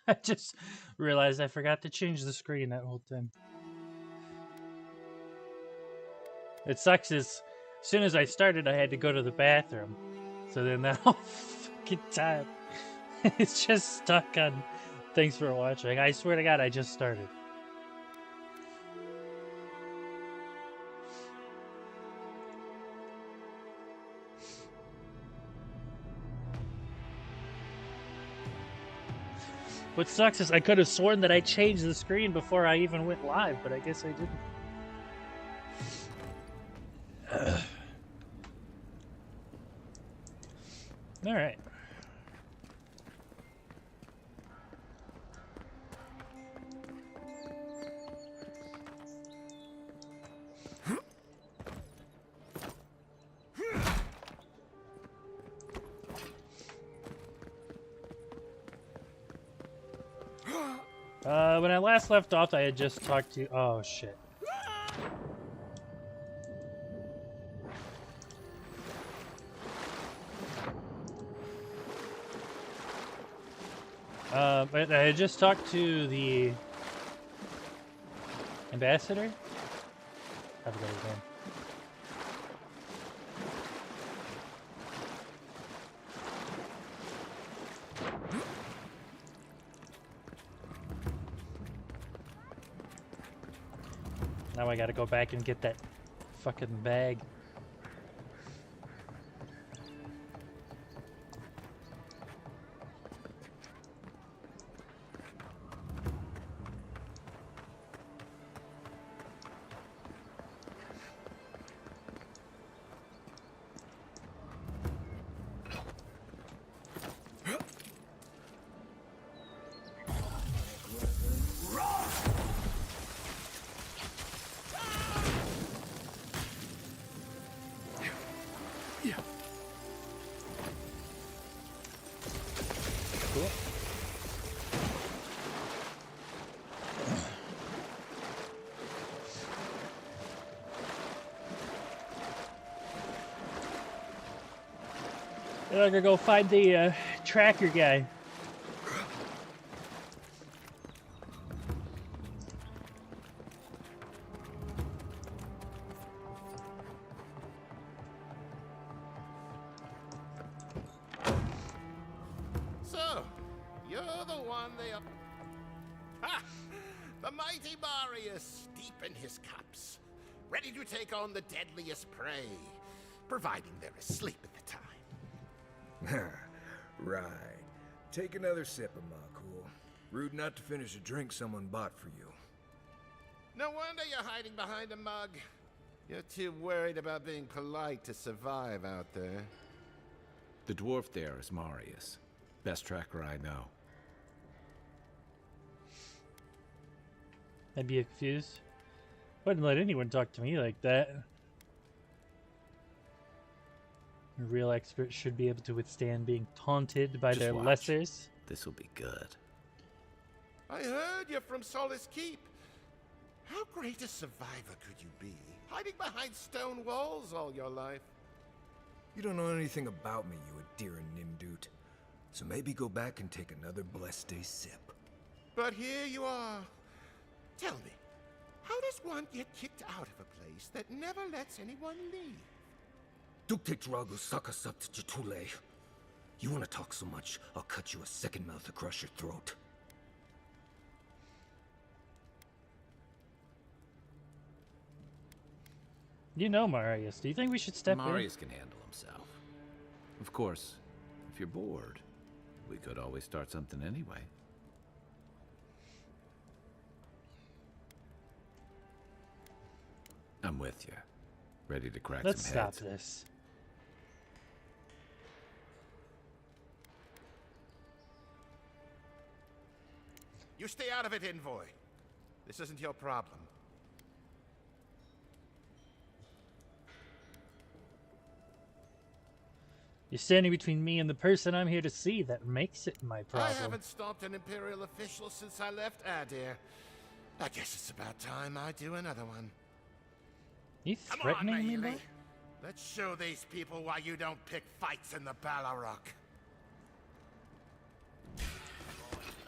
I just realized I forgot to change the screen that whole time. It sucks is, as soon as I started, I had to go to the bathroom. So then that whole fucking time, it's just stuck on thanks for watching. I swear to God, I just started. What sucks is I could have sworn that I changed the screen before I even went live, but I guess I didn't. All right. When I last left off, I had just talked to. Oh shit. But I had just talked to the ambassador. I forgot his name. Now I gotta go back and get that fucking bag. I'm gonna go find the tracker guy. So, you're the one they up. Ha! The mighty Marius, deep in his cups, ready to take on the deadliest prey, providing they're asleep at the time. Right. Take another sip of my cool. Rude not to finish a drink someone bought for you. No wonder you're hiding behind a mug. You're too worried about being polite to survive out there. The dwarf there is Marius. Best tracker I know. I'd be confused. Wouldn't let anyone talk to me like that. A real expert should be able to withstand being taunted by their lessers. This will be good. I heard you're from Solace Keep. How great a survivor could you be, hiding behind stone walls all your life? You don't know anything about me, you Adira Nimdut. So maybe go back and take another blessed day sip. But here you are. Tell me, how does one get kicked out of a place that never lets anyone leave? Dukte Drago Sakasat Jitule. You want to talk so much, I'll cut you a second mouth across your throat. You know Marius. Do you think we should step Marius can handle himself. Of course, if you're bored, we could always start something anyway. I'm with you. Ready to crack Let's some heads. stop this. You stay out of it, Envoy. This isn't your problem. You're standing between me and the person I'm here to see. That makes it my problem. I haven't stopped an Imperial official since I left Adir. I guess it's about time I do another one. You Come threatening on, me, Maely. boy? Let's show these people why you don't pick fights in the Ballarok.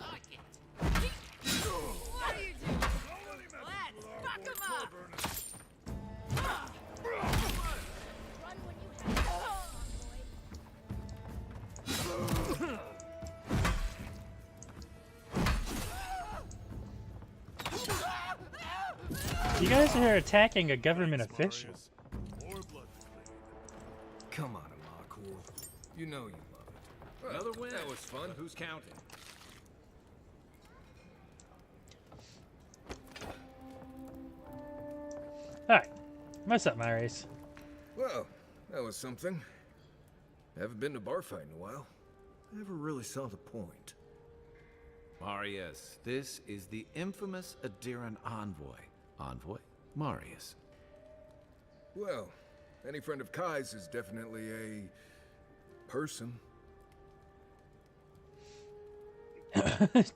Like it. You guys are attacking a government official. Come on, Amakul. You know you love it. Another win. That was fun. Who's counting? Alright. What's up, Marius? Well, that was something. Haven't been to a bar fight in a while. Never really saw the point. Marius, this is the infamous Adiran envoy. Envoy? Marius. Well, any friend of Kai's is definitely a person.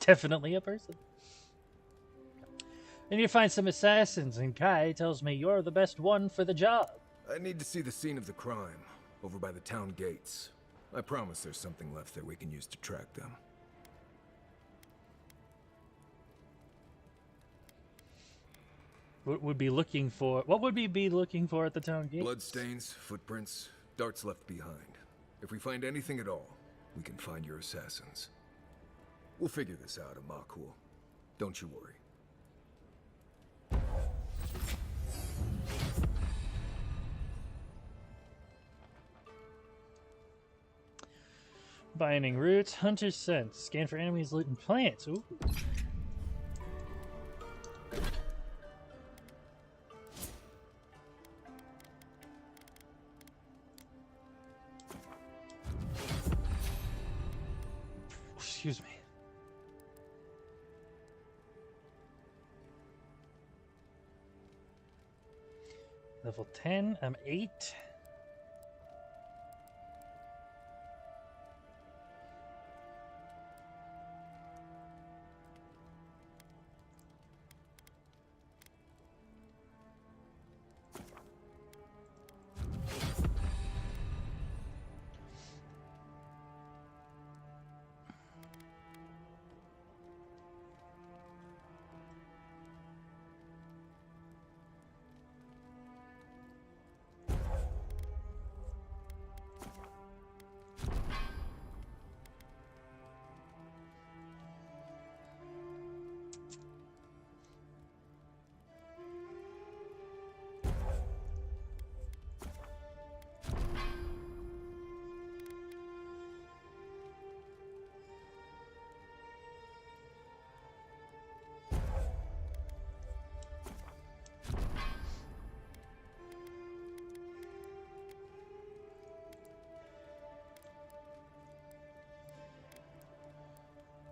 Definitely a person. And you find some assassins, and Kai tells me you're the best one for the job. I need to see the scene of the crime, over by the town gates. I promise there's something left there we can use to track them. What would we be looking for at the town gate? Bloodstains, footprints, darts left behind. If we find anything at all, we can find your assassins. We'll figure this out, Amakul. Don't you worry. Binding roots, hunter's scent. Scan for enemies, loot, and plants. Ooh. Excuse me. Level 10, I'm 8.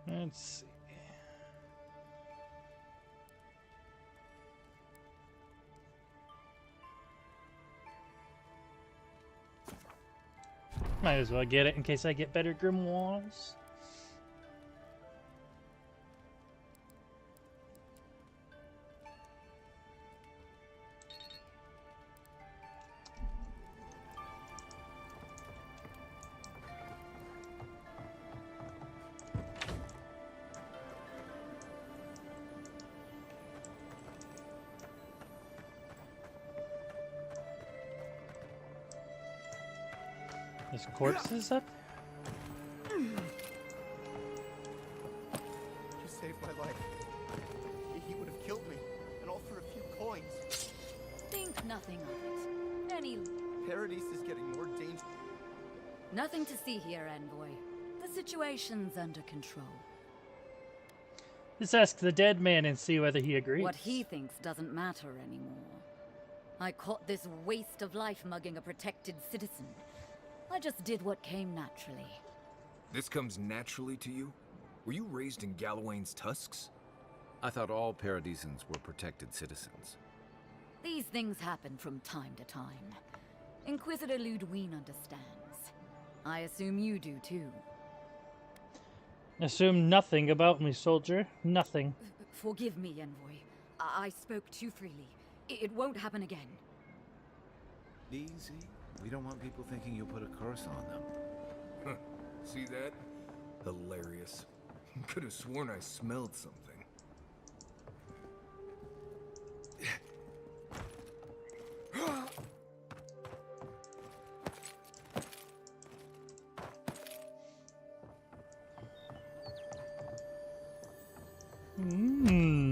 Let's see. Might as well get it in case I get better grimoires. There's corpses up? You saved my life. He would have killed me, and all for a few coins. Think nothing of it. Any... Paradise is getting more dangerous. Nothing to see here, Envoy. The situation's under control. Let's ask the dead man and see whether he agrees. What he thinks doesn't matter anymore. I caught this waste of life mugging a protected citizen. I just did what came naturally. This comes naturally to you? Were you raised in Gallowayne's tusks? I thought all Paradisans were protected citizens. These things happen from time to time. Inquisitor Ludwine understands. I assume you do too. Assume nothing about me, soldier. Nothing. Forgive me, Envoy. I spoke too freely. It won't happen again. Easy. We don't want people thinking you'll put a curse on them. Huh. See that? Hilarious. Could have sworn I smelled something.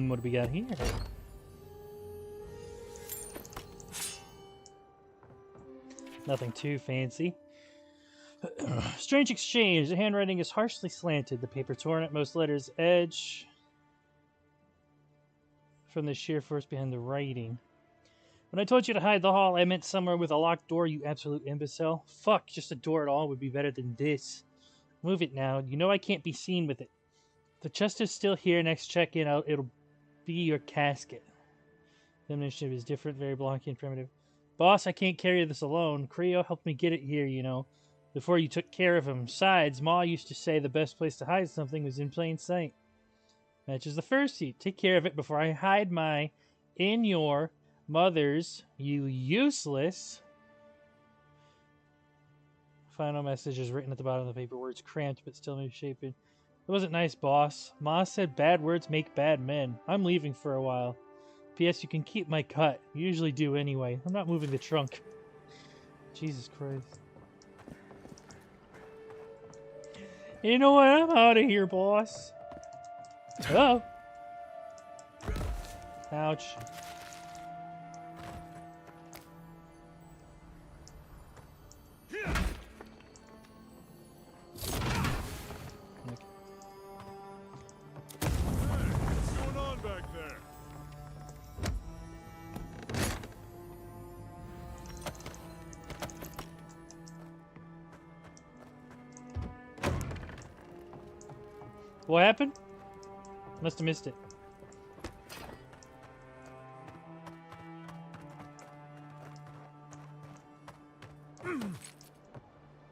What do we got here? Nothing too fancy. Strange exchange. The handwriting is harshly slanted. The paper torn at most letters' edge from the sheer force behind the writing. When I told you to hide the hall, I meant somewhere with a locked door, you absolute imbecile. Fuck, just a door at all would be better than this. Move it now. You know I can't be seen with it. The chest is still here. Next check-in, it'll be your casket. The initiative is different, very blocky and primitive. Boss, I can't carry this alone. Creo helped me get it here, you know, before you took care of him. Besides, Ma used to say the best place to hide something was in plain sight. Matches the first seat. Take care of it before I hide my in your mother's, you useless. Final message is written at the bottom of the paper. Words cramped but still misshapen. It wasn't nice, boss. Ma said bad words make bad men. I'm leaving for a while. P.S. You can keep my cut. You usually do anyway. I'm not moving the trunk. Jesus Christ. You know what? I'm out of here, boss. Oh. Ouch. What's going on back there? What happened? Must have missed it.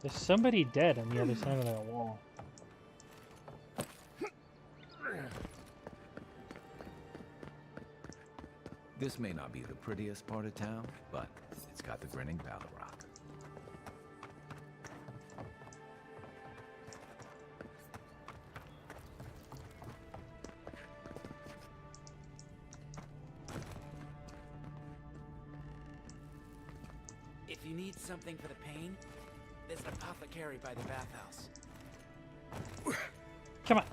There's somebody dead on the other side of that wall. This may not be the prettiest part of town, but it's got the grinning Battle Rock. If you need something for the pain, there's an apothecary by the bathhouse. Come on.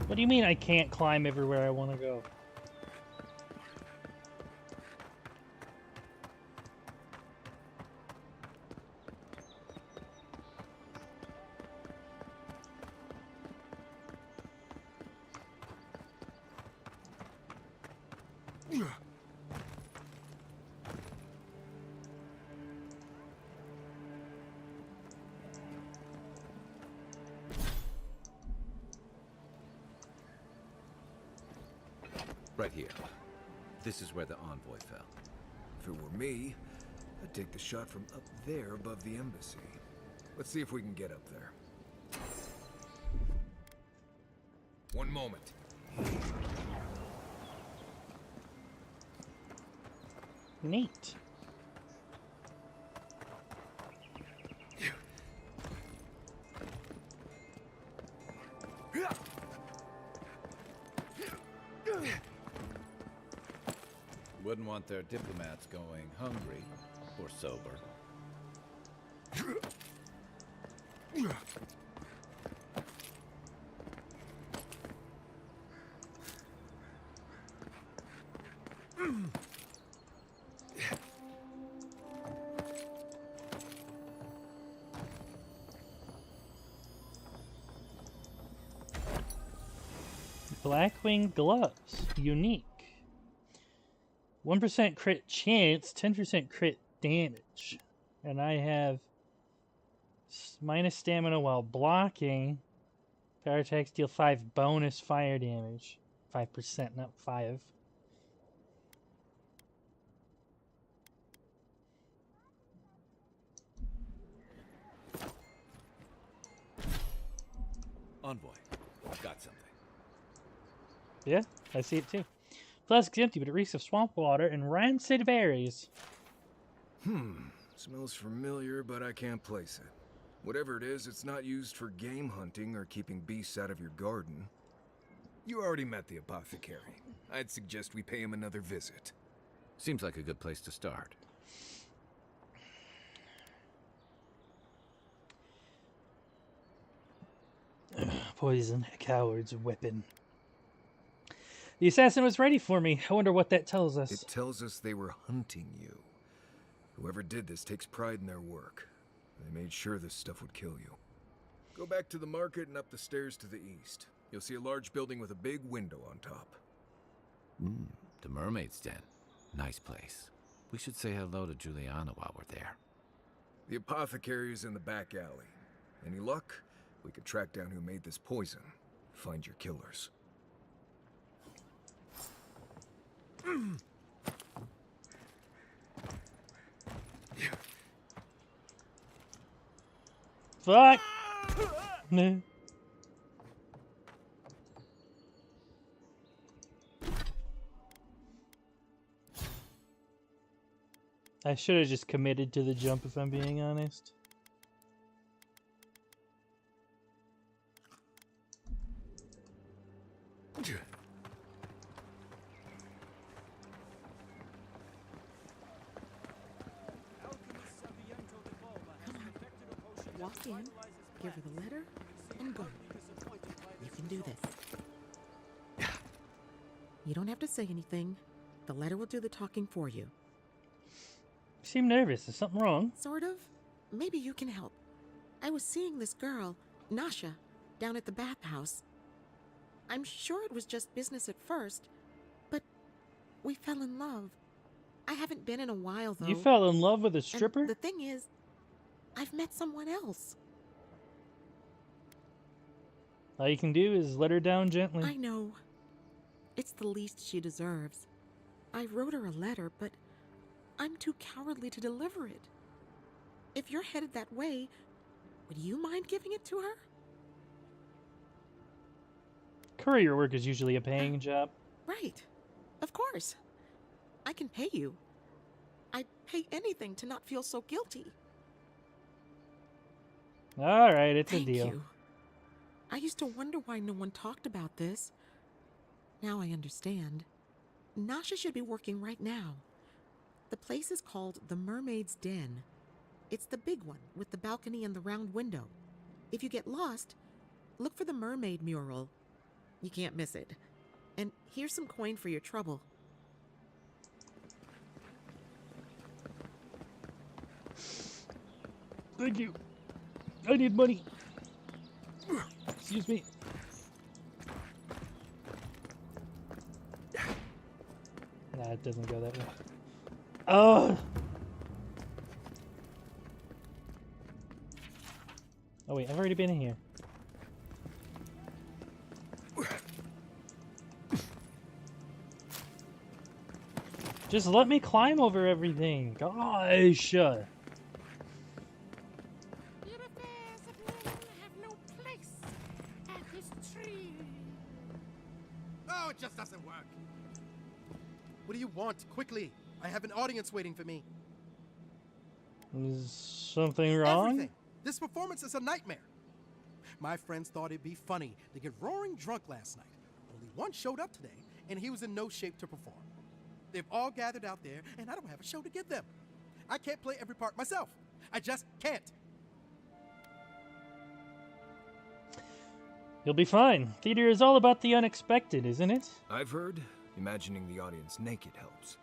What do you mean I can't climb everywhere I want to go? Right here. This is where the envoy fell. If it were me, I'd take the shot from up there above the embassy. Let's see if we can get up there. One moment. Neat. Wouldn't want their diplomats going hungry or sober. Blackwing gloves. Unique. 1% crit chance, 10% crit damage. And I have minus stamina while blocking. Power attacks deal 5 bonus fire damage. 5%, not 5. Envoy, got something. Yeah, I see it too. Flask's empty, but it reeks of swamp water and rancid berries. Smells familiar, but I can't place it. Whatever it is, it's not used for game hunting or keeping beasts out of your garden. You already met the apothecary. I'd suggest we pay him another visit. Seems like a good place to start. Poison, a coward's weapon. The assassin was ready for me. I wonder what that tells us. It tells us they were hunting you. Whoever did this takes pride in their work. They made sure this stuff would kill you. Go back to the market and up the stairs to the east. You'll see a large building with a big window on top. The Mermaid's Den. Nice place. We should say hello to Juliana while we're there. The apothecary is in the back alley. Any luck? We could track down who made this poison. Find your killers. Fuck! No. I should have just committed to the jump if I'm being honest. Walk in, give her the letter, and go. You can do this. You don't have to say anything. The letter will do the talking for you. You seem nervous. Is something wrong? Sort of. Maybe you can help. I was seeing this girl, Nasha, down at the bathhouse. I'm sure it was just business at first, but we fell in love. I haven't been in a while, though. You fell in love with a stripper? And the thing is, I've met someone else. All you can do is let her down gently. I know. It's the least she deserves. I wrote her a letter, but I'm too cowardly to deliver it. If you're headed that way, would you mind giving it to her? Courier work is usually a paying job. Right. Of course. I can pay you. I'd pay anything to not feel so guilty. All right, it's Thank a deal. you. I used to wonder why no one talked about this. Now I understand. Nasha should be working right now. The place is called the Mermaid's Den. It's the big one with the balcony and the round window. If you get lost, look for the mermaid mural. You can't miss it. And here's some coin for your trouble. Thank you. I need money. Excuse me. Nah, it doesn't go that way. Oh! Oh wait, I've already been in here. Just let me climb over everything. Gosh. No, it just doesn't work. What do you want? Quickly. I have an audience waiting for me. Is something wrong? Everything. This performance is a nightmare. My friends thought it'd be funny to get roaring drunk last night. Only one showed up today, and he was in no shape to perform. They've all gathered out there, and I don't have a show to give them. I can't play every part myself. I just can't. You'll be fine. Theater is all about the unexpected, isn't it? I've heard imagining the audience naked helps.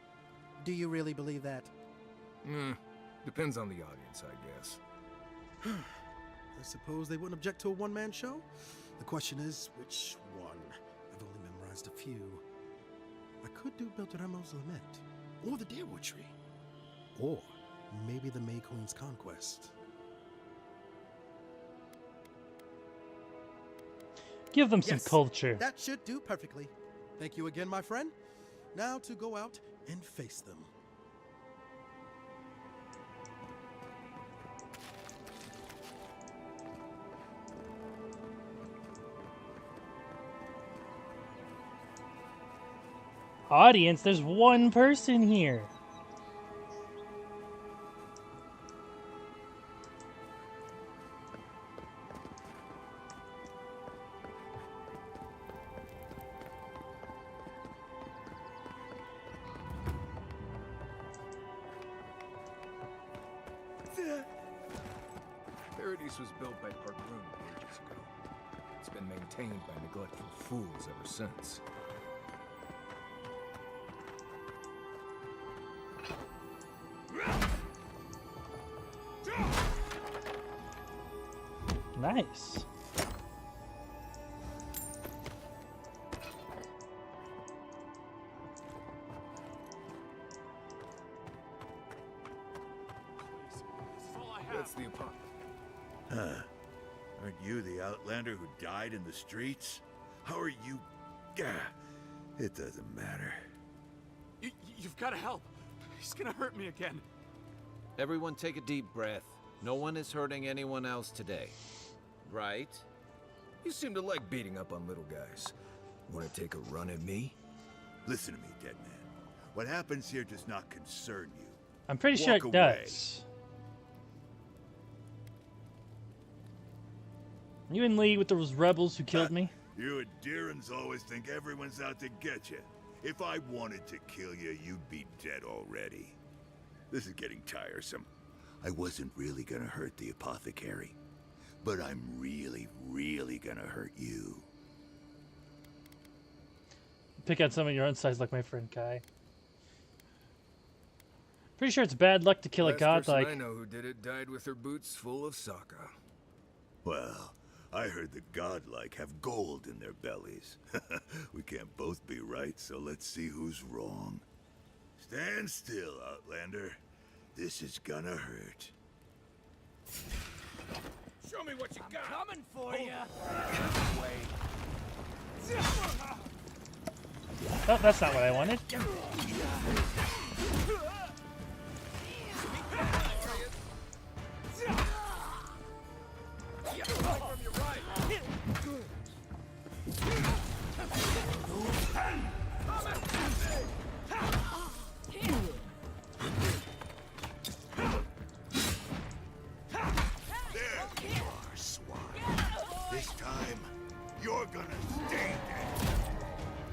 Do you really believe that? Depends on the audience, I guess. I suppose they wouldn't object to a one-man show? The question is, which one? I've only memorized a few. I could do Beltramo's Lament, or the Deerwood Tree, or maybe the May Queen's Conquest. Give them some Yes, culture. That should do perfectly. Thank you again, my friend. Now to go out and face them. Audience, there's one person here. Paradise was built by Park Room ages ago. It's been been maintained by neglectful fools ever since. Nice. That's the apartment. Huh. Aren't you the outlander who died in the streets? How are you? Gah, it doesn't matter. You've got to help. He's gonna hurt me again. Everyone take a deep breath. No one is hurting anyone else today. Right? You seem to like beating up on little guys. Want to take a run at me? Listen to me, dead man. What happens here does not concern you. I'm pretty sure Walk it away. does. You in league with those rebels who killed me? You and Deerans always think everyone's out to get you. If I wanted to kill you, you'd be dead already. This is getting tiresome. I wasn't really gonna hurt the apothecary, but I'm really, really gonna hurt you. Pick out some of your own size like my friend Kai. Pretty sure it's bad luck to kill a Last god person like... I know who did it died with her boots full of Sokka. Well, I heard the godlike have gold in their bellies. We can't both be right, so let's see who's wrong. Stand still, Outlander. This is gonna hurt. Show me what you got. Coming for you. Oh, that's not what I wanted. This time, you're gonna stay dead.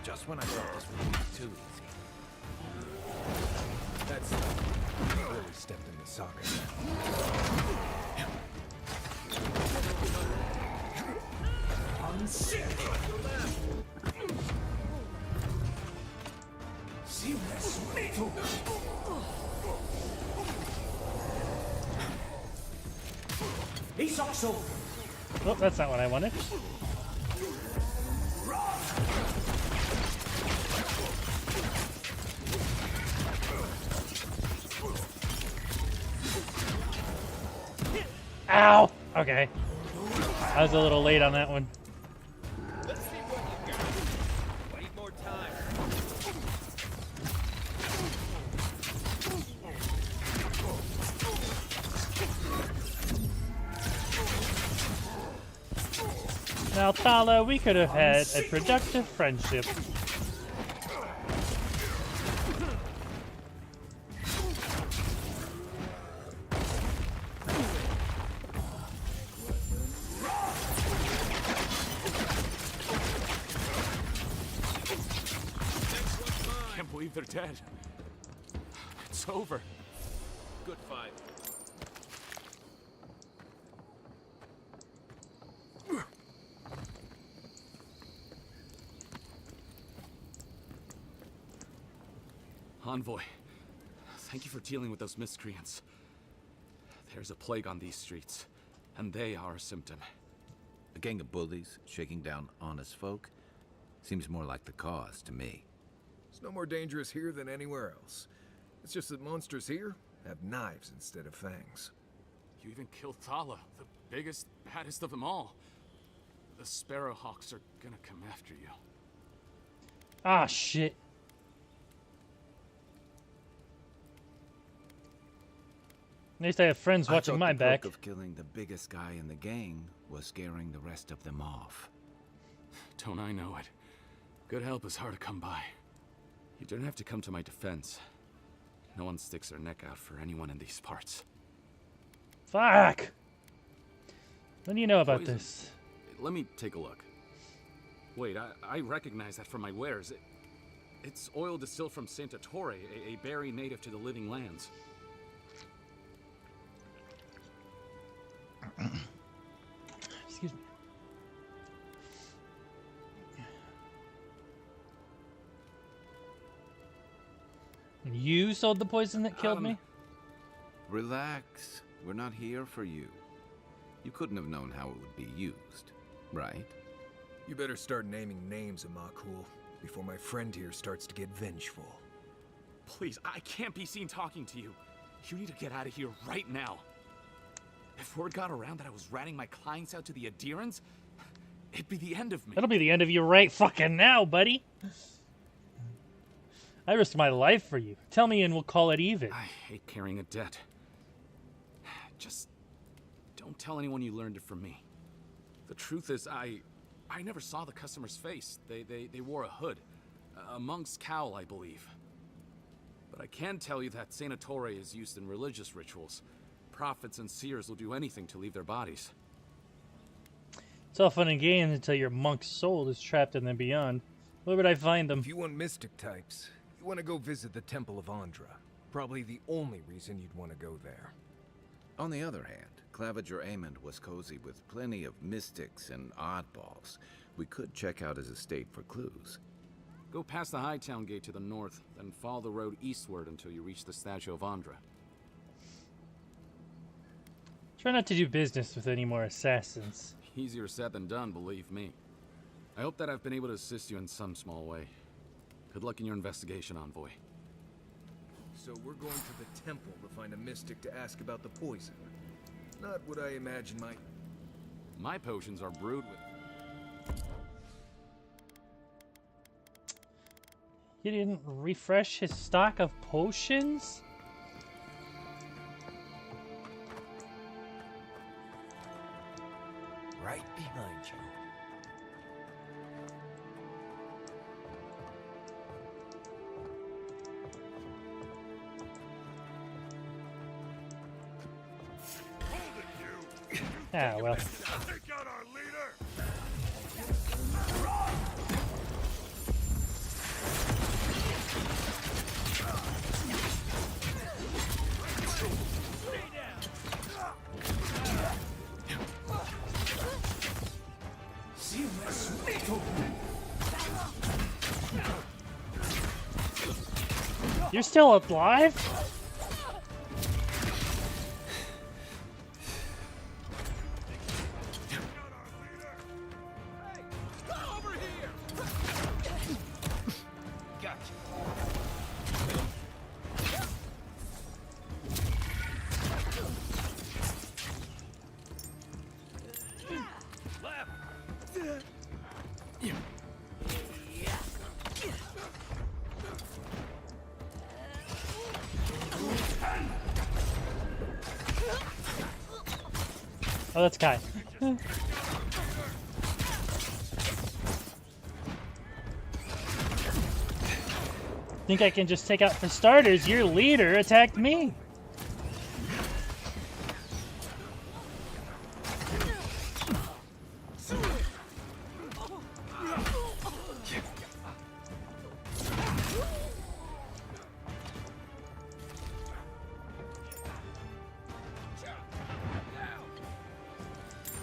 Just when I thought this would be too easy. That's really stepped into Sokka. Oh, that's not what I wanted. Ow! Okay. I was a little late on that one. Let's see what you got. Need more time. Now, Thala, we could have had a productive friendship. Can't believe they're dead. It's over. Good fight. Envoy, thank you for dealing with those miscreants. There's a plague on these streets, and they are a symptom. A gang of bullies shaking down honest folk seems more like the cause to me. It's no more dangerous here than anywhere else. It's just that monsters here have knives instead of fangs. You even killed Thala, the biggest, baddest of them all. The Sparrowhawks are gonna come after you. Ah, shit. At least I have friends watching my back. The perk of killing the biggest guy in the gang was scaring the rest of them off. Don't I know it? Good help is hard to come by. You don't have to come to my defense. No one sticks their neck out for anyone in these parts. Fuck! What do you know about Poison. this? Let me take a look. Wait, I recognize that from my wares. It's oil distilled from Santa Torre, a berry native to the Living Lands. Excuse me. And you sold the poison that killed me? Relax. We're not here for you. You couldn't have known how it would be used, right? You better start naming names, Amakul, before my friend here starts to get vengeful. Please, I can't be seen talking to you. You need to get out of here right now. If word got around that I was ratting my clients out to the Adherents, it'd be the end of me. That'll be the end of you right fucking now, buddy. I risked my life for you. Tell me and we'll call it even. I hate carrying a debt. Just don't tell anyone you learned it from me. The truth is, I never saw the customer's face. They wore a hood. A monk's cowl, I believe. But I can tell you that Sanatore is used in religious rituals. Prophets and seers will do anything to leave their bodies. It's all fun and games until your monk's soul is trapped in the beyond. Where would I find them? If you want mystic types, you want to go visit the Temple of Andra. Probably the only reason you'd want to go there. On the other hand, Claviger Amond was cozy with plenty of mystics and oddballs. We could check out his estate for clues. Go past the Hightown Gate to the north, then follow the road eastward until you reach the statue of Andra. Try not to do business with any more assassins. Easier said than done, believe me. I hope that I've been able to assist you in some small way. Good luck in your investigation, Envoy. So we're going to the temple to find a mystic to ask about the poison. Not what I imagine My potions are brewed with... He didn't refresh his stock of potions? right behind you. Ah, well. Take out our leader! You're still alive? Oh, that's Kai. Think I can just take out, for starters, your leader attacked me.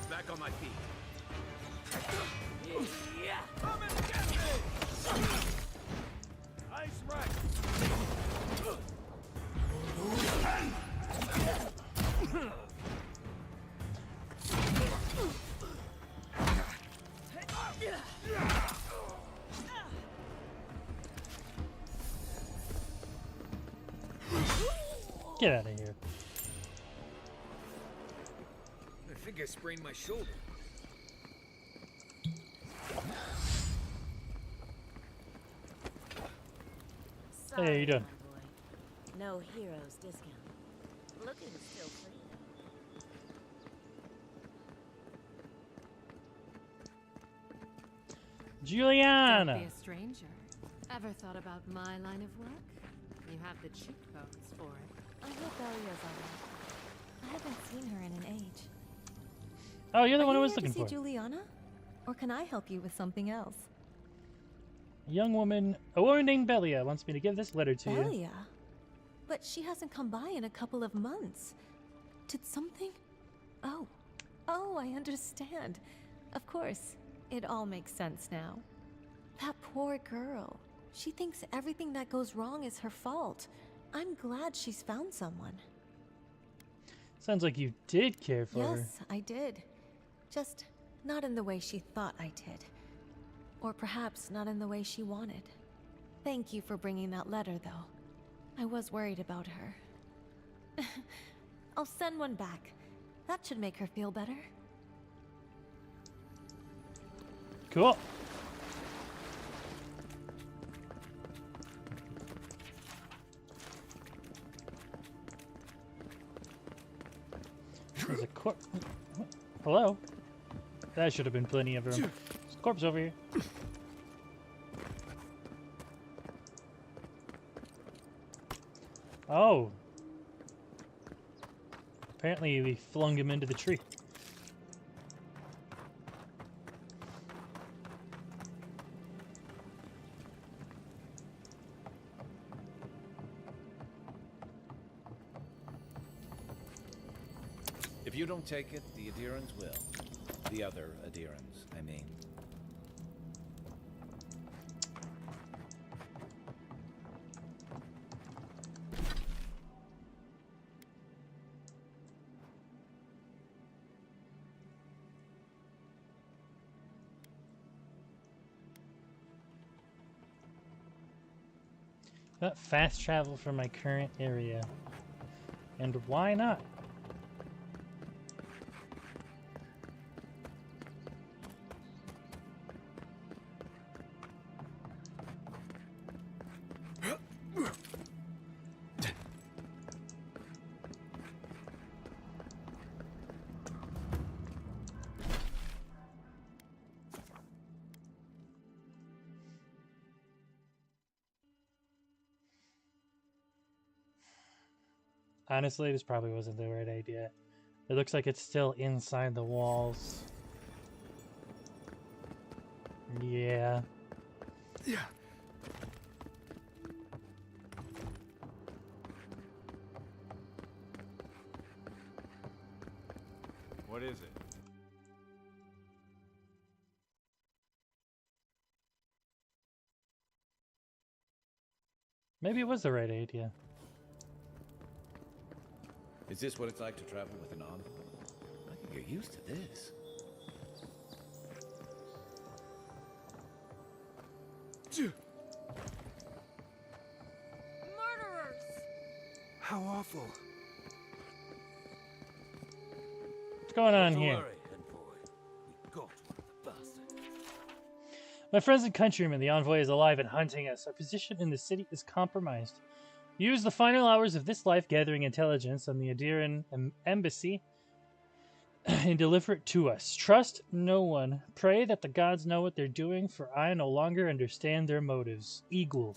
Back on my feet. Ice right. Get out of here. I think I sprained my shoulder. Hey, how you doing? No heroes discount. Looking still pretty. Juliana. Don't be a stranger. Ever thought about my line of work? You have the cheekbones for it. I hope Elia's alright. I haven't seen her in an age. Oh, you're the Are one I you was here looking to see for. Juliana? Or can I help you with something else? A woman named Belia wants me to give this letter to you. Belia? But she hasn't come by in a couple of months. Did something? Oh, I understand. Of course, it all makes sense now. That poor girl. She thinks everything that goes wrong is her fault. I'm glad she's found someone. Sounds like you did care for her. Yes, I did. Just not in the way she thought I did. Or perhaps not in the way she wanted. Thank you for bringing that letter, though. I was worried about her. I'll send one back. That should make her feel better. Cool. There's a corpse. Hello? That should have been plenty of room. There's a corpse over here. Oh. Apparently we flung him into the tree. If you don't take it, the adherents will. The other adherents, I mean. Fast travel from my current area. And why not? Honestly, this probably wasn't the right idea. It looks like it's still inside the walls. Yeah. Yeah. What is it? Maybe it was the right idea. Is this what it's like to travel with an envoy? I think you're used to this. Murderers! How awful. What's going on here? My friends and countrymen, the envoy is alive and hunting us. Our position in the city is compromised. Use the final hours of this life gathering intelligence on the Adiran embassy and deliver it to us. Trust no one. Pray that the gods know what they're doing, for I no longer understand their motives. Eagle.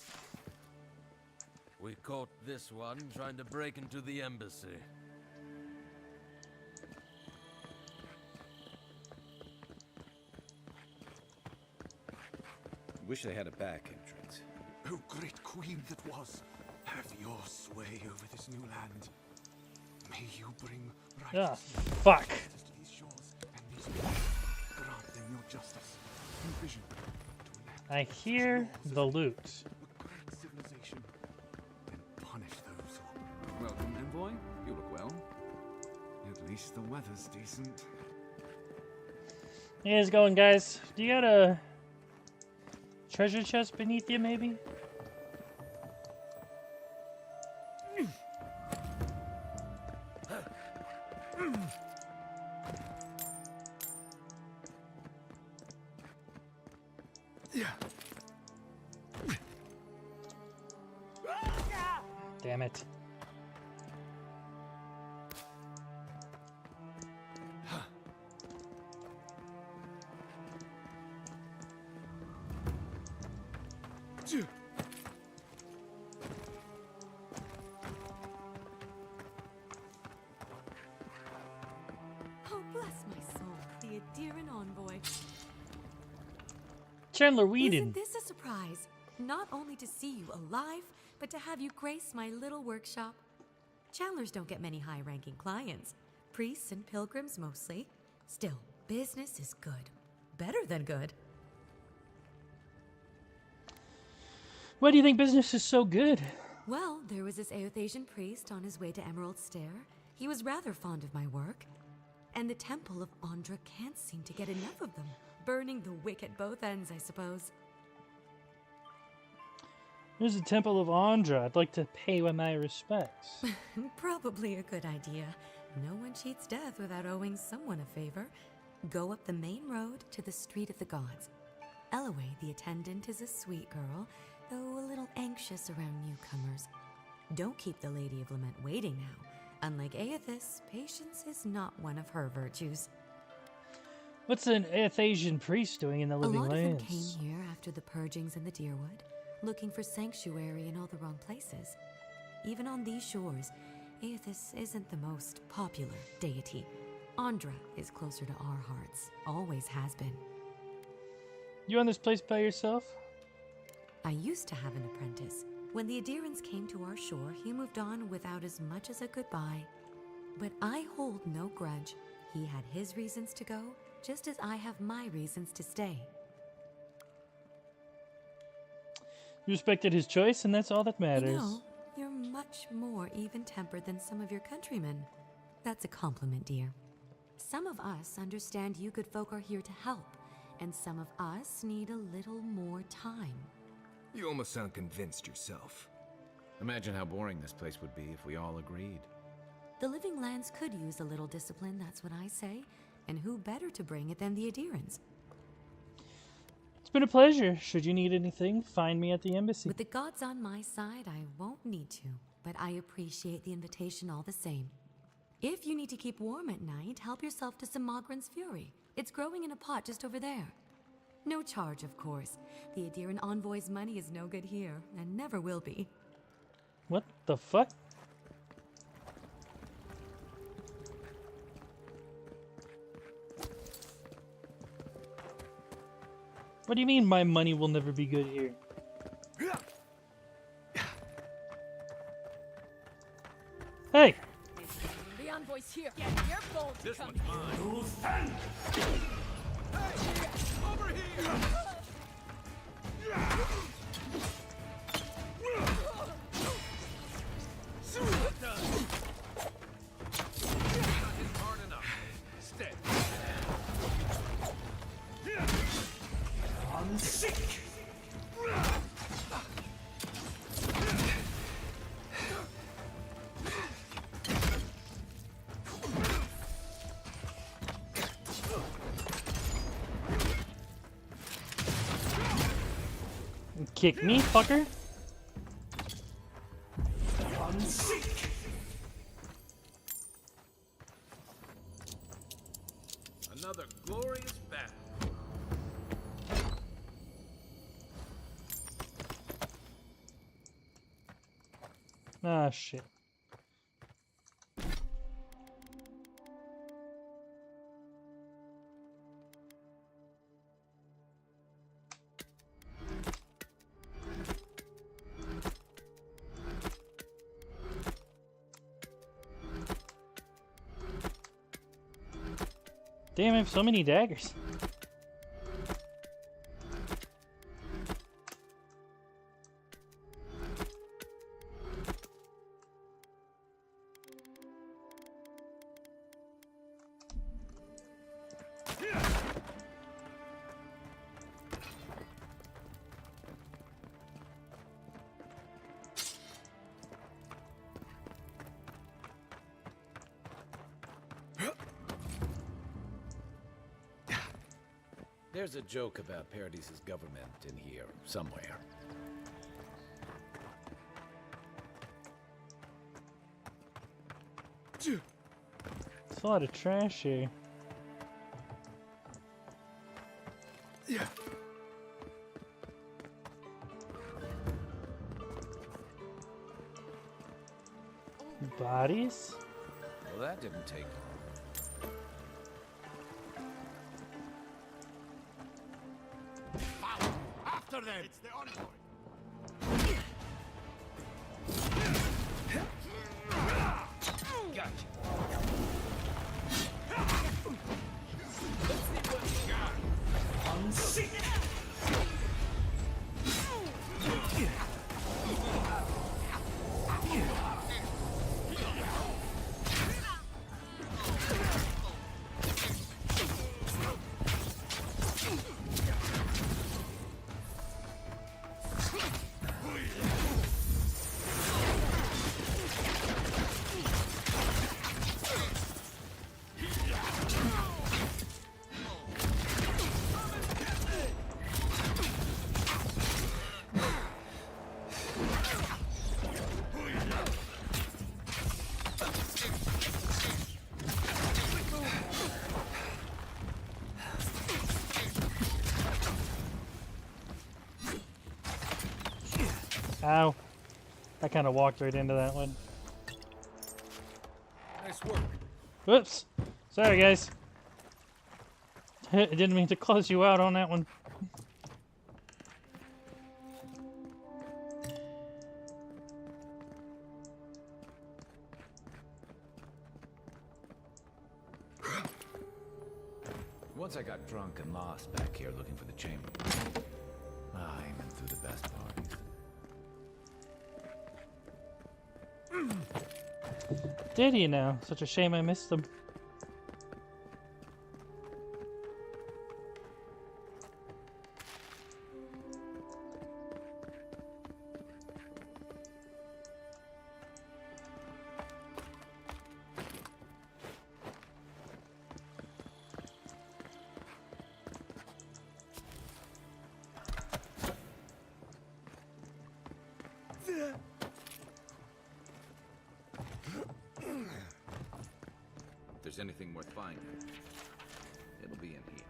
We caught this one trying to break into the embassy. Wish they had a back entrance. Oh, great queen that was, have your sway over this new land. May you bring Ah, righteousness fuck. to these shores and these people. Grant them your justice and vision to enact I hear the loot. a great civilization and punish those who... Welcome, envoy. You look well. At least the weather's decent. Hey, how's it going, guys? Do you got a treasure chest beneath you, maybe? Damn it. Oh, bless my soul, the Adiran envoy. Chandler Whedon. Isn't this a surprise? Not only to see you alive, but to have you grace my little workshop. Chandlers don't get many high-ranking clients. Priests and pilgrims mostly. Still, business is good. Better than good. Why do you think business is so good? Well, there was this Aethasian priest on his way to Emerald Stair. He was rather fond of my work. And the Temple of Andra can't seem to get enough of them. Burning the wick at both ends, I suppose. There's a Temple of Andra. I'd like to pay my respects. Probably a good idea. No one cheats death without owing someone a favor. Go up the main road to the Street of the Gods. Eloy, the attendant, is a sweet girl, though a little anxious around newcomers. Don't keep the Lady of Lament waiting now. Unlike Aethys, patience is not one of her virtues. What's an Aethasian priest doing in the Living Lands? A lot of them came here after the purgings in the Deerwood, looking for sanctuary in all the wrong places. Even on these shores, Aethys isn't the most popular deity. Andra is closer to our hearts, always has been. You on this place by yourself? I used to have an apprentice. When the Adirans came to our shore, he moved on without as much as a goodbye. But I hold no grudge. He had his reasons to go, just as I have my reasons to stay. You respected his choice, and that's all that matters. You know, you're much more even-tempered than some of your countrymen. That's a compliment, dear. Some of us understand you good folk are here to help, and some of us need a little more time. You almost sound convinced yourself. Imagine how boring this place would be if we all agreed. The Living Lands could use a little discipline, that's what I say. And who better to bring it than the Adirans? It's been a pleasure. Should you need anything, find me at the embassy. With the gods on my side, I won't need to, but I appreciate the invitation all the same. If you need to keep warm at night, help yourself to some Mogren's Fury. It's growing in a pot just over there. No charge, of course. The Adiran envoy's money is no good here, and never will be. What the fuck? What do you mean my money will never be good here? Hey! The envoy's here. Get your bones This come one's mine. Hey, over here! Hard enough. Stay. I'm sick. Kick me, fucker? I'm sick. Another glorious battle. Ah, shit. Damn, I have so many daggers. There's a joke about Paradis' government in here somewhere. There's a lot of trash here. Yeah. Bodies? Well, that didn't take long. After them! It's the envoy! Gotcha. I'm sick. Ow. I kind of walked right into that one. Nice work. Whoops. Sorry, guys. I didn't mean to close you out on that one. Once I got drunk and lost back here looking for the chamber. I went through the best parties. Did he now? Such a shame I missed them. If there's anything worth finding, it'll be in here.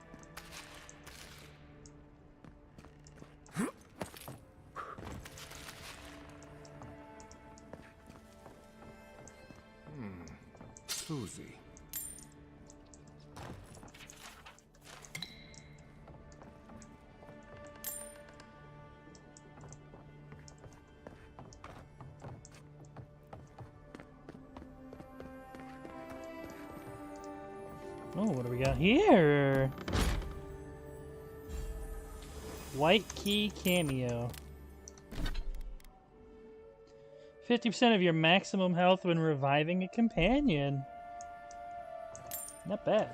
Susie. Oh, what do we got here? White key cameo. 50% of your maximum health when reviving a companion. Not bad.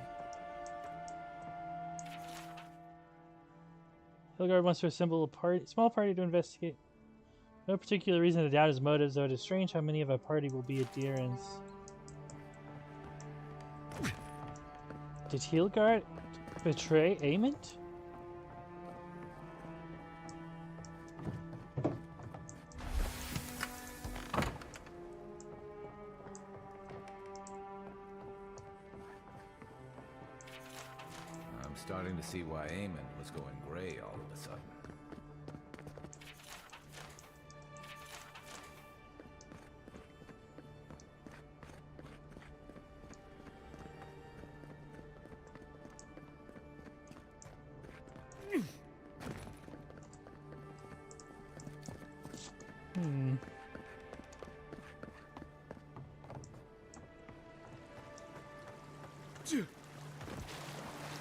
Hilgard wants to assemble a small party to investigate. No particular reason to doubt his motives, though it is strange how many of a party will be adherents. Did Hilgard betray Amond? I'm starting to see why Amon was going gray all of a sudden.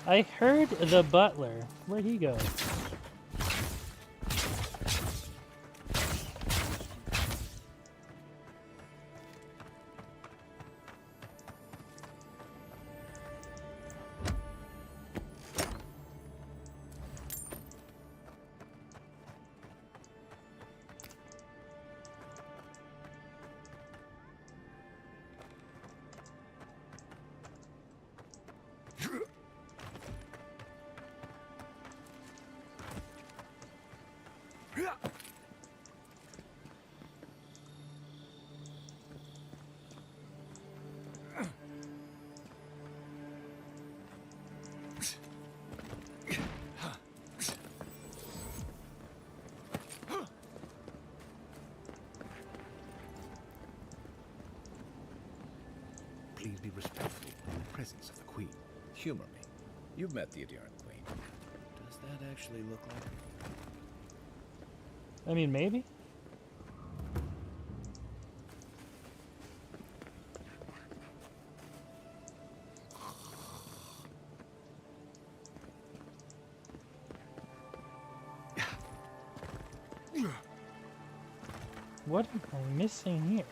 I heard the butler. Where'd he go? Please be respectful in the presence of the Queen. Humor me. You've met the Adherent Queen. Does that actually look like her? I mean, maybe? What am I missing here?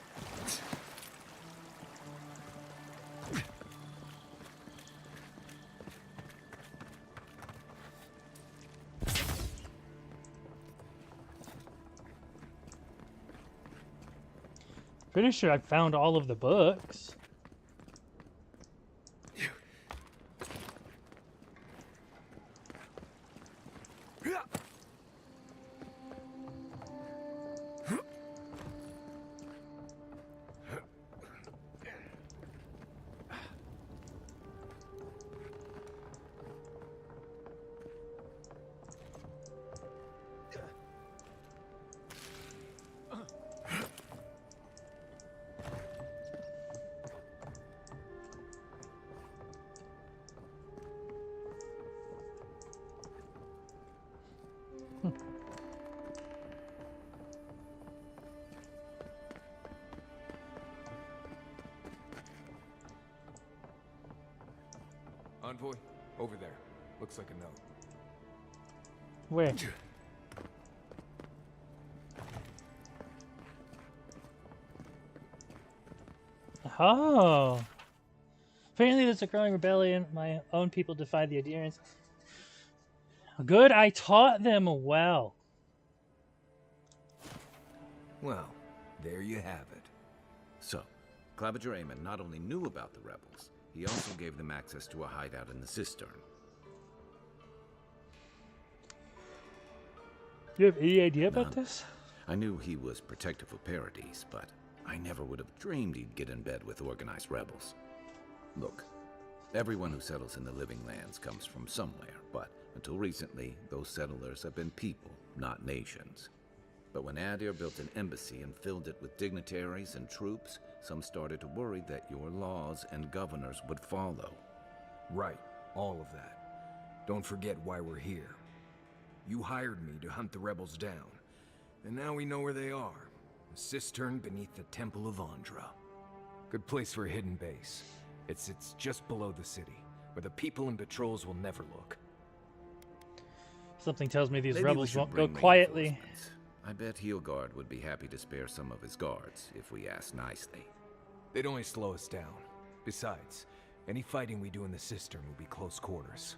Pretty sure I found all of the books. Envoy, over there. Looks like a note. Where? Oh. Apparently there's a growing rebellion. My own people defy the adherents. Good, I taught them well. Well, there you have it. So, Claviger Amon not only knew about the rebels, he also gave them access to a hideout in the cistern. Do you have any idea about this? I knew he was protective of Paradise, but I never would have dreamed he'd get in bed with organized rebels. Look, everyone who settles in the Living Lands comes from somewhere, but until recently, those settlers have been people, not nations. But when Adir built an embassy and filled it with dignitaries and troops, some started to worry that your laws and governors would follow. Right, all of that. Don't forget why we're here. You hired me to hunt the rebels down, and now we know where they are. A cistern beneath the Temple of Andra. Good place for a hidden base. It sits just below the city, where the people and patrols will never look. Something tells me these Maybe rebels won't go bring quietly. reinforcements. I bet Heelguard would be happy to spare some of his guards, if we ask nicely. They'd only slow us down. Besides, any fighting we do in the cistern will be close quarters.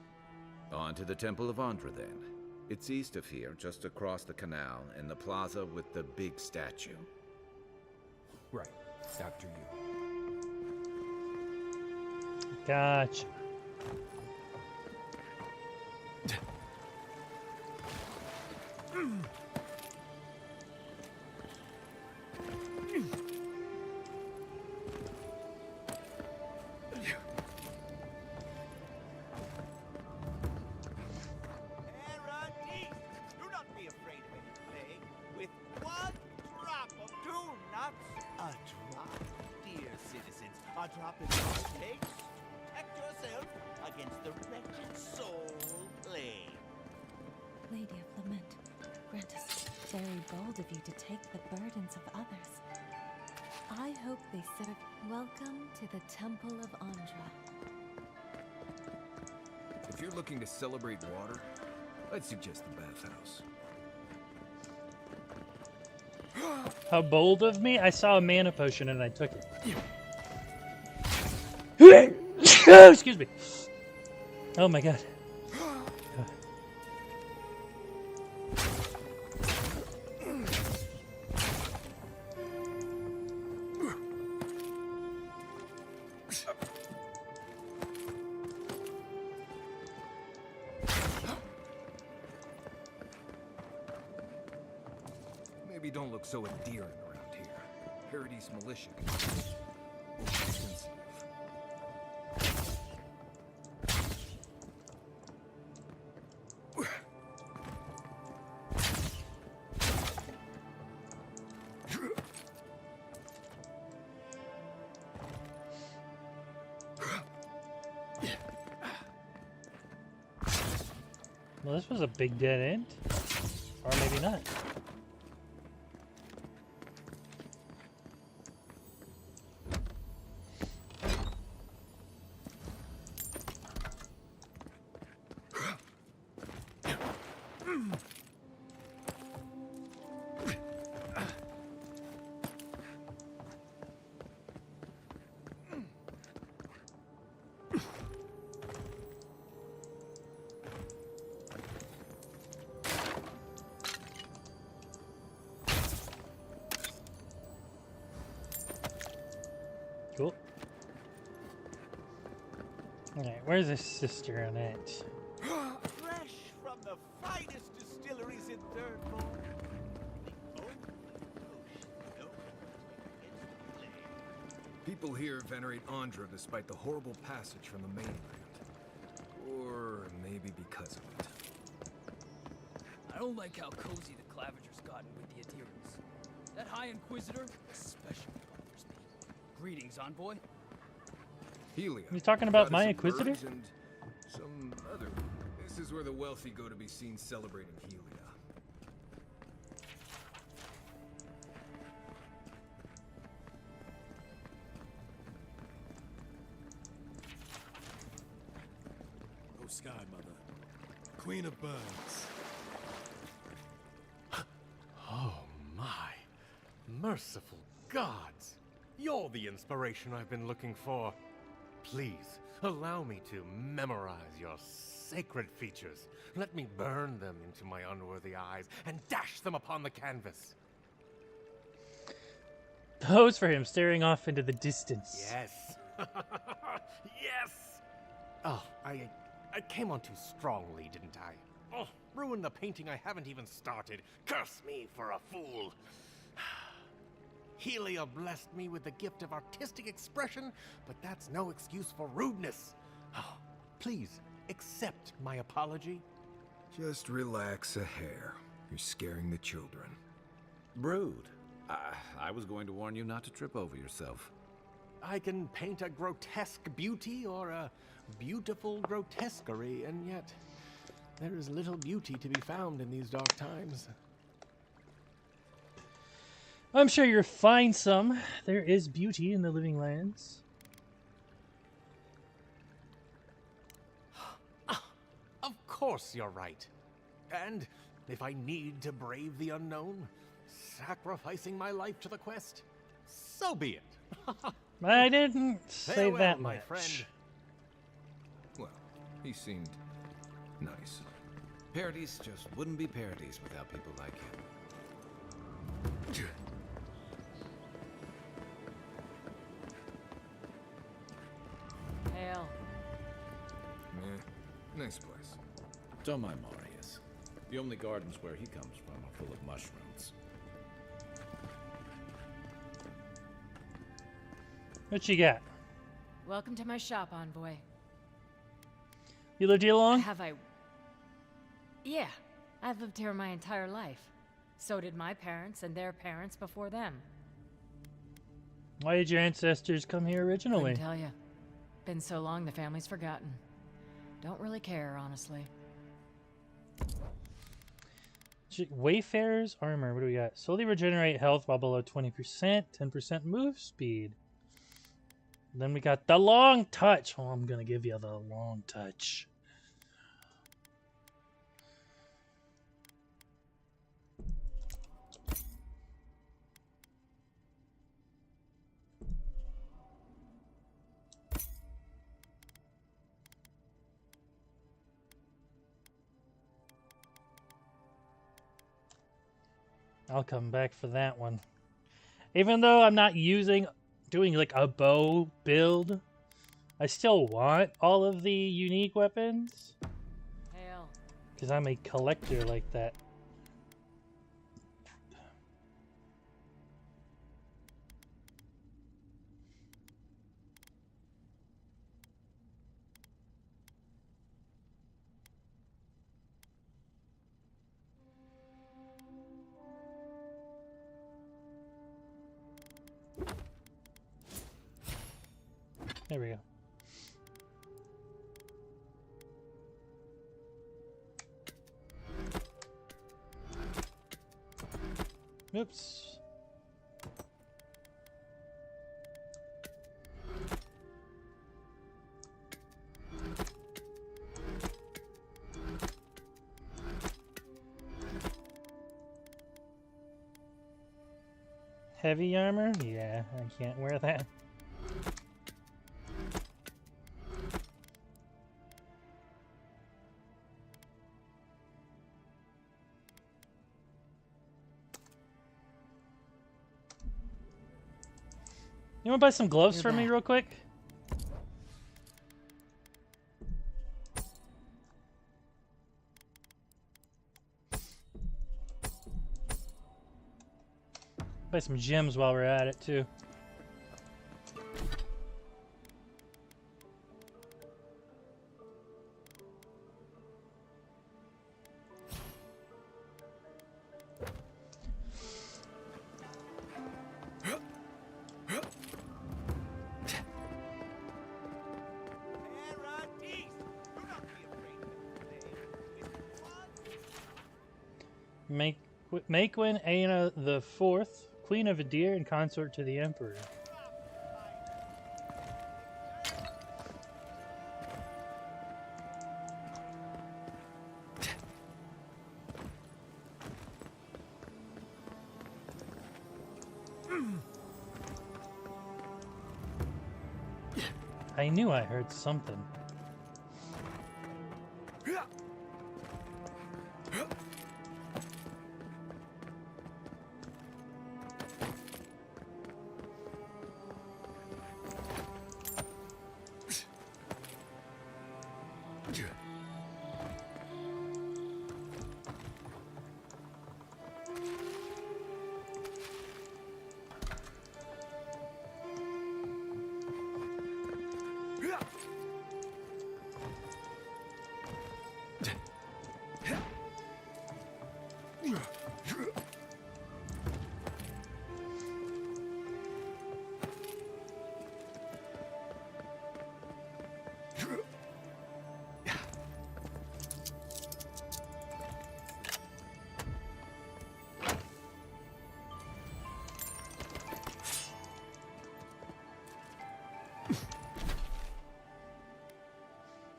On to the Temple of Andra, then. It's east of here, just across the canal, in the plaza with the big statue. Right. After you. Gotcha. Do not be afraid of any plague. With one drop of do nuts, a drop, dear citizens, a drop is all it takes to protect yourself against the wretched soul plague. Lady of Lament, grant us very bold of you to take the burdens of others. I hope they serve. Welcome to the Temple of Andra. If you're looking to celebrate water, I'd suggest the bathhouse. How bold of me. I saw a mana potion and I took it. Excuse me. Oh my god. Maybe don't look so endearing around here. Paradise militia can be offensive. Well, this was a big dead end. Or maybe not. Cool. Alright, where's this sister on it? Fresh from the finest distilleries in Third Floor. People here venerate Andra despite the horrible passage from the mainland. Or maybe because of it. I don't like how cozy the Claviger's gotten with the adherents. That High Inquisitor especially bothers me. Greetings, envoy. Helia. You talking about goddess my of Inquisitor? birds and some other. This is where the wealthy go to be seen celebrating Helia. Sky Mother, Queen of Birds. Oh my. Merciful gods. You're the inspiration I've been looking for. Please, allow me to memorize your sacred features. Let me burn them into my unworthy eyes and dash them upon the canvas. Pose for him, staring off into the distance. Yes. Yes! Oh, I came on too strongly, didn't I? Oh, ruined the painting I haven't even started. Curse me for a fool. Helia blessed me with the gift of artistic expression, but that's no excuse for rudeness. Oh, please, accept my apology. Just relax a hair. You're scaring the children. Brood. I was going to warn you not to trip over yourself. I can paint a grotesque beauty or a beautiful grotesquerie, and yet there is little beauty to be found in these dark times. I'm sure you'll find some. There is beauty in the living lands. Of course you're right. And if I need to brave the unknown, sacrificing my life to the quest, so be it. I didn't say Farewell, that my much. friend. Well, he seemed nice. Parodies just wouldn't be parodies without people like him. Hail. Nice place. Don't mind Marius. The only gardens where he comes from are full of mushrooms. What you got? Welcome to my shop, Envoy. You lived here long? Have I? Yeah, I've lived here my entire life. So did my parents and their parents before them. Why did your ancestors come here originally? Couldn't tell you. Been so long the family's forgotten. Don't really care, honestly. Wayfarer's armor. What do we got? Slowly regenerate health while below 20%. 10% move speed. Then we got the long touch. Oh, I'm going to give you the long touch. I'll come back for that one. Even though I'm not doing like a bow build, I still want all of the unique weapons. Hail. Because I'm a collector like that. There we go. Oops. Heavy armor? Yeah, I can't wear that. You want to buy some gloves for me real quick? Buy some gems while we're at it, too. Maquin Aina the Fourth, Queen of Adir and consort to the Emperor. I knew I heard something.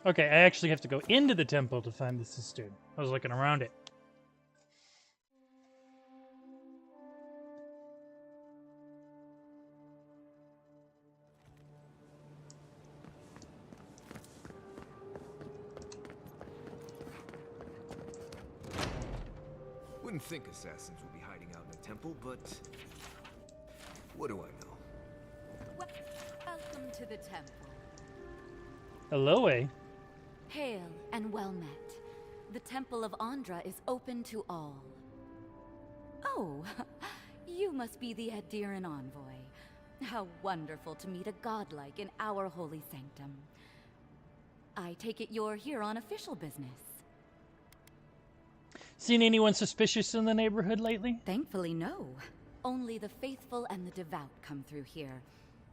Okay, I actually have to go into the temple to find the cistern. I was looking around it. Wouldn't think assassins would be hiding out in a temple, but what do I know? Welcome to the temple. Hello, eh? Hail and well met. The Temple of Andra is open to all. Oh, you must be the Adiran envoy. How wonderful to meet a godlike in our holy sanctum. I take it you're here on official business. Seen anyone suspicious in the neighborhood lately? Thankfully, no. Only the faithful and the devout come through here.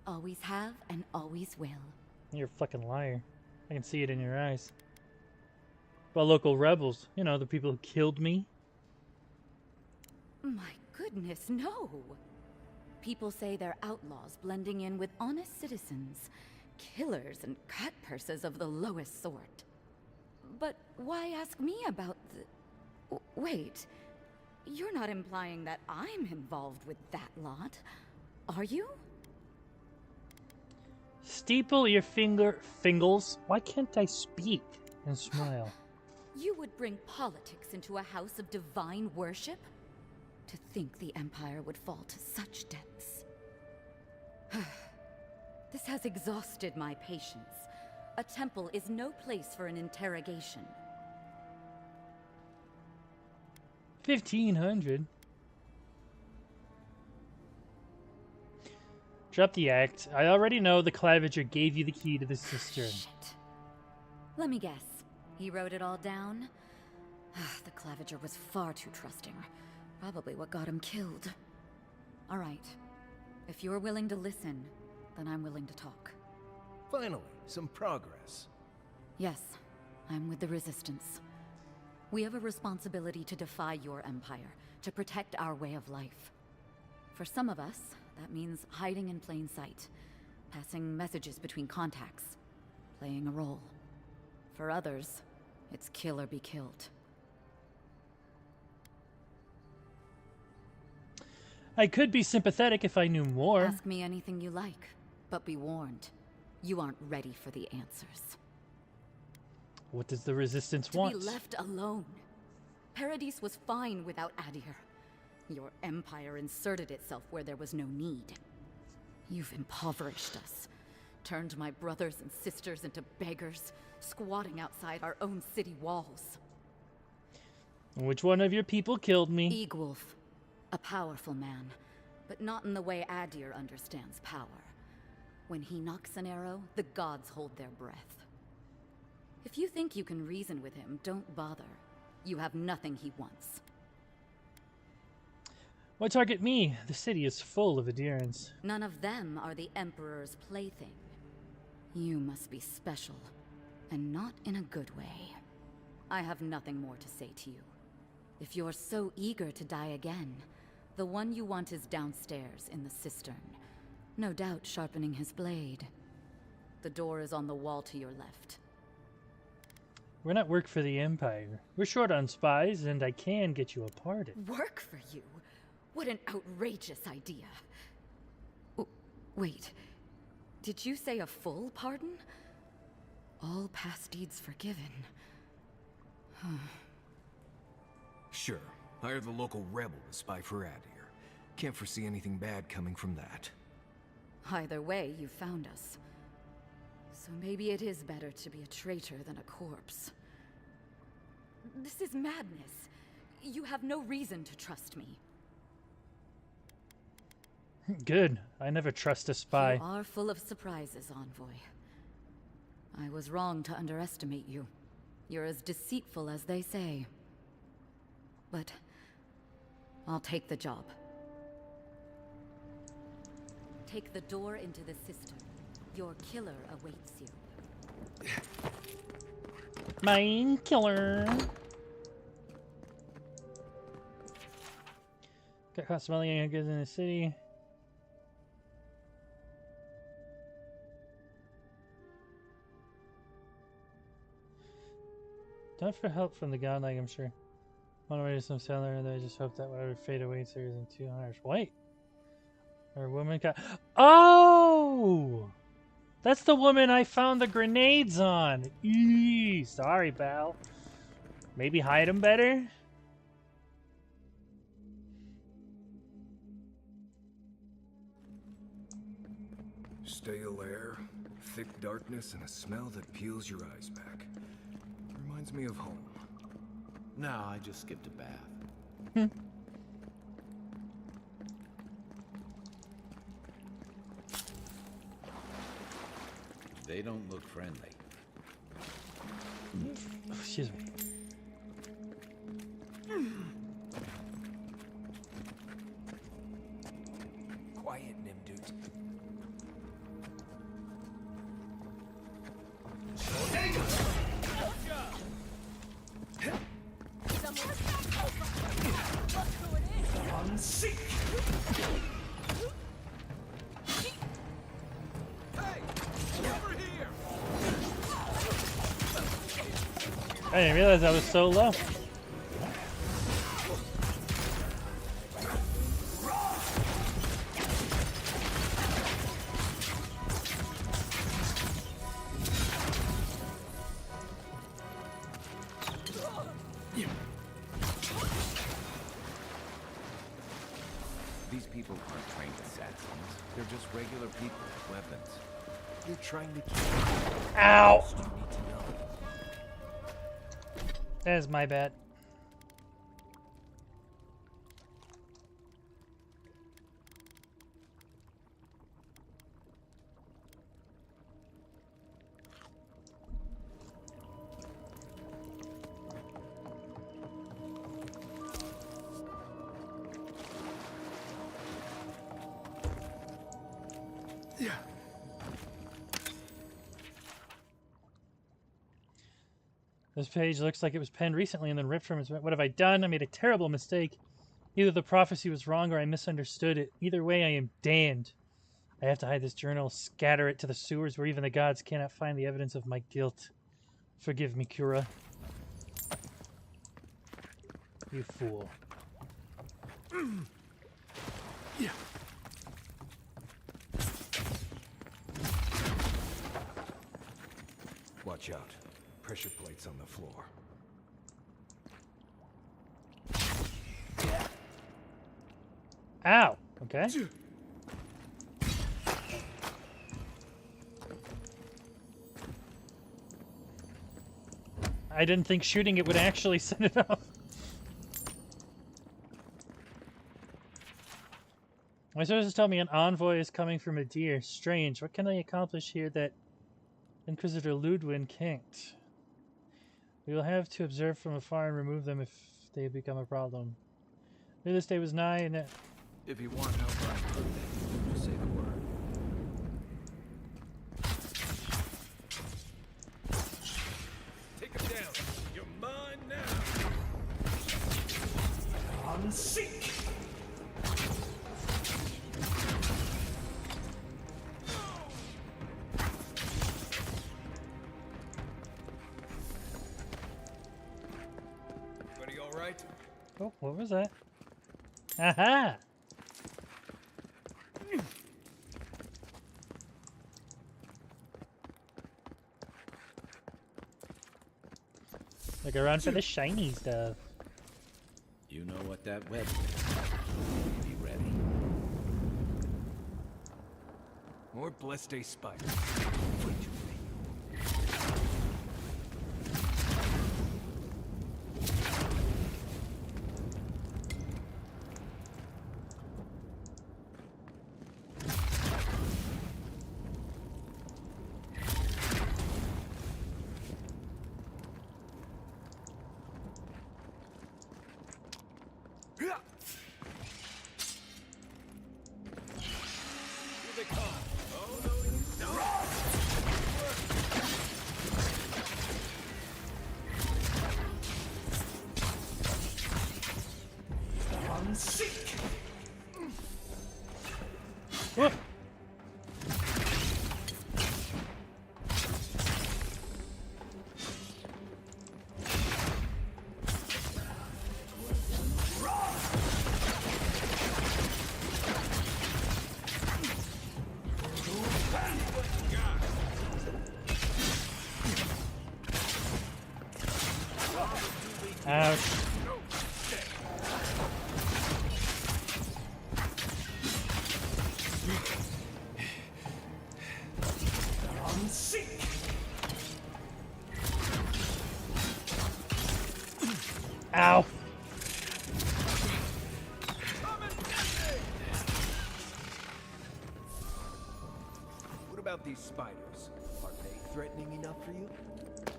Always have and always will. You're a fucking liar. I can see it in your eyes. Well, local rebels. You know, the people who killed me. My goodness, no. People say they're outlaws blending in with honest citizens. Killers and cut purses of the lowest sort. But why ask me about the... Wait. You're not implying that I'm involved with that lot, are you? Steeple your fingers. Why can't I speak and smile? You would bring politics into a house of divine worship? To think the Empire would fall to such depths. This has exhausted my patience. A temple is no place for an interrogation. 1,500. Drop the act. I already know the Claviger gave you the key to the cistern. Shit. Let me guess. He wrote it all down? The Claviger was far too trusting. Probably what got him killed. All right. If you're willing to listen, then I'm willing to talk. Finally, some progress. Yes, I'm with the Resistance. We have a responsibility to defy your empire, to protect our way of life. For some of us, that means hiding in plain sight, passing messages between contacts, playing a role. For others, it's kill or be killed. I could be sympathetic if I knew more. Ask me anything you like, but be warned. You aren't ready for the answers. What does the Resistance want? To be left alone. Paradis was fine without Adir. Your empire inserted itself where there was no need. You've impoverished us, turned my brothers and sisters into beggars, squatting outside our own city walls. Which one of your people killed me? Eagwolf. A powerful man, but not in the way Adir understands power. When he knocks an arrow, the gods hold their breath. If you think you can reason with him, don't bother. You have nothing he wants. Why target me? The city is full of Adirans. None of them are the Emperor's plaything. You must be special, and not in a good way. I have nothing more to say to you. If you're so eager to die again, the one you want is downstairs in the cistern. No doubt sharpening his blade. The door is on the wall to your left. We're not work for the Empire. We're short on spies, and I can get you a pardon. Work for you? What an outrageous idea. Wait. Did you say a full pardon? All past deeds forgiven. Sure. Hire the local rebel to spy for Adir. Can't foresee anything bad coming from that. Either way, you found us. So maybe it is better to be a traitor than a corpse. This is madness. You have no reason to trust me. Good. I never trust a spy. You are full of surprises, Envoy. I was wrong to underestimate you. You're as deceitful as they say. But I'll take the job. Take the door into the cistern. Your killer awaits you. Mine killer. Got caught smelling goods in the city. Done for help from the godlike, I'm sure. On the way to some seller, and I just hope that whatever fate awaits her isn't too harsh. Wait. Or woman got. Oh! That's the woman I found the grenades on! Eee, sorry, pal. Maybe hide them better? Stale air, thick darkness, and a smell that peels your eyes back. Reminds me of home. No, I just skipped a bath. They don't look friendly. Excuse me. Quiet, Nimdude. Unseek! I didn't realize I was so low. These people aren't trained assassins. They're just regular people with weapons. You're trying to keep... Ow! That is my bad. Yeah. This page looks like it was penned recently and then ripped from its... What have I done? I made a terrible mistake. Either the prophecy was wrong or I misunderstood it. Either way, I am damned. I have to hide this journal, scatter it to the sewers where even the gods cannot find the evidence of my guilt. Forgive me, Kura. You fool. Yeah. Watch out. Pressure plates on the floor. Ow! Okay. I didn't think shooting it would actually set it off. My sources tell me an envoy is coming from Adir. Strange. What can I accomplish here that Inquisitor Ludwin can't? We will have to observe from afar and remove them if they become a problem. Knew this day was nigh, and that... If you want help, just say the word. Take him down. You're mine now. Unseek! Everybody all right? Oh, what was that? Aha! Like around for the shiny stuff. You know what that web is. Be ready. More Blessed Day spiders. Whoop. Ouch. Ow. What about these spiders? Are they threatening enough for you?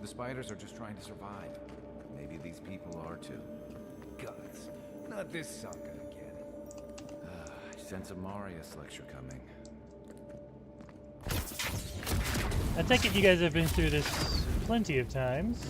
The spiders are just trying to survive. Maybe these people are too. Guts. Not this sucker again. I sense a Marius lecture coming. I take it you guys have been through this plenty of times.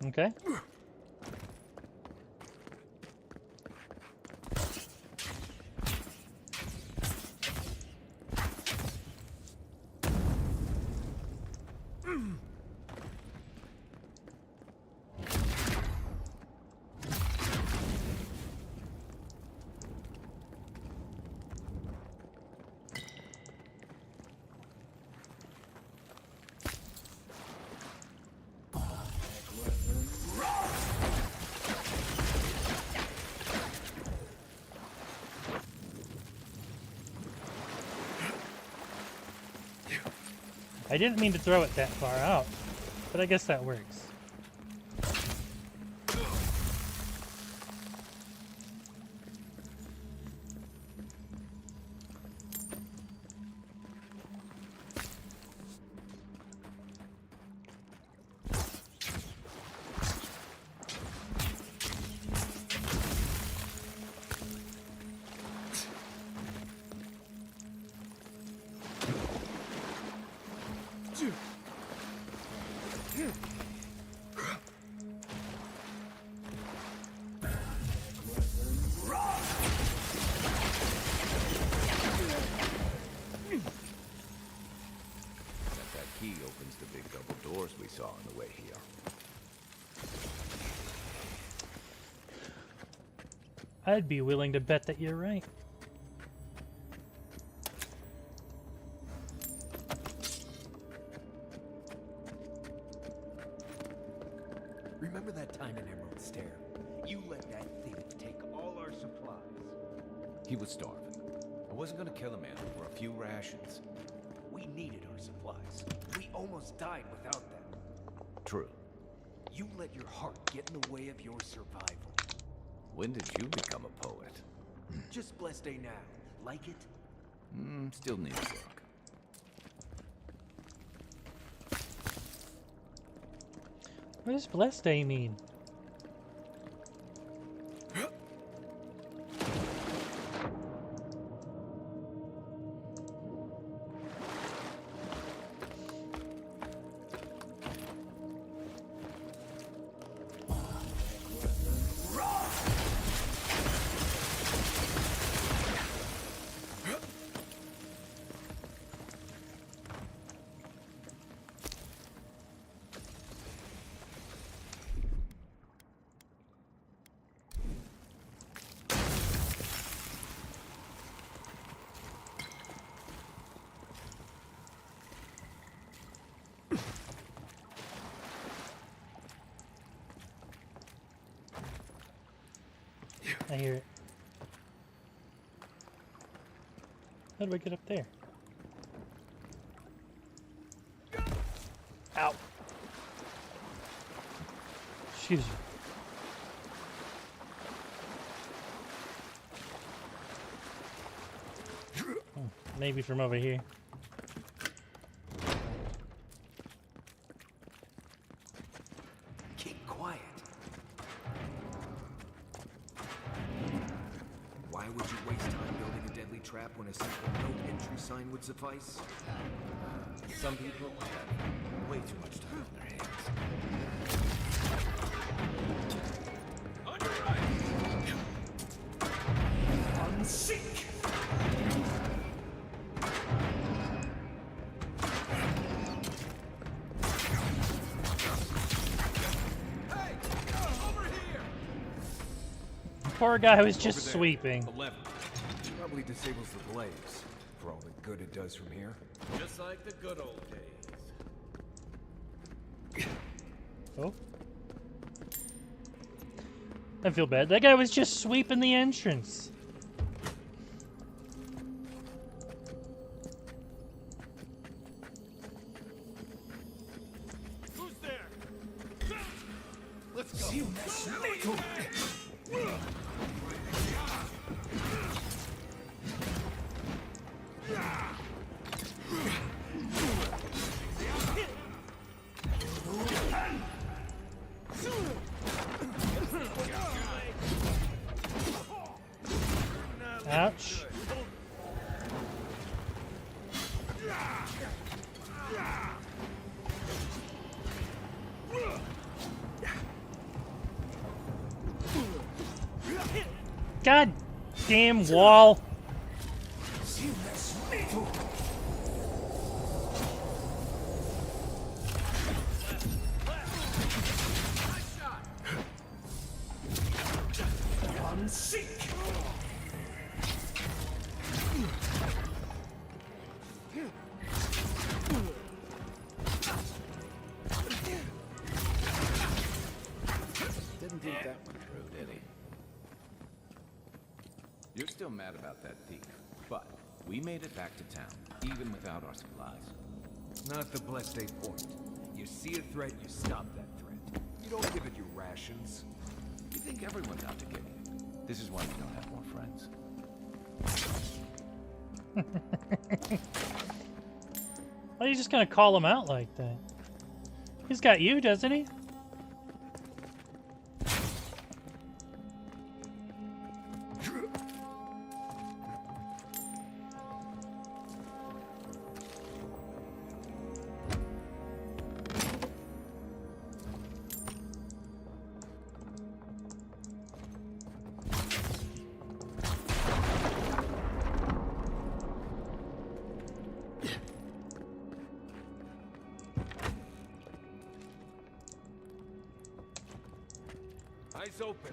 Okay. I didn't mean to throw it that far out, but I guess that works. That key opens the big double doors we saw on the way here. I'd be willing to bet that you're right. Remember that time in Emerald Stair? You let that thing take all our supplies. He was starving. I wasn't gonna kill a man over a few rations. We needed our supplies. We almost died without them. True. You let your heart get in the way of your survival. When did you become a poet? Just Blessed Day now. Like it? Still needs work. What does Blessed Day mean? I hear it. How do I get up there? Ow. Excuse me. Maybe from over here. Keep quiet. Why would you waste time building a deadly trap when a simple no entry sign would suffice? Some people have way too much time on their hands. On your right! Unseek! Poor guy was just sweeping. Probably disables the blaze, for all the good it does from here. Just like the good old days. Oh. I feel bad. That guy was just sweeping the entrance. Who's there? Let's go. Ouch. God damn wall. Didn't think that one through, did he? You're still mad about that thief, but we made it back to town, even without our supplies. Not the blessed eight point. You see a threat, you stop that threat. You don't give it your rations. You think everyone's out to get you. This is why you don't have more friends. Why are you just gonna call him out like that? He's got you, doesn't he? Eyes open.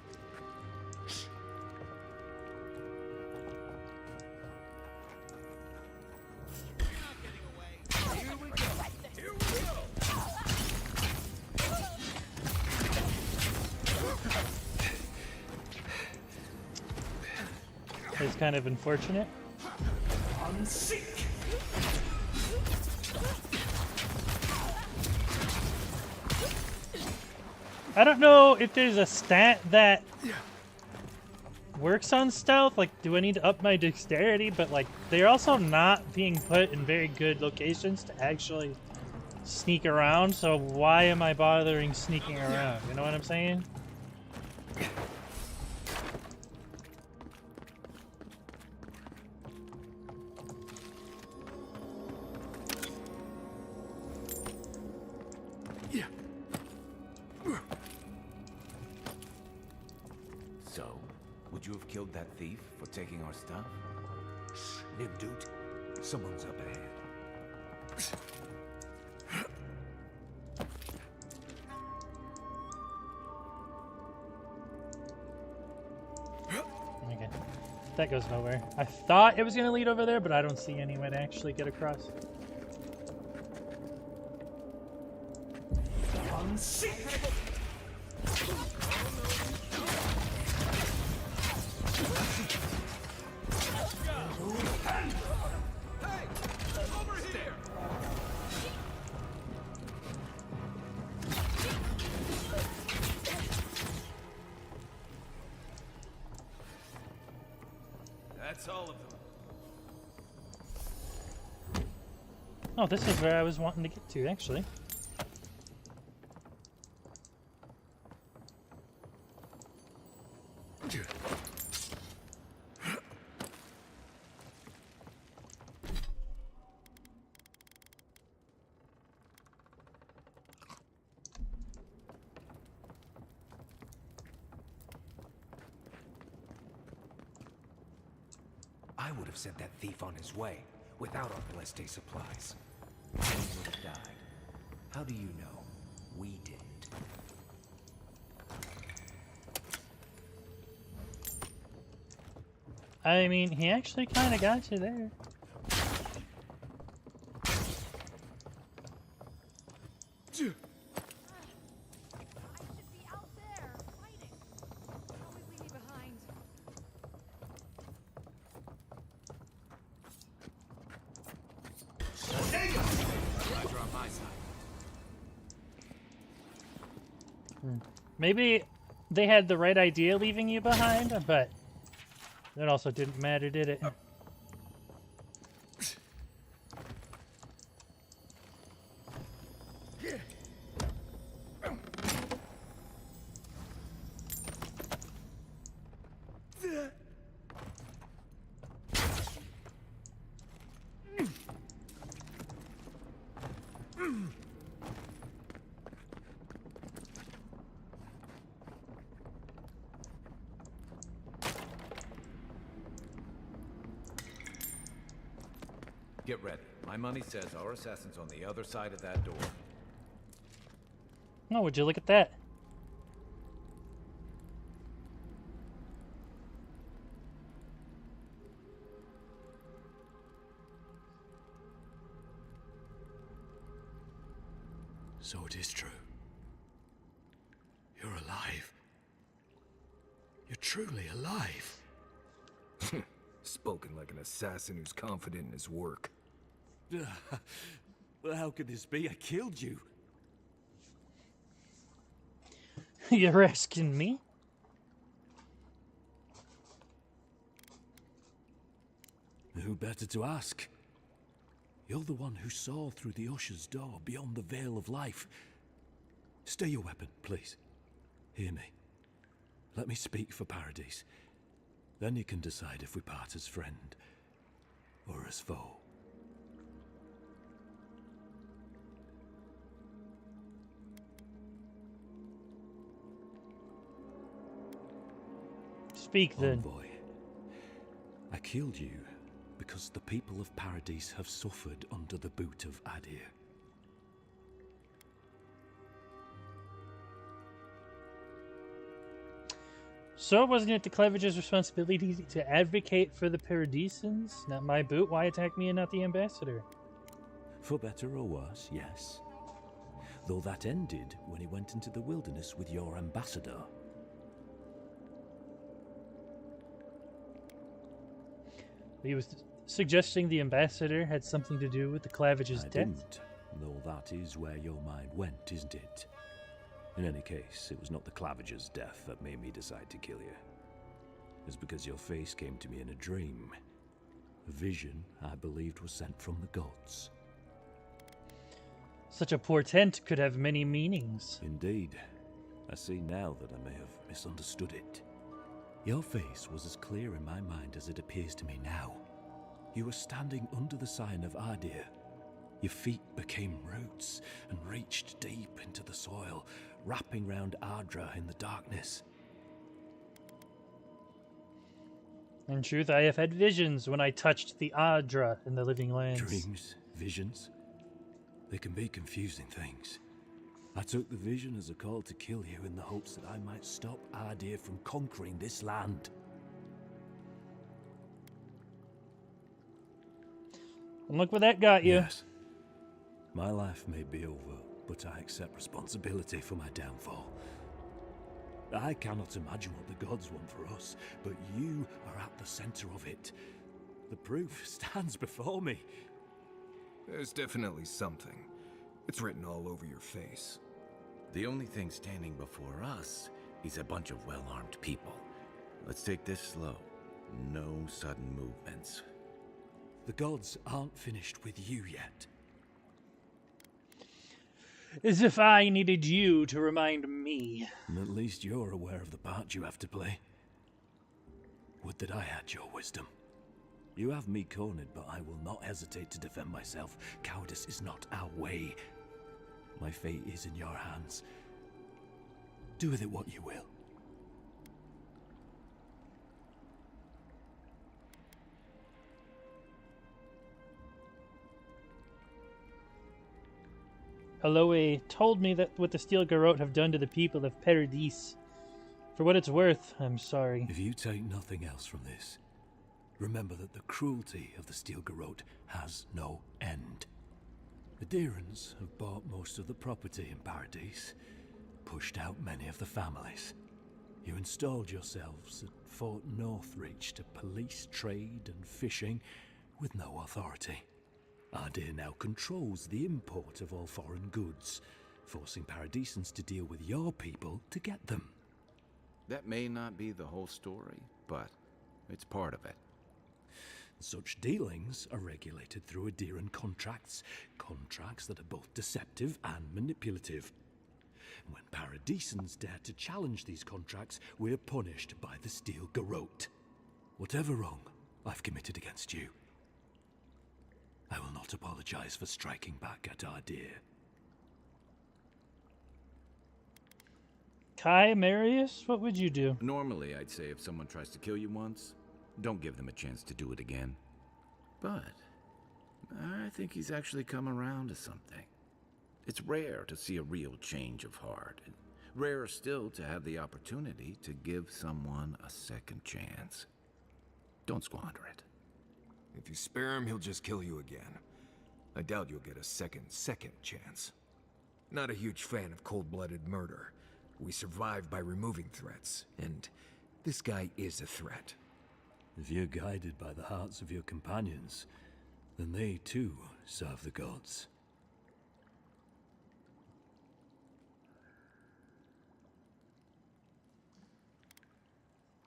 Here we go. Here we go. It's kind of unfortunate. Unseek. I don't know if there's a stat that works on stealth. Like, do I need to up my dexterity? But, like, they're also not being put in very good locations to actually sneak around. So why am I bothering sneaking around? You know what I'm saying? So, would you have killed that thief for taking our stuff? Nim dude, someone's up ahead. Okay. That goes nowhere. I thought it was going to lead over there, but I don't see any way to actually get across. Unseek. That's all of them. Oh, this is where I was wanting to get to, actually. I would have sent that thief on his way without our Bleste supplies. He would have died. How do you know? We didn't. I mean, he actually kind of got you there. Maybe they had the right idea leaving you behind, but that also didn't matter, did it? Get ready. My money says our assassin's on the other side of that door. Oh, would you look at that? So it is true. You're alive. You're truly alive. Spoken like an assassin who's confident in his work. Well, how could this be? I killed you. You're asking me? Who better to ask? You're the one who saw through the usher's door beyond the veil of life. Stay your weapon, please. Hear me. Let me speak for Paradise. Then you can decide if we part as friend or as foe. Speak then. Envoy, I killed you because the people of Paradise have suffered under the boot of Adir. So wasn't it the Cleavage's responsibility to advocate for the Paradisans? Not my boot. Why attack me and not the ambassador? For better or worse, yes. Though that ended when he went into the wilderness with your ambassador. He was suggesting the ambassador had something to do with the Clavage's I death? didn't, though that is where your mind went, isn't it? In any case, it was not the Clavage's death that made me decide to kill you. It's because your face came to me in a dream. A vision I believed was sent from the gods. Such a portent could have many meanings. Indeed. I see now that I may have misunderstood it. Your face was as clear in my mind as it appears to me now. You were standing under the sign of Adir. Your feet became roots and reached deep into the soil, wrapping round Ardra in the darkness. In truth, I have had visions when I touched the Ardra in the Living Lands. Dreams, visions, they can be confusing things. I took the vision as a call to kill you in the hopes that I might stop Adir from conquering this land. And look where that got you. Yes. My life may be over, but I accept responsibility for my downfall. I cannot imagine what the gods want for us, but you are at the center of it. The proof stands before me. There's definitely something. It's written all over your face. The only thing standing before us is a bunch of well-armed people. Let's take this slow. no sudden movements. The gods aren't finished with you yet. As if I needed you to remind me. And at least you're aware of the part you have to play. Would that I had your wisdom. You have me cornered, but I will not hesitate to defend myself. Cowardice is not our way. My fate is in your hands. Do with it what you will. Aloe told me that what the Steel Garrote have done to the people of Paradis. For what it's worth, I'm sorry. If you take nothing else from this, remember that the cruelty of the Steel Garrote has no end. The Deerans have bought most of the property in Paradis, pushed out many of the families. You installed yourselves at Fort Northreach to police trade and fishing with no authority. Ardir now controls the import of all foreign goods, forcing Paradisans to deal with your people to get them. That may not be the whole story, but it's part of it. Such dealings are regulated through Adiran contracts, contracts that are both deceptive and manipulative. When Paradisans dare to challenge these contracts, we're punished by the Steel Garrote. Whatever wrong I've committed against you, I will not apologize for striking back at Ardir. Kai, Marius, what would you do? Normally, I'd say if someone tries to kill you once, don't give them a chance to do it again. But I think he's actually come around to something. It's rare to see a real change of heart. Rarer still to have the opportunity to give someone a second chance. Don't squander it. If you spare him, he'll just kill you again. I doubt you'll get a second chance. Not a huge fan of cold-blooded murder. We survive by removing threats, and this guy is a threat. If you're guided by the hearts of your companions, then they too serve the gods.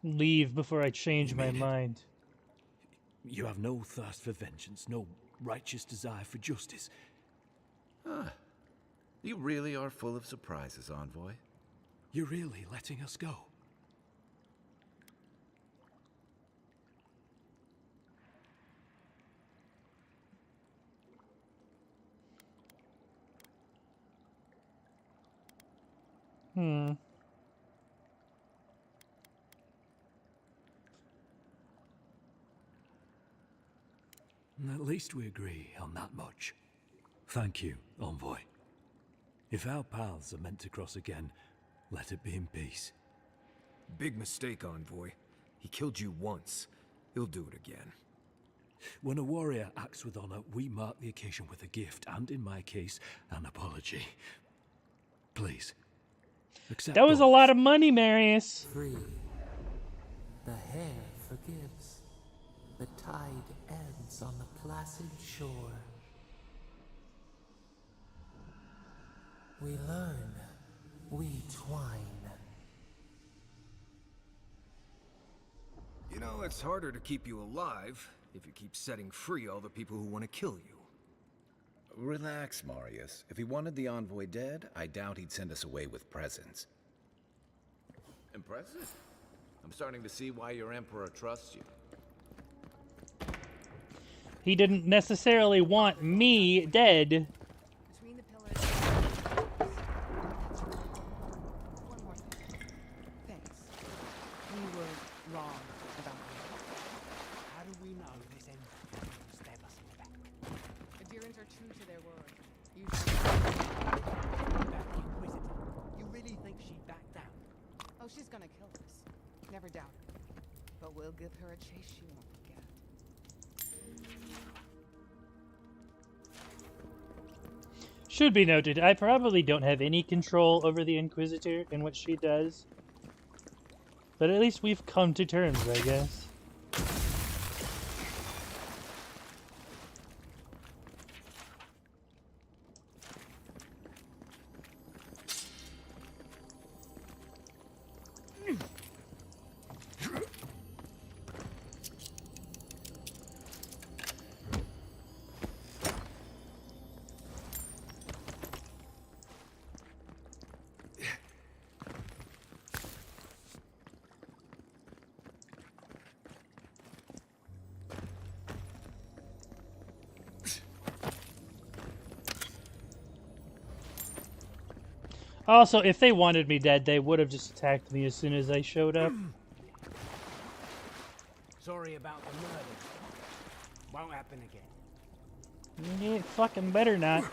Leave before I change my mind. You have no thirst for vengeance, no righteous desire for justice. You really are full of surprises, Envoy. You're really letting us go? At least we agree on that much. Thank you, Envoy. If our paths are meant to cross again, let it be in peace. Big mistake, Envoy. He killed you once. He'll do it again. When a warrior acts with honor, we mark the occasion with a gift, and in my case, an apology. Please, accept That was a lot of money, Marius. Free. The hair forgives. The tide ends on the placid shore. We learn. We twine. You know, it's harder to keep you alive if you keep setting free all the people who want to kill you. Relax, Marius. If he wanted the Envoy dead, I doubt he'd send us away with presents. Impressive. I'm starting to see why your Emperor trusts you. He didn't necessarily want me dead. Between the pillars. One more thing. Thanks. We were wrong about you. How do we know this ends will stab us in the back? Adherents are true to their word. You That Inquisitor. You really think she'd back down? Oh, she's gonna kill us. Never doubt it. But we'll give her a chase she won't forget. Should be noted, I probably don't have any control over the Inquisitor and what she does. But at least we've come to terms, I guess. Also, if they wanted me dead, they would have just attacked me as soon as I showed up. Sorry about the murder. Won't happen again. You fucking better not.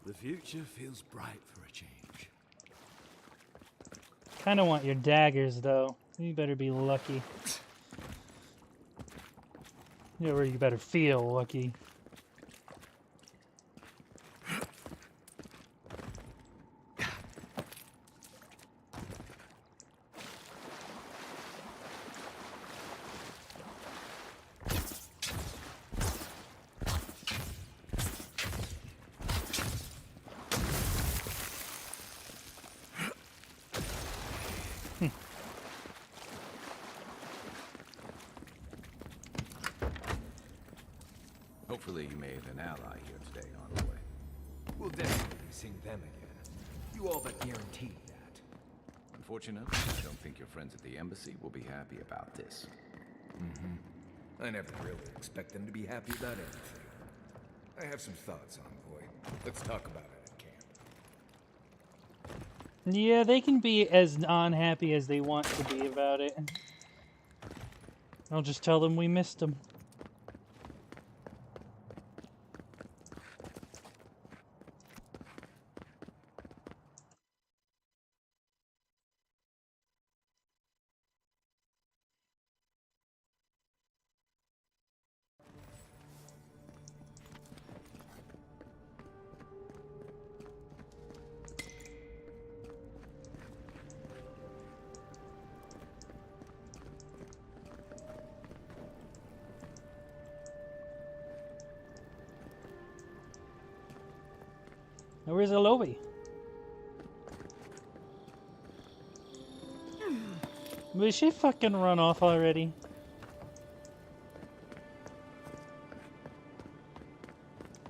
The future feels bright for a change. Kinda want your daggers, though. You better be lucky. You better feel lucky. Hopefully you made an ally here today, Envoy. We'll definitely be seeing them again. You all but guaranteed that. Unfortunately, I don't think your friends at the embassy will be happy about this. I never really expect them to be happy about anything. I have some thoughts, Envoy. Let's talk about it at camp. Yeah, they can be as unhappy as they want to be about it. I'll just tell them we missed them. Now, where's Aloe? Will she fucking run off already?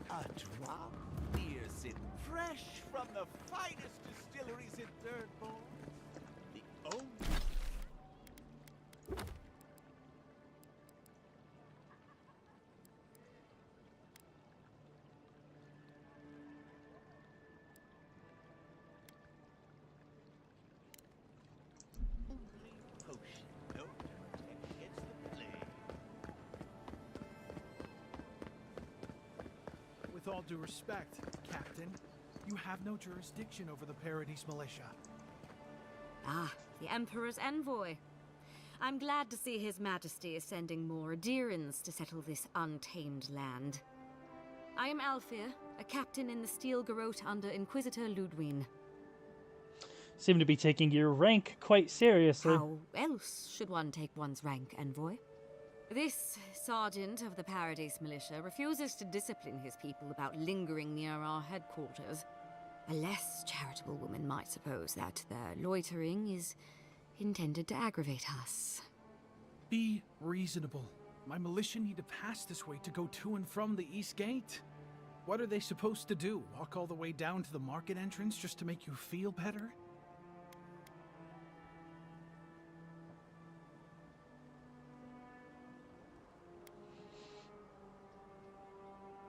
A drop beer sitting fresh from the finest distilleries in Third Bourne. The only... potion known to protect against the plague. With all due respect, Captain, you have no jurisdiction over the Paradise Militia. Ah, the Emperor's envoy. I'm glad to see His Majesty is sending more adherents to settle this untamed land. I am Alfir, a captain in the Steel Garrote under Inquisitor Ludwine. Seem to be taking your rank quite seriously. How else should one take one's rank, envoy? This sergeant of the Paradise Militia refuses to discipline his people about lingering near our headquarters. A less charitable woman might suppose that their loitering is intended to aggravate us. Be reasonable. My militia need to pass this way to go to and from the East Gate. What are they supposed to do? Walk all the way down to the market entrance just to make you feel better?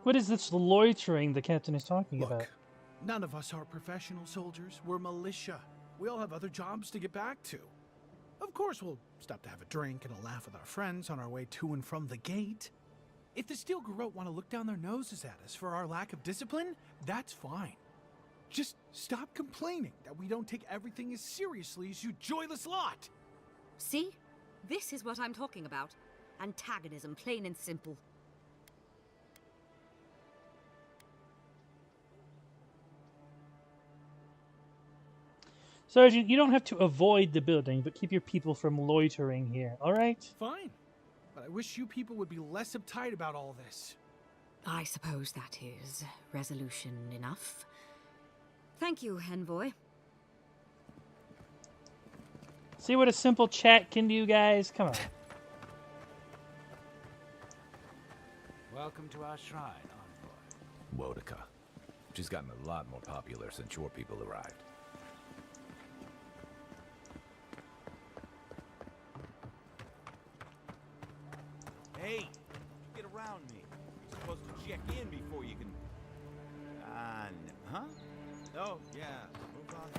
What is this loitering the captain is talking about? None of us are professional soldiers. We're militia. We all have other jobs to get back to. Of course, we'll stop to have a drink and a laugh with our friends on our way to and from the gate. If the Steel Garrote want to look down their noses at us for our lack of discipline, that's fine. Just stop complaining that we don't take everything as seriously as you joyless lot. See? This is what I'm talking about. Antagonism, plain and simple. Sergeant, you don't have to avoid the building, but keep your people from loitering here, alright? Fine. But I wish you people would be less uptight about all this. I suppose that is resolution enough. Thank you, envoy. See what a simple chat can do, guys? Come on. Welcome to our shrine, Envoy. Wodika. She's gotten a lot more popular since your people arrived. Hey, get around me. You're supposed to check in before you can... huh? Oh, yeah. Move on.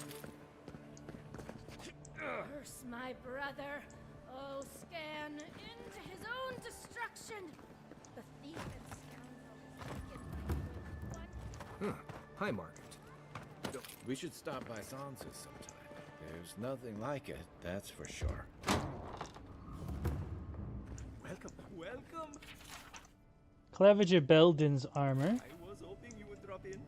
Curse my brother. Oh, Scan, into his own destruction. The thief and scoundrel has taken my good one. Huh. Hi, Margaret. We should stop by Sansa's sometime. There's nothing like it, that's for sure. Welcome, welcome. Claviger Belden's armor. I was hoping you would drop in.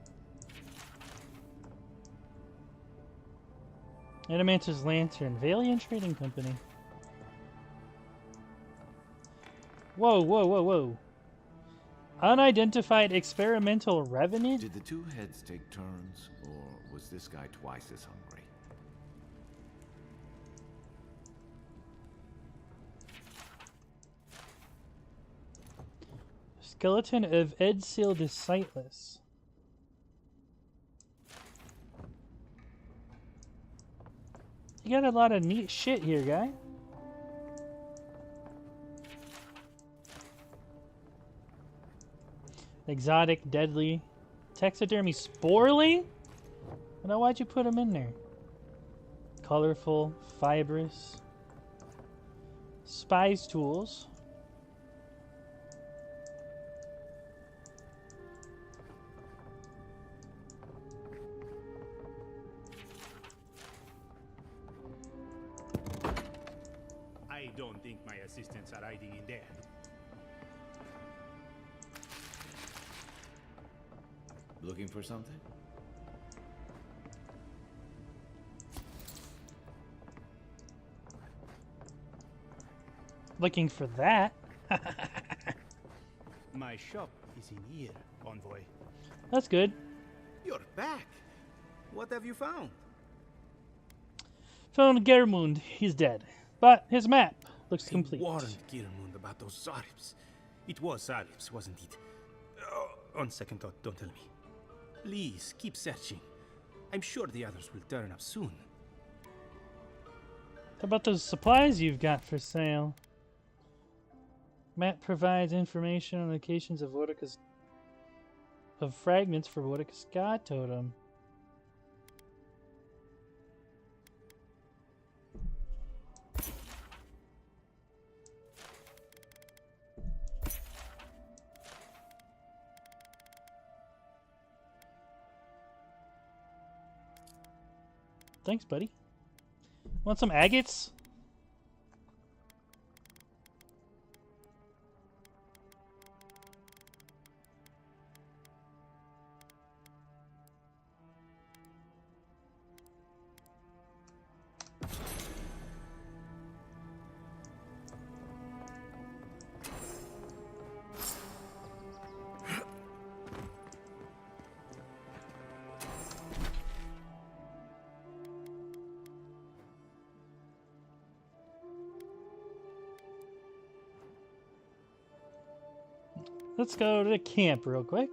Adamanter's Lantern. Valiant Trading Company. Whoa, whoa, whoa, whoa. Unidentified experimental revenant? Did the two heads take turns, or was this guy twice as hungry? Skeleton of Edseal the Sightless. You got a lot of neat shit here, guy. Exotic, deadly. Taxidermy sporely? Now why'd you put them in there? Colorful, fibrous. Spy's tools. I don't think my assistants are hiding in there. Looking for something? Looking for that? My shop is in here, Envoy. That's good. You're back. What have you found? Found Germund. He's dead. But his map looks complete. I warned Girmund about those Sarifs. It was Sarifs, wasn't it? On second thought, don't tell me. Please, keep searching. I'm sure the others will turn up soon. How about those supplies you've got for sale? Map provides information on locations of fragments for Wodika's god totem. Thanks, buddy. Want some agates? Let's go to the camp real quick.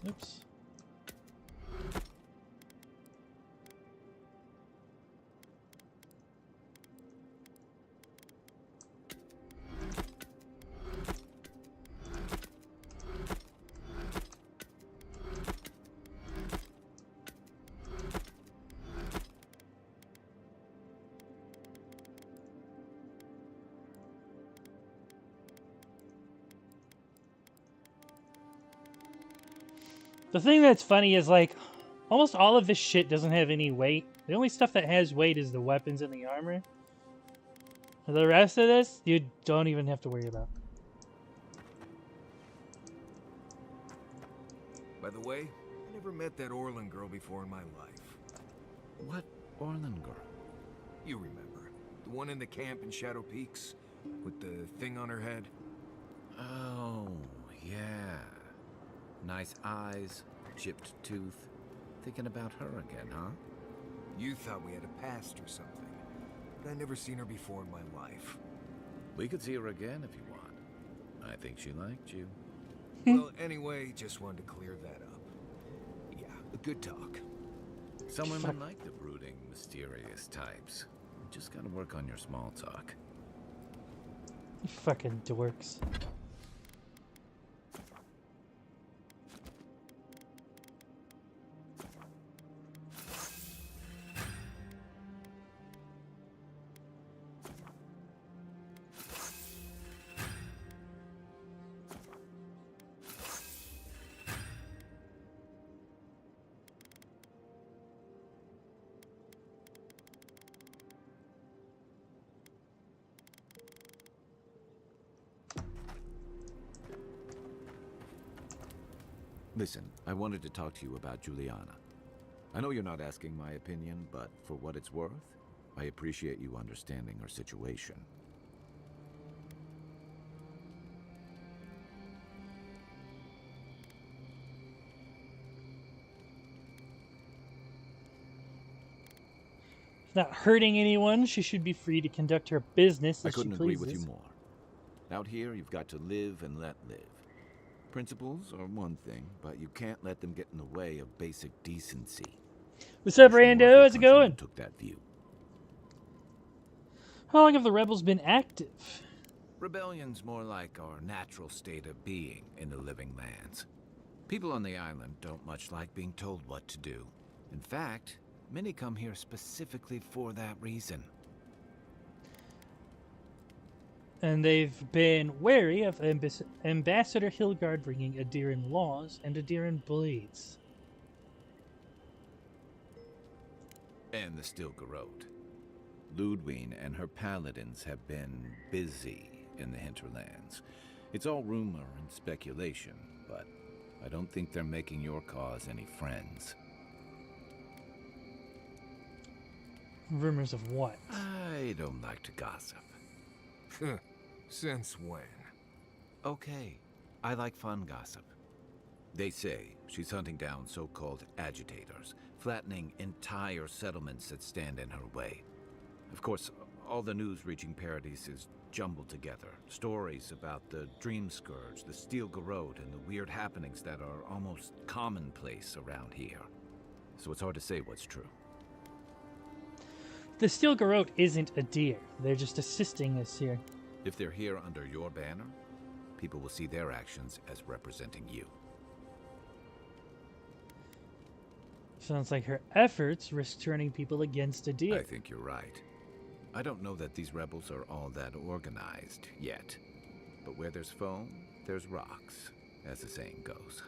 Oops. The thing that's funny is, like, almost all of this shit doesn't have any weight. The only stuff that has weight is the weapons and the armor. The rest of this, you don't even have to worry about. By the way, I never met that Orlin girl before in my life. What Orlin girl? You remember. The one in the camp in Shadow Peaks? With the thing on her head? Oh, yeah. Nice eyes, chipped tooth. Thinking about her again, huh? You thought we had a past or something. But I never seen her before in my life. We could see her again if you want. I think she liked you. Well, anyway, just wanted to clear that up. Yeah, a good talk. Some women like the brooding, mysterious types. You just gotta work on your small talk. You fucking dorks. Listen, I wanted to talk to you about Juliana. I know you're not asking my opinion, but for what it's worth, I appreciate you understanding her situation. Not hurting anyone. She should be free to conduct her business as I couldn't she agree pleases. with you more. Out here, you've got to live and let live. Principles are one thing, but you can't let them get in the way of basic decency. What's up, Wish more of Rando? your How's it going? countrymen took that view. How long have the rebels been active? Rebellion's more like our natural state of being in the living lands. People on the island don't much like being told what to do. In fact, many come here specifically for that reason. And they've been wary of Ambassador Hilgard bringing Adiran laws and Adiran blades. And the Stilgarrote. Ludwine and her paladins have been busy in the hinterlands. It's all rumor and speculation, but I don't think they're making your cause any friends. Rumors of what? I don't like to gossip. Since when? Okay, I like fun gossip. They say she's hunting down so-called agitators, flattening entire settlements that stand in her way. Of course, all the news reaching Paradis is jumbled together. Stories about the Dream Scourge, the Stilgarrote, and the weird happenings that are almost commonplace around here. So it's hard to say what's true. The Stilgarrote isn't a deer. They're just assisting us here. If they're here under your banner, people will see their actions as representing you. Sounds like her efforts risk turning people against a deer. I think you're right. I don't know that these rebels are all that organized yet. But where there's foam, there's rocks, as the saying goes.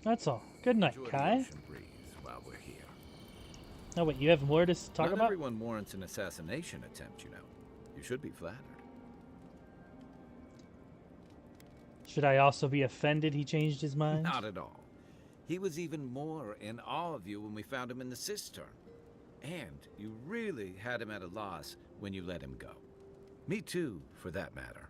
That's all. Good night, Enjoy the Kai. ocean breeze while we're here. Oh, wait, you have more to talk Not about? everyone warrants an assassination attempt, you know. You should be flattered. Should I also be offended he changed his mind? Not at all. He was even more in awe of you when we found him in the cistern. And you really had him at a loss when you let him go. Me too, for that matter.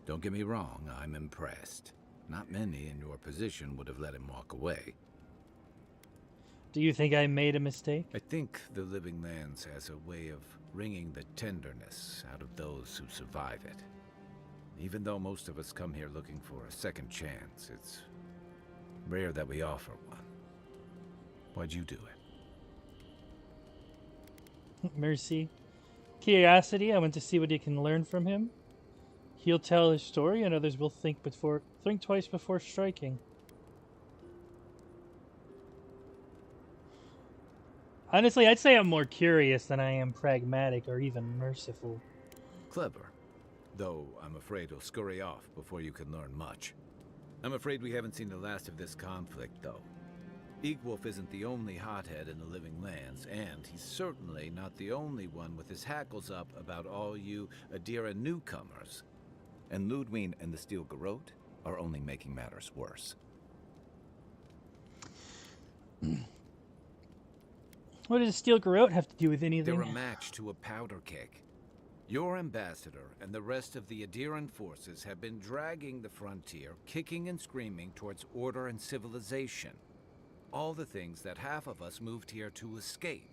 Don't get me wrong, I'm impressed. Not many in your position would have let him walk away. Do you think I made a mistake? I think the Living Lands has a way of wringing the tenderness out of those who survive it. Even though most of us come here looking for a second chance, it's rare that we offer one. Why'd you do it? Mercy. Curiosity, I went to see what you can learn from him. He'll tell his story, and others will think twice before striking. Honestly, I'd say I'm more curious than I am pragmatic or even merciful. Clever. Though I'm afraid he'll scurry off before you can learn much. I'm afraid we haven't seen the last of this conflict, though. Eagwolf isn't the only hothead in the Living Lands, and he's certainly not the only one with his hackles up about all you Adira newcomers. And Ludwine and the Stilgarrote, are only making matters worse. What does Steel Garrote have to do with anything? They're a match to a powder keg. Your ambassador and the rest of the Adiran forces have been dragging the frontier, kicking and screaming towards order and civilization. All the things that half of us moved here to escape.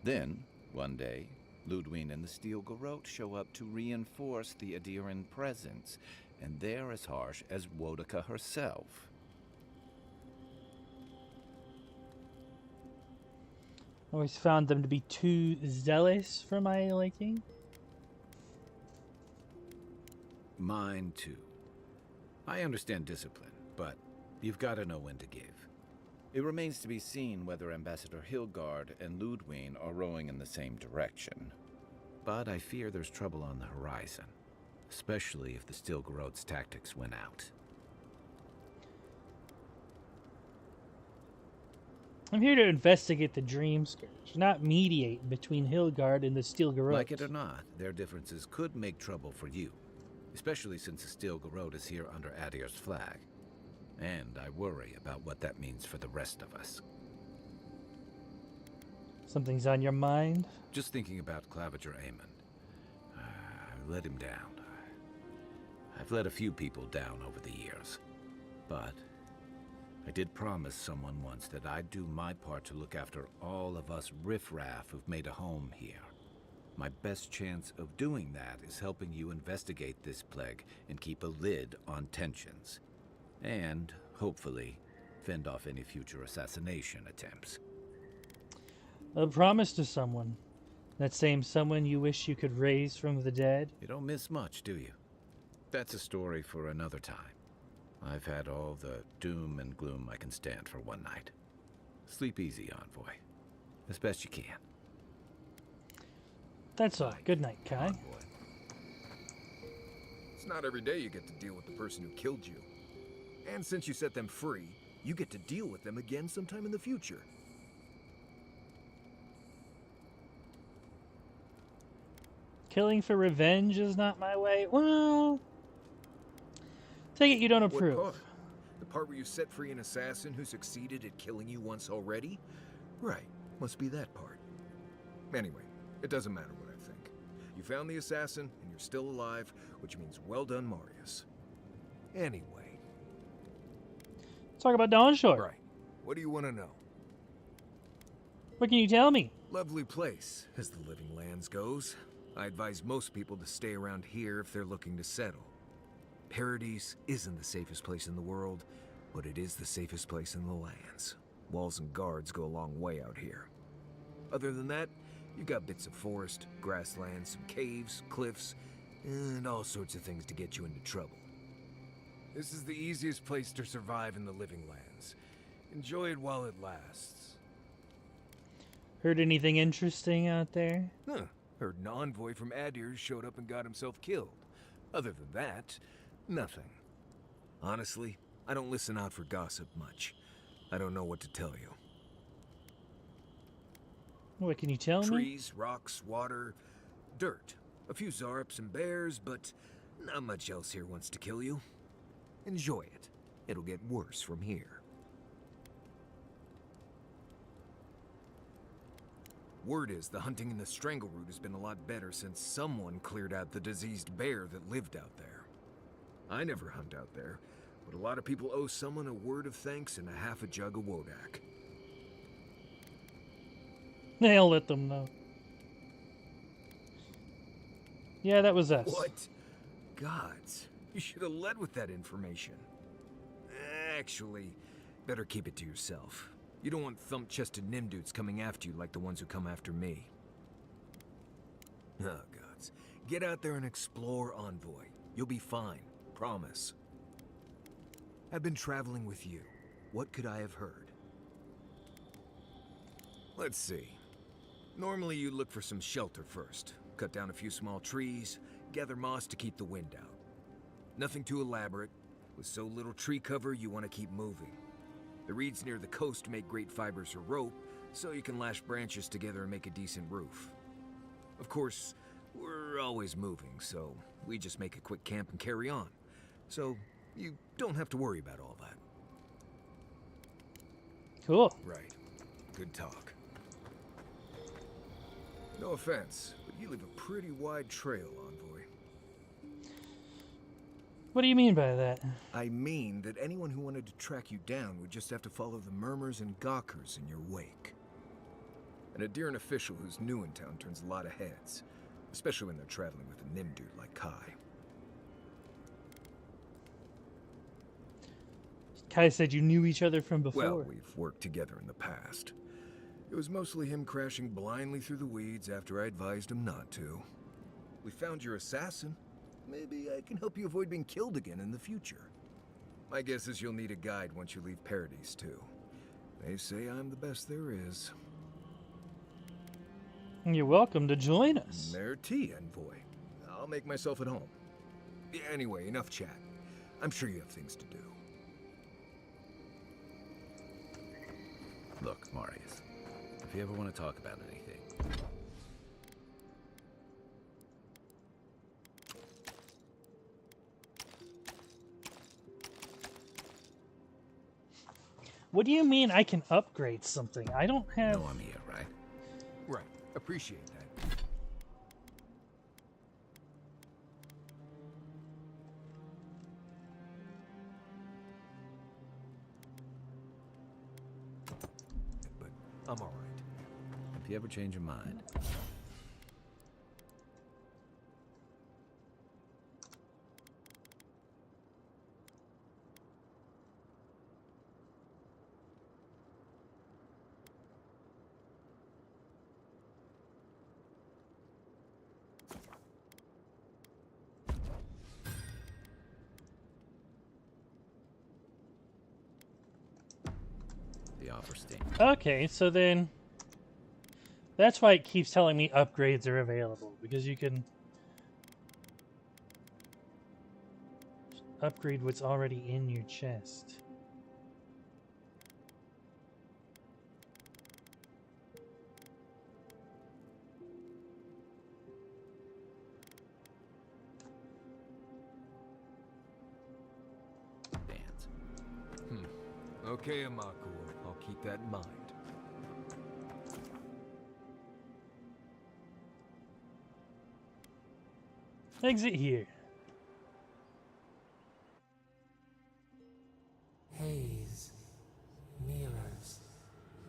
Then, one day, Ludwig and the Steel Garrote show up to reinforce the Adiran presence, and they're as harsh as Wodaka herself. Always found them to be too zealous for my liking. Mine too. I understand discipline, but you've got to know when to give. It remains to be seen whether Ambassador Hilgard and Ludwig are rowing in the same direction. But I fear there's trouble on the horizon, especially if the Steel Garrote's tactics win out. I'm here to investigate the Dream Scourge, not mediate between Hilgard and the Steel Garrote. Like it or not, their differences could make trouble for you, especially since the Steel Garrote is here under Adir's flag. And I worry about what that means for the rest of us. Something's on your mind? Just thinking about Claviger Aemon. I let him down. I've let a few people down over the years. But I did promise someone once that I'd do my part to look after all of us riffraff who've made a home here. My best chance of doing that is helping you investigate this plague and keep a lid on tensions. And, hopefully, fend off any future assassination attempts. A promise to someone. That same someone you wish you could raise from the dead? You don't miss much, do you? That's a story for another time. I've had all the doom and gloom I can stand for one night. Sleep easy, Envoy. As best you can. That's all. Good night, Kai. It's not every day you get to deal with the person who killed you. And since you set them free, you get to deal with them again sometime in the future. Killing for revenge is not my way. Well, take it you don't approve. What part? The part where you set free an assassin who succeeded at killing you once already? Right, must be that part. Anyway, it doesn't matter what I think. You found the assassin, and you're still alive, which means well done, Marius. Anyway. Let's talk about Dawnshore. Right. What do you want to know? What can you tell me? Lovely place, as the Living Lands goes. I advise most people to stay around here if they're looking to settle. Paradise isn't the safest place in the world, but it is the safest place in the lands. Walls and guards go a long way out here. Other than that, you've got bits of forest, grasslands, some caves, cliffs, and all sorts of things to get you into trouble. This is the easiest place to survive in the Living Lands. Enjoy it while it lasts. Heard anything interesting out there? Huh. Heard an envoy from Adir showed up and got himself killed. Other than that, nothing. Honestly, I don't listen out for gossip much. I don't know what to tell you. What can you tell me? Trees, rocks, water, dirt. A few Zarps and bears, but not much else here wants to kill you. Enjoy it. It'll get worse from here. Word is the hunting in the Strangleroot has been a lot better since someone cleared out the diseased bear that lived out there. I never hunt out there, but a lot of people owe someone a word of thanks and a half a jug of Wodak. I'll let them know. Yeah, that was us. What? Gods, you should have led with that information. Actually, better keep it to yourself. You don't want thump-chested Nimdudes coming after you like the ones who come after me. Oh, gods. Get out there and explore, Envoy. You'll be fine. Promise. I've been traveling with you. What could I have heard? Let's see. Normally you look for some shelter first. Cut down a few small trees, gather moss to keep the wind out. Nothing too elaborate. With so little tree cover, you want to keep moving. The reeds near the coast make great fibers for rope, so you can lash branches together and make a decent roof. Of course, we're always moving, so we just make a quick camp and carry on. So, You don't have to worry about all that. Cool. Right. Good talk. No offense, but you leave a pretty wide trail, Envoy. What do you mean by that? I mean that anyone who wanted to track you down would just have to follow the murmurs and gawkers in your wake. An Adiran official who's new in town turns a lot of heads, especially when they're traveling with a Nim dude like Kai. Kai said you knew each other from before. Well, we've worked together in the past. It was mostly him crashing blindly through the weeds after I advised him not to. We found your assassin. Maybe I can help you avoid being killed again in the future. My guess is you'll need a guide once you leave Paradise, too. They say I'm the best there is. You're welcome to join us. Merci, Envoy. I'll make myself at home. Anyway, enough chat. I'm sure you have things to do. Look, Marius, if you ever want to talk about anything... What do you mean I can upgrade something? I don't have... No, I'm here, right? Right. Appreciate that. But I'm all right. If you ever change your mind... The offer stinks. Okay, so then... That's why it keeps telling me upgrades are available, because you can upgrade what's already in your chest. Okay, Amaku. I'll keep that in mind. Exit here. Haze, mirrors,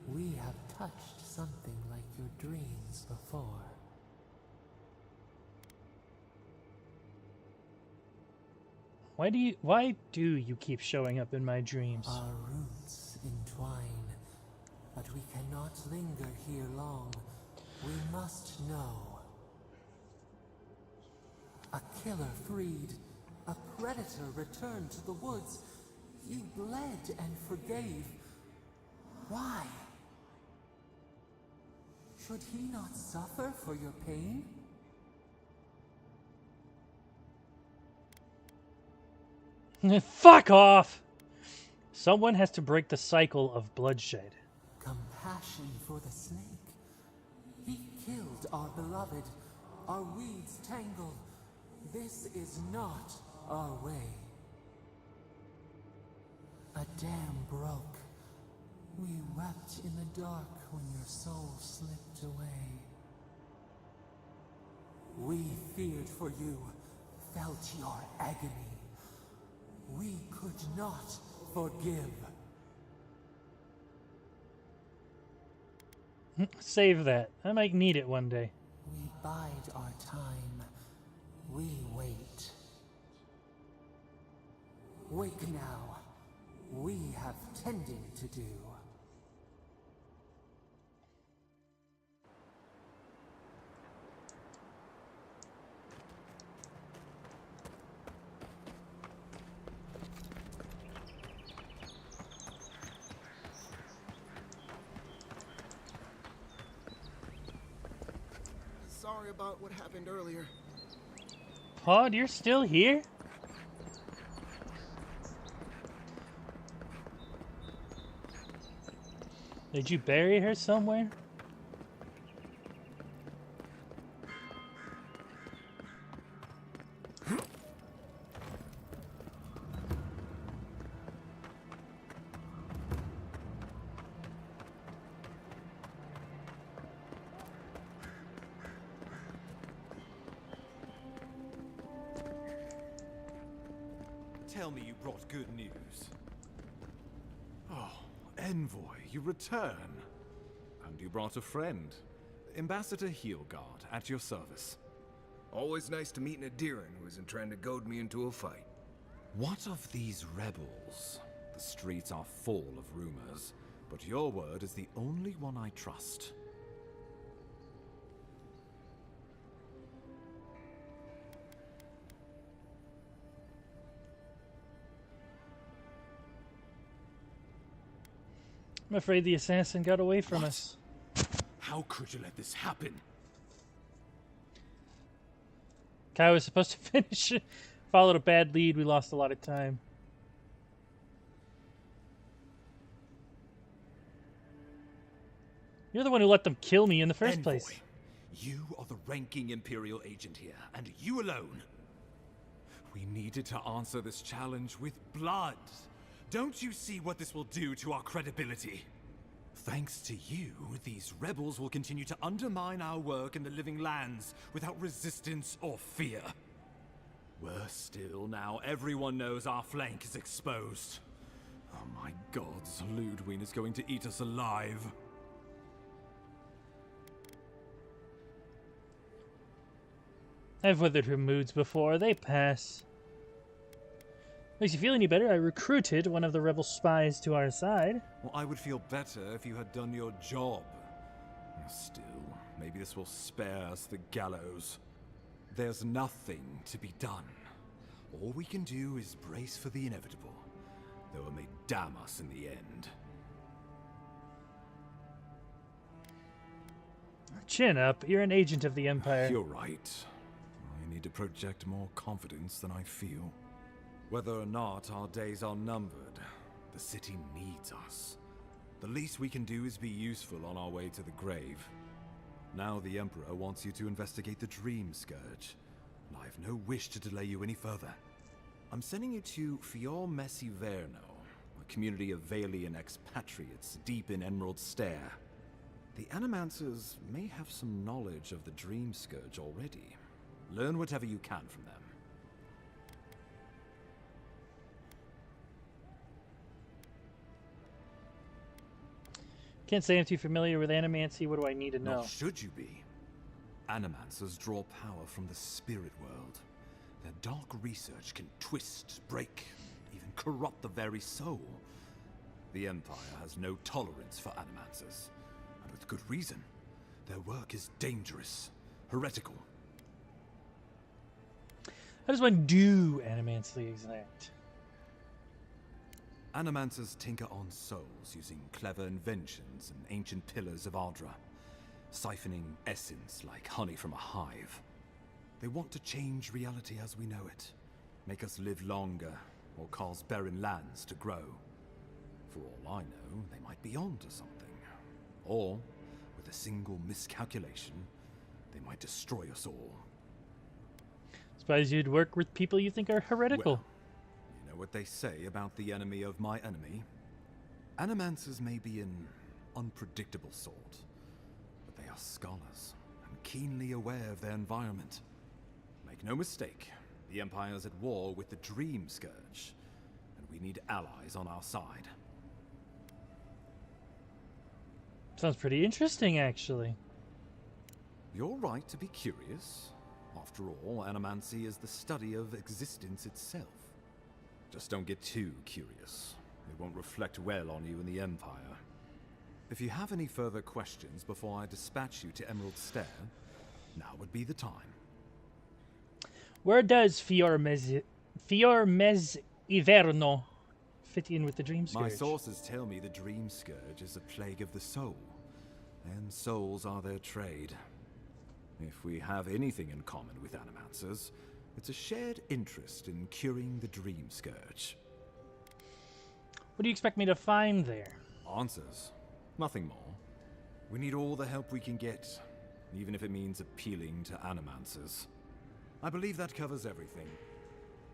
we have touched something like your dreams before. Why do you keep showing up in my dreams? Our roots entwine, but we cannot linger here long. We must know. A killer freed, a predator returned to the woods. He bled and forgave. Why? Should he not suffer for your pain? Fuck off! Someone has to break the cycle of bloodshed. Compassion for the snake. He killed our beloved. Our weeds tangled. This is not our way. A dam broke. We wept in the dark when your soul slipped away. We feared for you, felt your agony. We could not forgive. Save that. I might need it one day. We bide our time. We wait. Wake now. We have tending to do. Sorry about what happened earlier. Pod, you're still here? Did you bury her somewhere? tell me you brought good news. Oh, Envoy, you return. And you brought a friend. Ambassador Heelguard, at your service. Always nice to meet an Adiran who isn't trying to goad me into a fight. What of these rebels? The streets are full of rumors, but your word is the only one I trust. I'm afraid the assassin got away from us. How could you let this happen? Kai was supposed to finish it. Followed a bad lead. We lost a lot of time. You're the one who let them kill me in the first Envoy, place. You are the ranking Imperial agent here, and you alone. We needed to answer this challenge with blood. Don't you see what this will do to our credibility? Thanks to you, these rebels will continue to undermine our work in the Living Lands without resistance or fear. Worse still, now everyone knows our flank is exposed. Oh my gods, Ludwig is going to eat us alive. I've weathered her moods before. They pass. Makes you feel any better? I recruited one of the rebel spies to our side. Well, I would feel better if you had done your job. Still, maybe this will spare us the gallows. There's nothing to be done. All we can do is brace for the inevitable, though it may damn us in the end. Chin up. You're an agent of the Empire. You're right. I need to project more confidence than I feel. Whether or not our days are numbered, the city needs us. The least we can do is be useful on our way to the grave. Now the Emperor wants you to investigate the Dream Scourge, and I have no wish to delay you any further. I'm sending you to Fior Messiverno, a community of Valian expatriates deep in Emerald Stair. The Animancers may have some knowledge of the Dream Scourge already. Learn whatever you can from them. Can't say I'm too familiar with Animancy. What do I need to know? Nor should you be. Animancers draw power from the spirit world. Their dark research can twist, break, even corrupt the very soul. The Empire has no tolerance for Animancers, and with good reason. Their work is dangerous, heretical. How does one do Animancy exact? Animancers tinker on souls using clever inventions and ancient pillars of Ardra, siphoning essence like honey from a hive. They want to change reality as we know it, make us live longer, or cause barren lands to grow. For all I know, they might be onto something. Or, with a single miscalculation, they might destroy us all. Suppose you'd work with people you think are heretical. Well, you know what they say about the enemy of my enemy? Animancers may be an unpredictable sort, but they are scholars and keenly aware of their environment. Make no mistake, the Empire is at war with the Dream Scourge, and we need allies on our side. Sounds pretty interesting, actually. You're right to be curious. After all, Animancy is the study of existence itself. Just don't get too curious. It won't reflect well on you in the Empire. If you have any further questions before I dispatch you to Emerald Stair, now would be the time. Where does Fior Messiverno fit in with the Dream Scourge? My sources tell me the Dream Scourge is a plague of the soul, and souls are their trade. If we have anything in common with Animancers, it's a shared interest in curing the Dream Scourge. What do you expect me to find there? Answers. Nothing more. We need all the help we can get, even if it means appealing to Animancers. I believe that covers everything.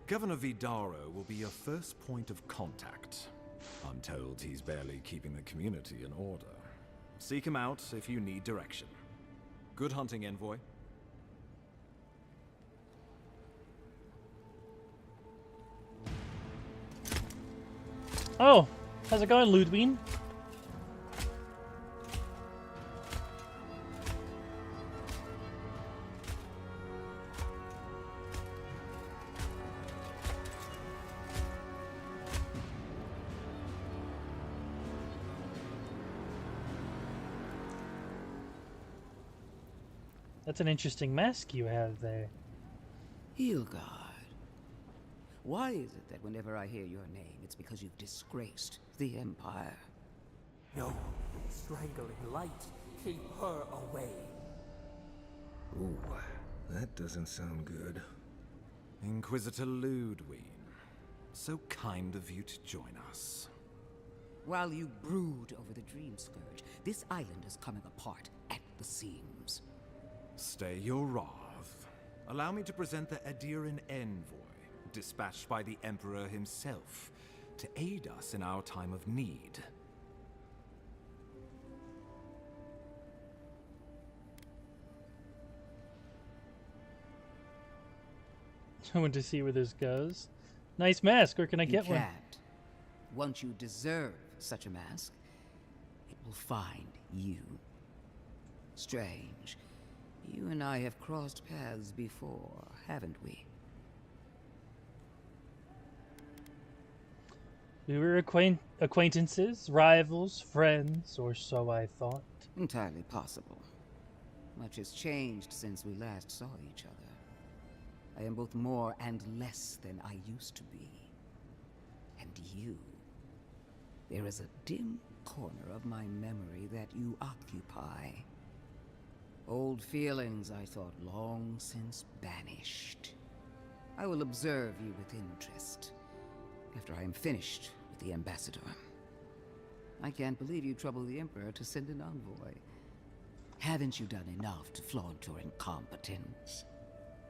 Governor Vidaro will be your first point of contact. I'm told he's barely keeping the community in order. Seek him out if you need direction. Good hunting, Envoy. Oh, how's it going, Ludwig? That's an interesting mask you have there. Hilgard. Why is it that whenever I hear your name, it's because you've disgraced the Empire? No, strangling light. Keep her away. Ooh, that doesn't sound good. Inquisitor Ludwig, so kind of you to join us. While you brood over the Dream Scourge, this island is coming apart at the seams. Stay your wrath. Allow me to present the Adiran envoy, dispatched by the Emperor himself, to aid us in our time of need. I want to see where this goes. Nice mask, where can I get You one? can't. Once you deserve such a mask, it will find you. Strange. You and I have crossed paths before, haven't we? We were acquaintances, rivals, friends, or so I thought. Entirely possible. Much has changed since we last saw each other. I am both more and less than I used to be. And you. There is a dim corner of my memory that you occupy. Old feelings I thought long since banished. I will observe you with interest after I am finished with the ambassador. I can't believe you troubled the Emperor to send an envoy. Haven't you done enough to flaunt your incompetence?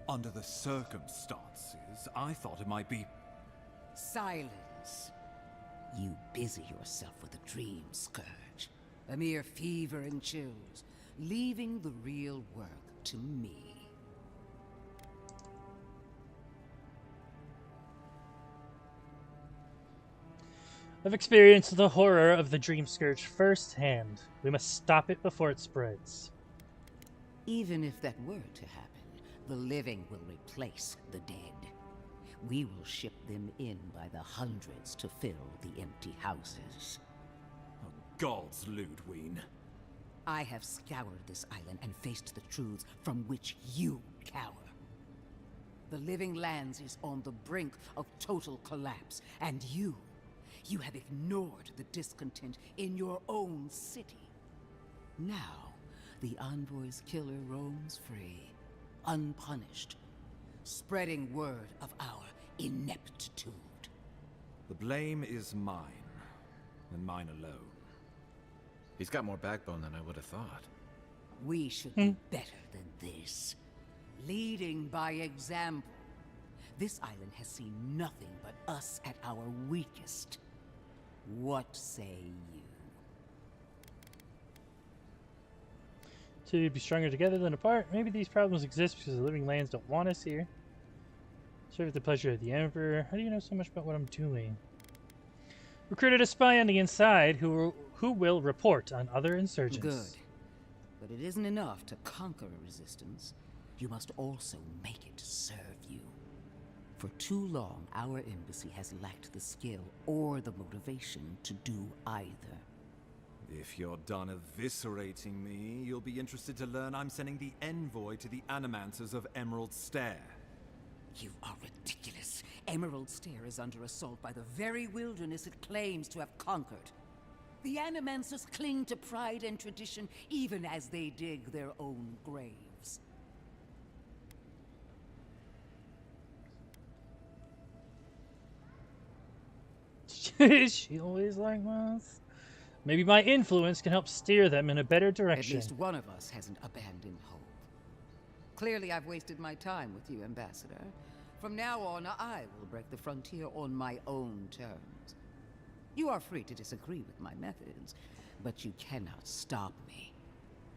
Under the circumstances, I thought it might be... Silence. You busy yourself with the Dream Scourge. A mere fever and chills, leaving the real work to me. I've experienced the horror of the Dream Scourge firsthand. We must stop it before it spreads. Even if that were to happen, the living will replace the dead. We will ship them in by the hundreds to fill the empty houses. Oh, gods, Ludwig. I have scoured this island and faced the truths from which you cower. The Living Lands is on the brink of total collapse, and you have ignored the discontent in your own city. Now, the Envoy's killer roams free, unpunished, spreading word of our ineptitude. The blame is mine, and mine alone. He's got more backbone than I would have thought. We should do better than this. Leading by example. This island has seen nothing but us at our weakest. What say you? To be stronger together than apart. Maybe these problems exist because the Living Lands don't want us here. Serve at the pleasure of the Emperor. How do you know so much about what I'm doing? Recruited a spy on the inside who will report on other insurgents. Good. But it isn't enough to conquer a resistance. You must also make it serve you. For too long, our embassy has lacked the skill or the motivation to do either. If you're done eviscerating me, you'll be interested to learn I'm sending the envoy to the Animancers of Emerald Stair. You are ridiculous. Emerald Stair is under assault by the very wilderness it claims to have conquered. The Animancers cling to pride and tradition even as they dig their own graves. Is she always like this? Maybe my influence can help steer them in a better direction. At least one of us hasn't abandoned hope. Clearly I've wasted my time with you, Ambassador. From now on, I will break the frontier on my own terms. You are free to disagree with my methods, but you cannot stop me.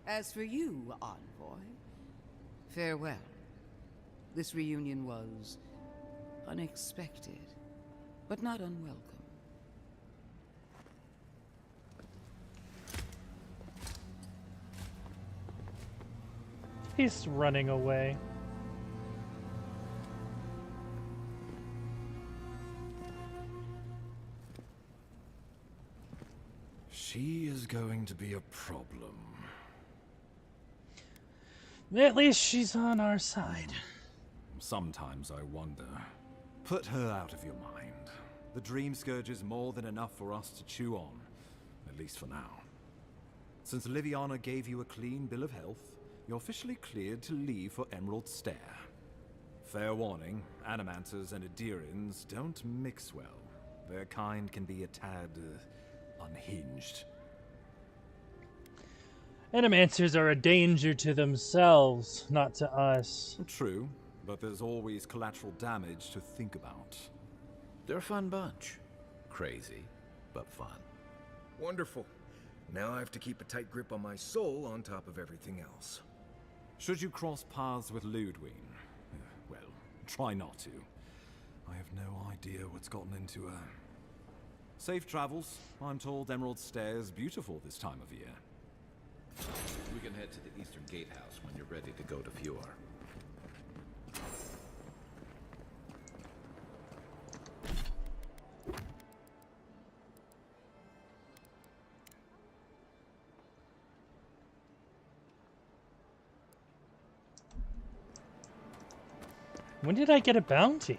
As for you, Envoy, farewell. This reunion was unexpected, but not unwelcome. He's running away. She is going to be a problem. At least she's on our side. Sometimes I wonder. Put her out of your mind. The Dream Scourge is more than enough for us to chew on, at least for now. Since Liviana gave you a clean bill of health, you're officially cleared to leave for Emerald Stair. Fair warning, Animanters and Adirians don't mix well. Their kind can be a tad unhinged. Animancers are a danger to themselves, not to us. True, but there's always collateral damage to think about. They're a fun bunch. Crazy, but fun. Wonderful. Now I have to keep a tight grip on my soul on top of everything else. Should you cross paths with Ludwig, well, try not to. I have no idea what's gotten into her. Safe travels. I'm told Emerald Stair is beautiful this time of year. We can head to the Eastern Gatehouse when you're ready to go to Fjord. When did I get a bounty?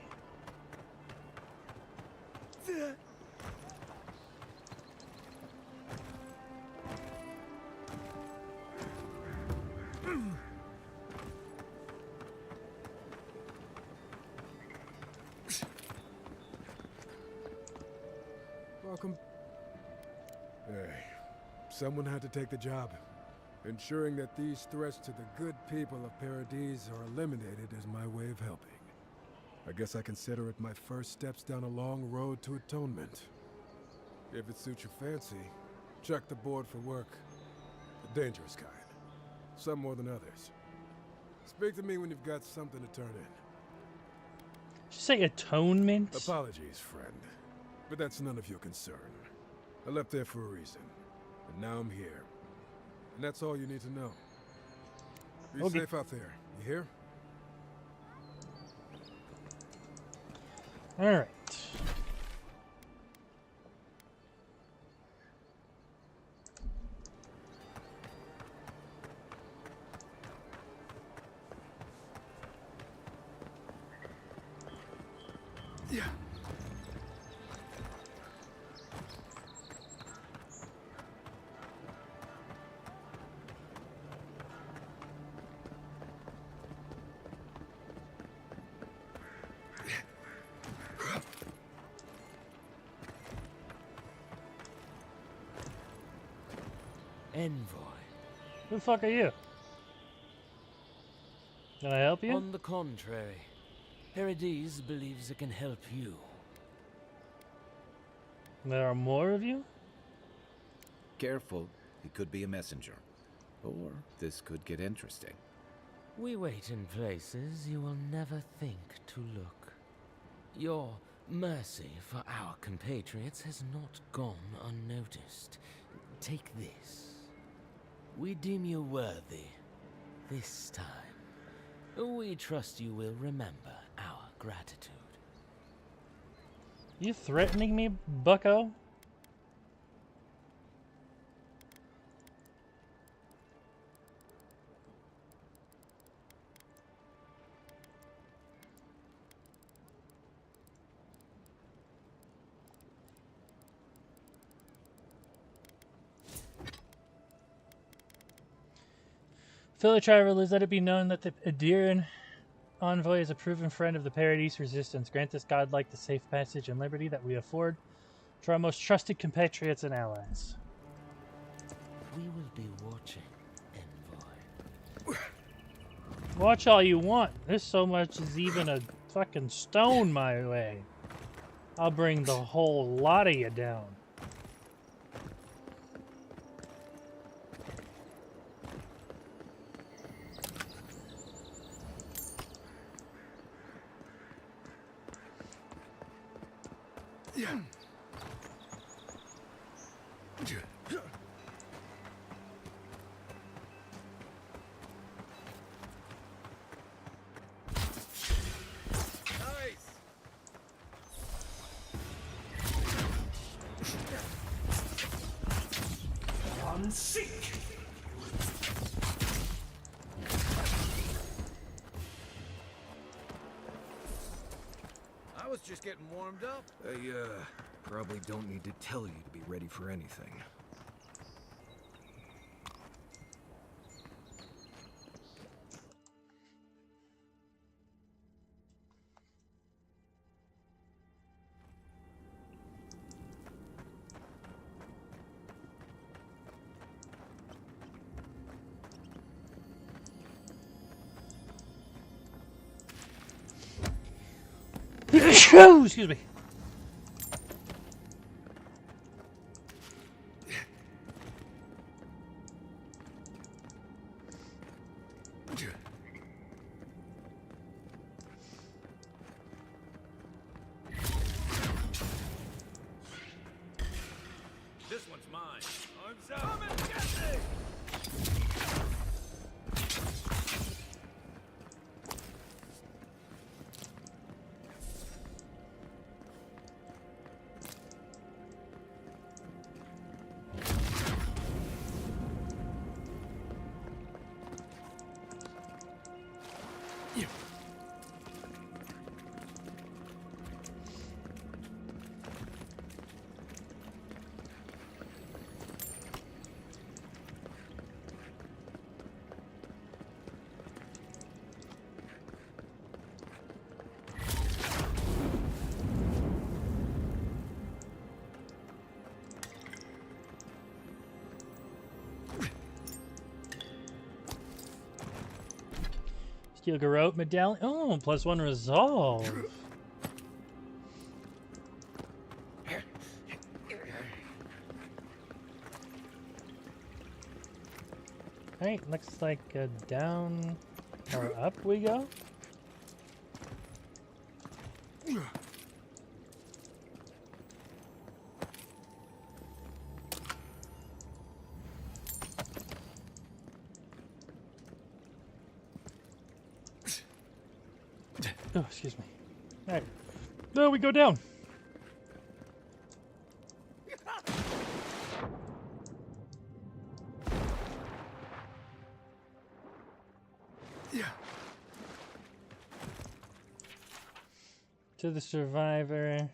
Welcome. Hey, someone had to take the job. Ensuring that these threats to the good people of Paradise are eliminated is my way of helping. I guess I consider it my first steps down a long road to atonement. If it suits your fancy, check the board for work. The dangerous kind. Some more than others. Speak to me when you've got something to turn in. Did you say atonement? Apologies, friend. But that's none of your concern. I left there for a reason. And now I'm here. And that's all you need to know. Be Okay. safe out there. You hear? All right. Yeah. Envoy. Who the fuck are you? Can I help you? On the contrary, Paradise believes it can help you. There are more of you? Careful, he could be a messenger. Or this could get interesting. We wait in places you will never think to look. Your mercy for our compatriots has not gone unnoticed. Take this. We deem you worthy. This time, we trust you will remember our gratitude. You threatening me, bucko? Fellow travelers, let it be known that the Adirian envoy is a proven friend of the Paradise resistance. Grant this godlike the safe passage and liberty that we afford to our most trusted compatriots and allies. We will be watching, Envoy. Watch all you want. There's so much as even a fucking stone my way. I'll bring the whole lot of you down. Yeah. Unseek! I was just getting warmed up. I, probably don't need to tell you to be ready for anything. Excuse me. This one's mine. Arms up. Come and get me! Steel Garrote medallion. Oh, +1 resolve. Alright, looks like down or up we go. Oh, excuse me. Alright. No, we go down. To the survivor.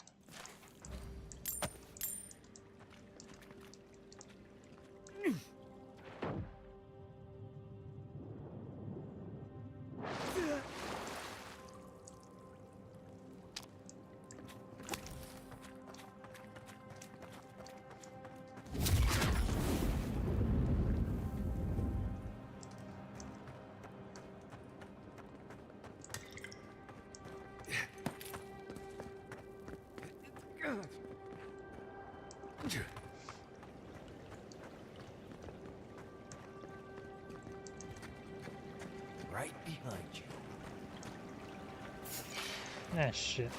Right behind you. Ah, shit.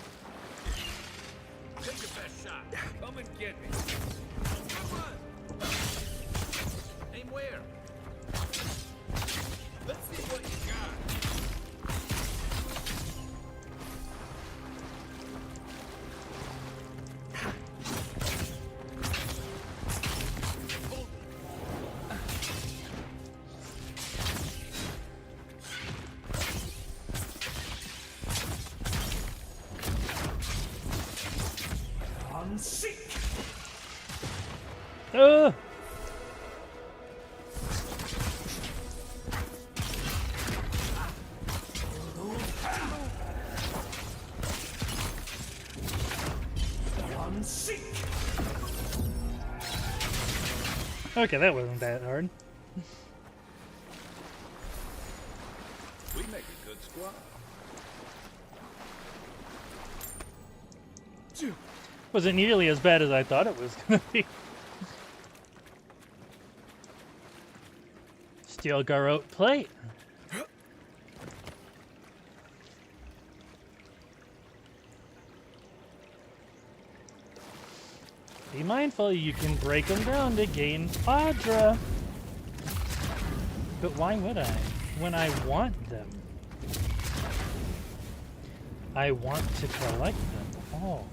Take your best shot. Come and get me. Come on. Aim where? Let's see what you got. Unseek! Okay, that wasn't that hard. We make a good squad. Wasn't nearly as bad as I thought it was gonna be. Steel Garrote plate. Be mindful, you can break them down to gain Adra. But why would I? When I want them. I want to collect them all.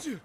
Yeah.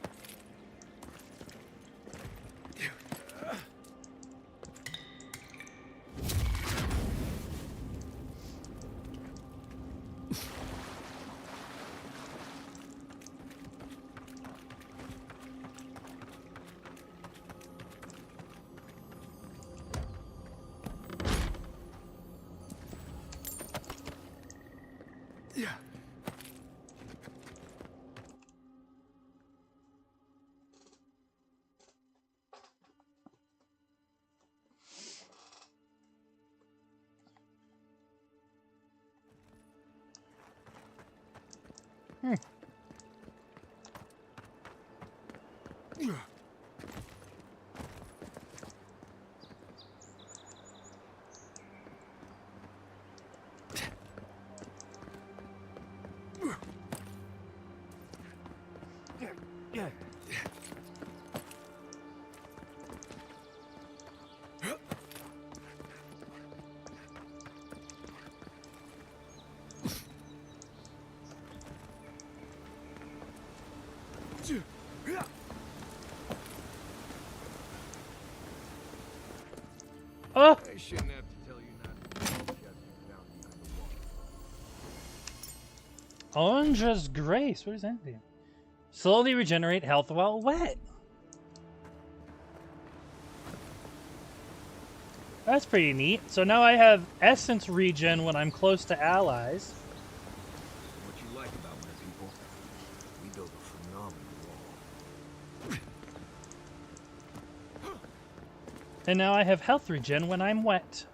Yeah. Oh! I shouldn't have to tell you not to check you down behind the wall. Ondra's Grace. What does that do? Slowly regenerate health while wet. That's pretty neat. So now I have essence regen when I'm close to allies. What you like about my people? We built a phenomenal wall. And now I have health regen when I'm wet.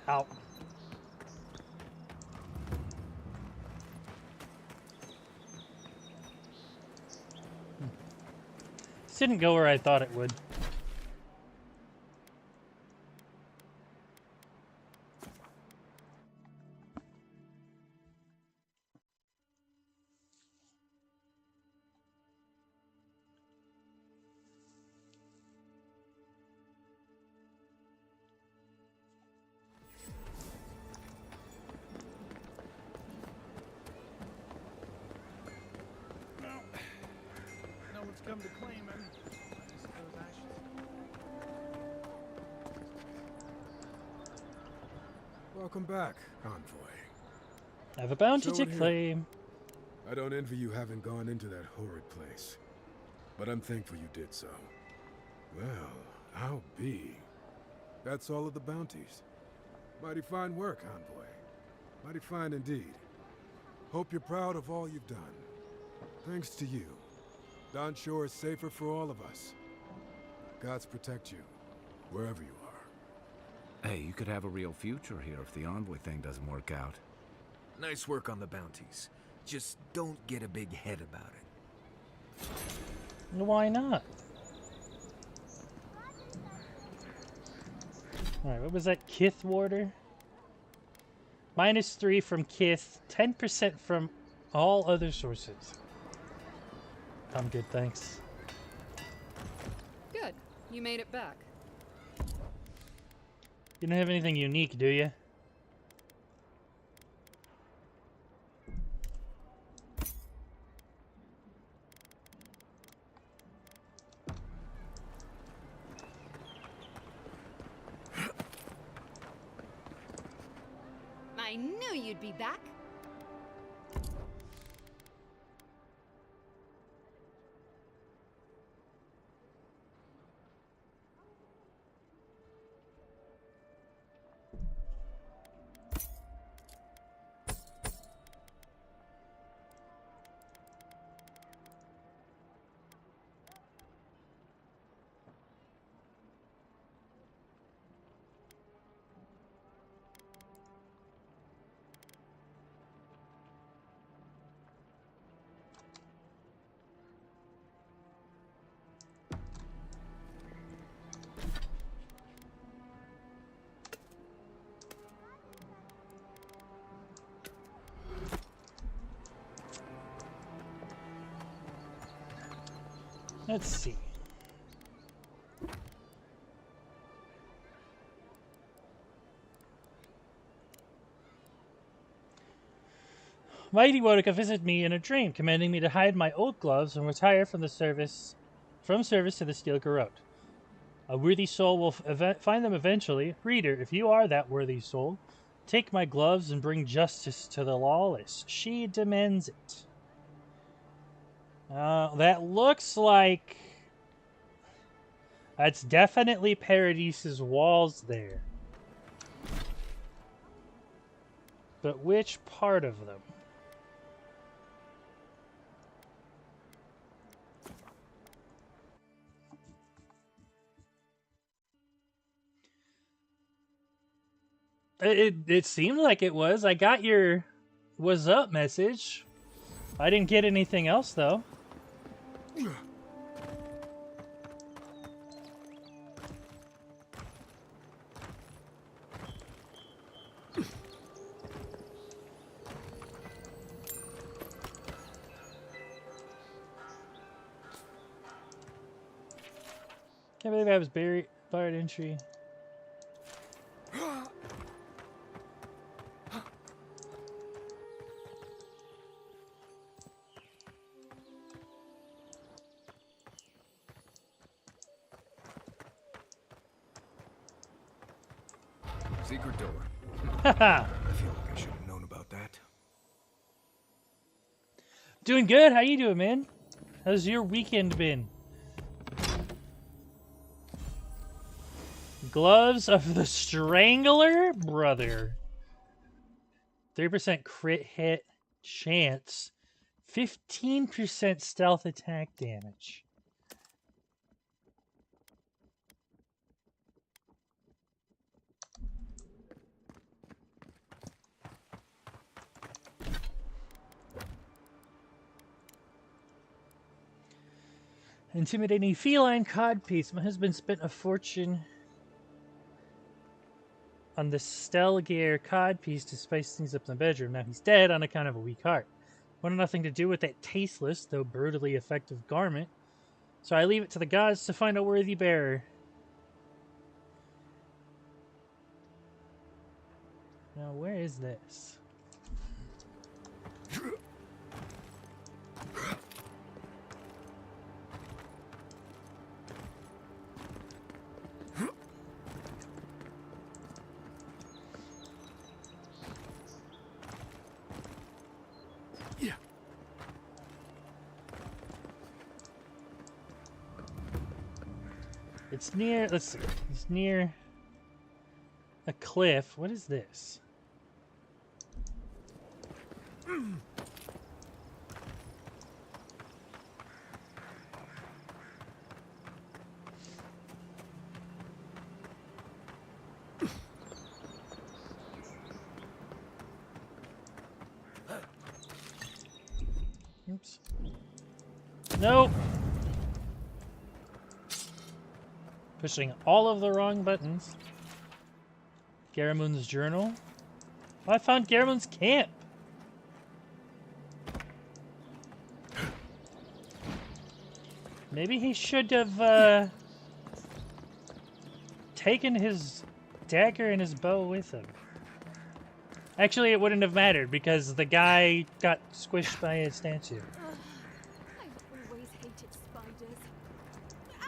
Ow. This didn't go where I thought it would. No one's come to claim him. I suppose I should. Welcome back, Convoy. I have a bounty So to in here. claim. I don't envy you having gone into that horrid place, but I'm thankful you did so. Well, I'll be. That's all of the bounties. Mighty fine work, Convoy. Mighty fine indeed. Hope you're proud of all you've done. Thanks to you, Don Shore is safer for all of us. Gods protect you, wherever you are. Hey, you could have a real future here if the envoy thing doesn't work out. Nice work on the bounties. Just don't get a big head about it. Why not? Alright, what was that? Kith Warder? -3 from Kith, 10% from all other sources. I'm good, thanks. Good. You made it back. You don't have anything unique, do you? I knew you'd be back. Let's see. Mighty Wodika visited me in a dream, commanding me to hide my old gloves and retire from service to the Steel Garrote. A worthy soul will find them eventually. Reader, if you are that worthy soul, take my gloves and bring justice to the lawless. She demands it. That looks like... That's definitely Paradise's walls there. But which part of them? It seemed like it was. I got your "what's up" message. I didn't get anything else though. Can't believe I was barred entry. Secret door. Haha. I feel like I should have known about that. Doing good. How you doing, man? How's your weekend been? Gloves of the Strangler? Brother. 3% crit hit chance. 15% stealth attack damage. Intimidating feline codpiece. My husband spent a fortune on the Stelgare codpiece to spice things up in the bedroom. Now he's dead on account of a weak heart. Wanted nothing to do with that tasteless, though brutally effective garment. So I leave it to the gods to find a worthy bearer. Now where is this? It's near, let's see, it's near a cliff. What is this? Oops. Nope. Pushing all of the wrong buttons. Garamun's journal. Oh, I found Garamun's camp. Maybe he should have taken his dagger and his bow with him. Actually, it wouldn't have mattered because the guy got squished by a statue. I've always hated spiders. Ow!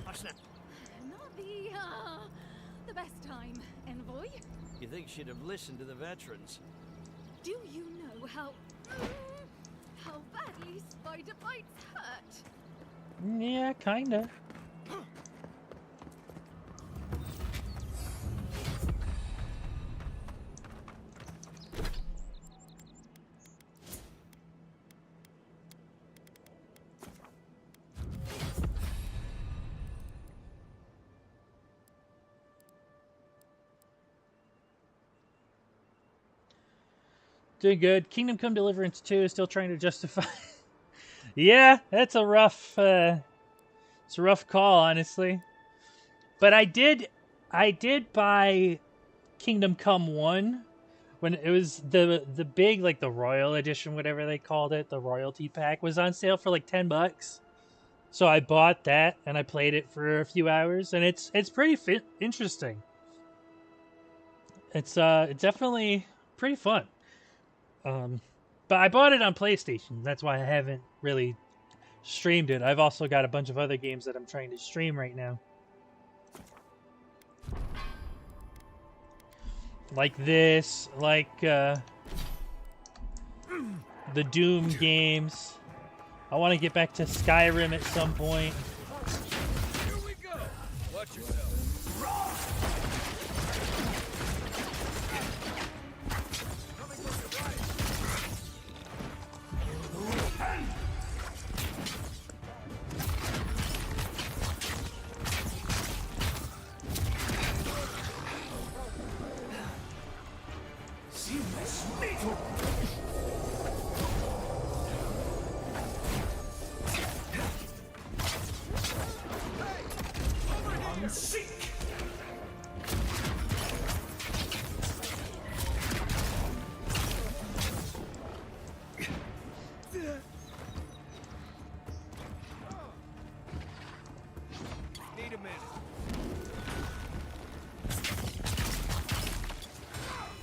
Not the best time, envoy. You think she'd have listened to the veterans? Do you know how badly spider bites hurt? Yeah, kinda. Doing good. Kingdom Come Deliverance 2 is still trying to justify. Yeah, that's a rough. It's a rough call, honestly. But I did buy Kingdom Come 1 when it was the big, like the Royal Edition, whatever they called it, the Royalty Pack was on sale for like $10. So I bought that and I played it for a few hours, and it's pretty interesting. It's definitely pretty fun. But I bought it on PlayStation. That's why I haven't really streamed it. I've also got a bunch of other games that I'm trying to stream right now. Like this, like the Doom games. I want to get back to Skyrim at some point. Here we go. Watch yourself.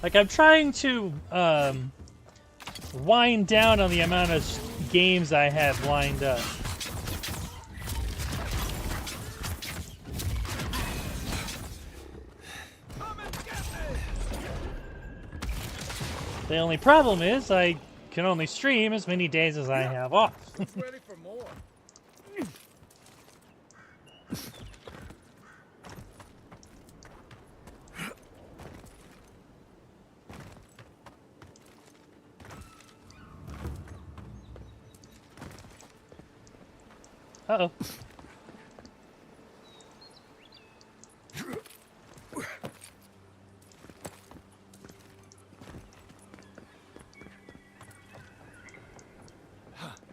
Like, I'm trying to wind down on the amount of games I have lined up. The only problem is I can only stream as many days as I have off. Ready for more. Uh-oh.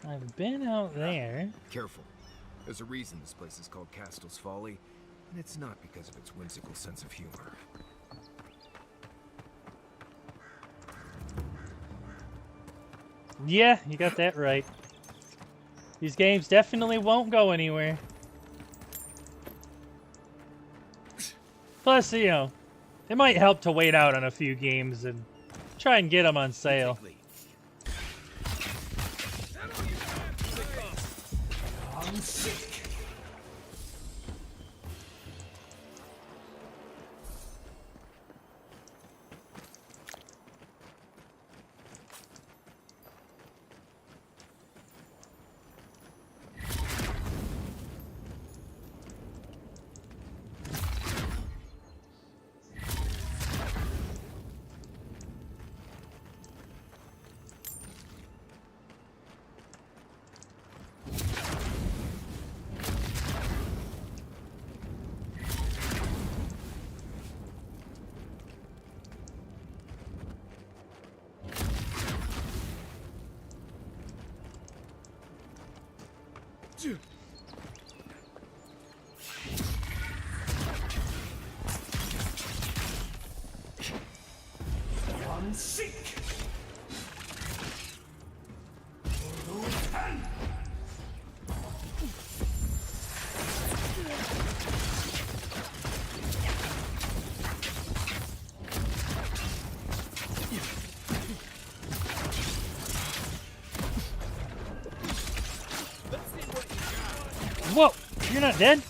I've been out there. Careful. There's a reason this place is called Castle's Folly, and it's not because of its whimsical sense of humor. Yeah, you got that right. These games definitely won't go anywhere. Plus, you know, it might help to wait out on a few games and try and get them on sale. I'm sick. I'm sick. Whoa! You're not dead?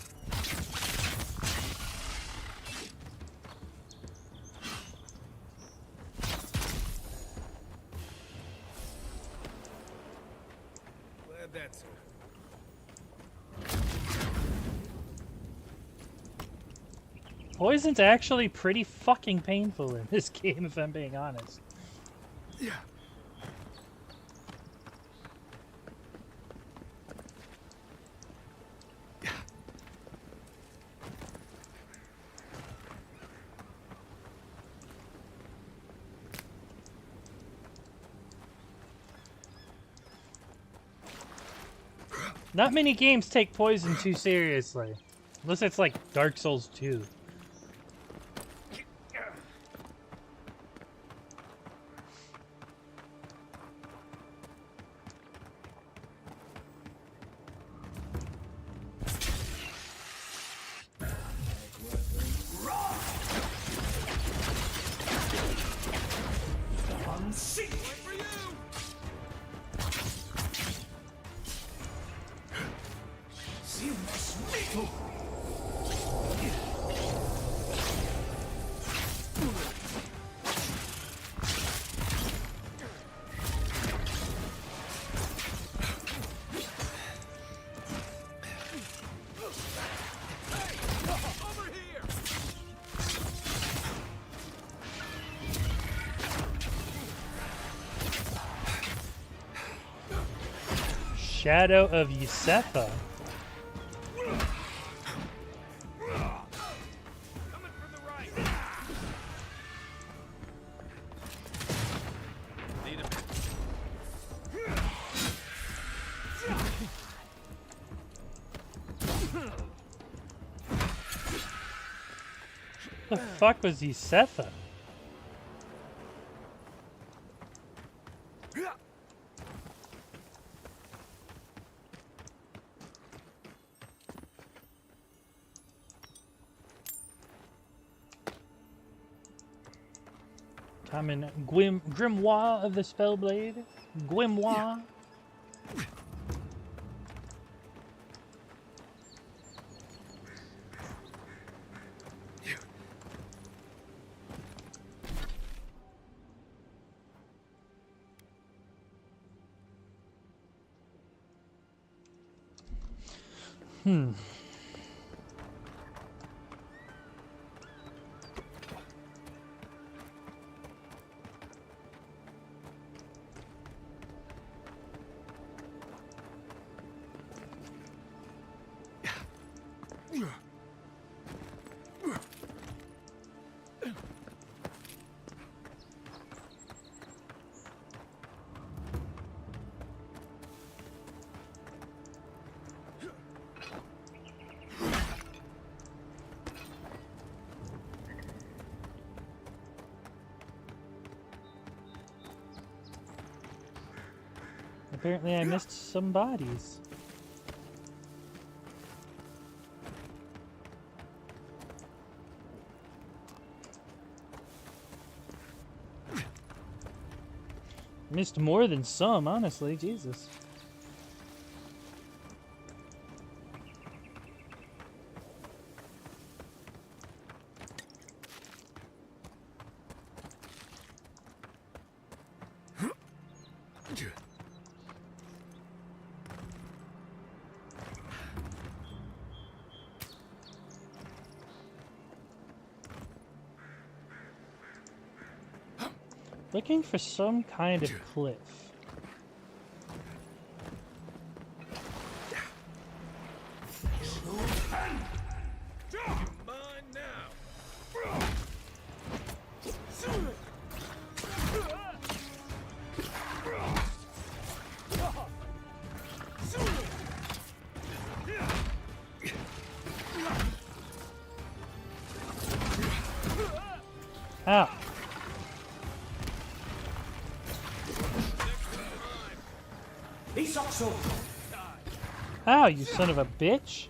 Glad that's over. Poison's actually pretty fucking painful in this game, if I'm being honest. Yeah. Not many games take poison too seriously. Unless it's like Dark Souls 2. seek! Wait for you! Sie muss mittel! Shadow of Yusefa. The fuck was Yusefa? I'm in Grimoire of the Spellblade. Grimoire. Apparently I missed some bodies. Missed more than some, honestly. Jesus. Looking for some kind of cliff. Ow. Ow, you son of a bitch.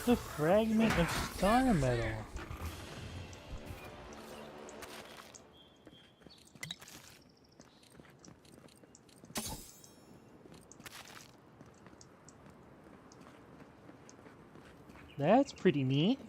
The fragment of star metal. That's pretty neat.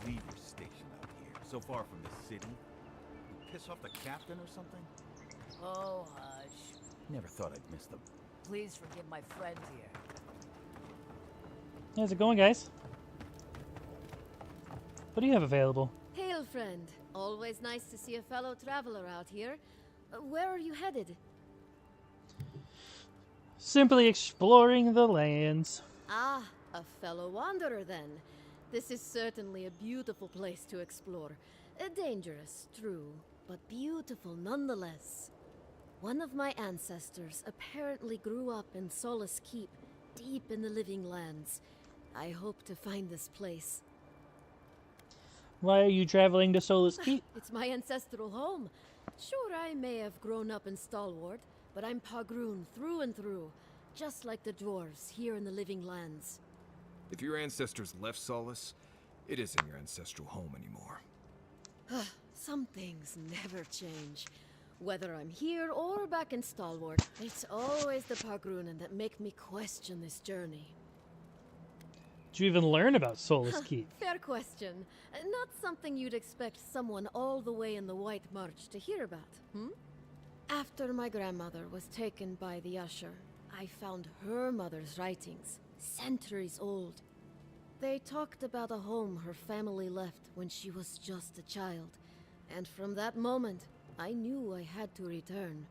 Leave your station out here, so far from the city. You piss off the captain or something? Oh, hush. Never thought I'd miss them. Please forgive my friend here. How's it going, guys? What do you have available? Hail, friend. Always nice to see a fellow traveler out here. Where are you headed? Simply exploring the lands. Ah, a fellow wanderer then. This is certainly a beautiful place to explore. Dangerous, true, but beautiful nonetheless. One of my ancestors apparently grew up in Solace Keep, deep in the living lands. I hope to find this place. Why are you traveling to Solace Keep? It's my ancestral home. Sure, I may have grown up in Stalwart, but I'm Pagroon through and through, just like the dwarves here in the living lands. If your ancestors left Solace, it isn't your ancestral home anymore. Some things never change. Whether I'm here or back in Stalwart, it's always the Pagroonen that make me question this journey. Did you even learn about Solace Keep? Fair question. Not something you'd expect someone all the way in the White March to hear about, hmm? After my grandmother was taken by the Usher, I found her mother's writings, centuries old. They talked about a home her family left when she was just a child, and from that moment, I knew I had to return.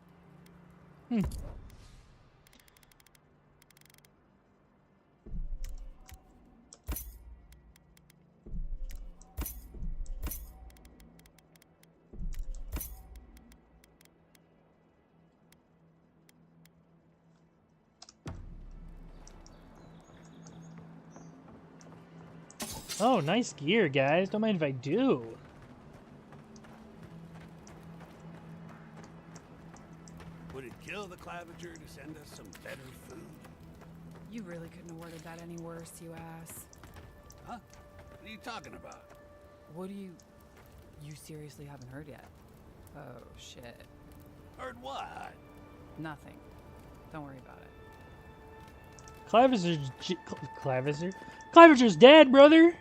Oh, nice gear, guys. Don't mind if I do. Would it kill the Clavager to send us some better food? You really couldn't have worded that any worse, you ass. Huh? What are you talking about? What do you... You seriously haven't heard yet? Oh, shit. Heard what? Nothing. Don't worry about it. Clavager's dead, brother.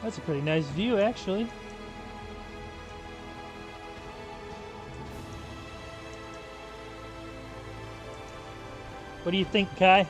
That's a pretty nice view, actually. What do you think, Kai?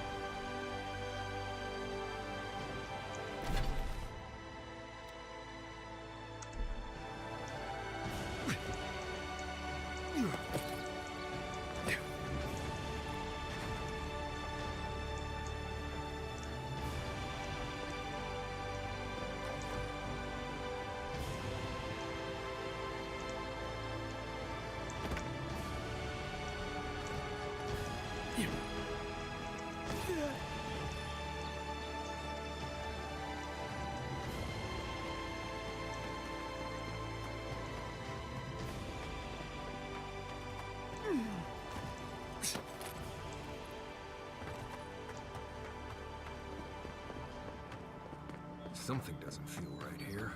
Something doesn't feel right here.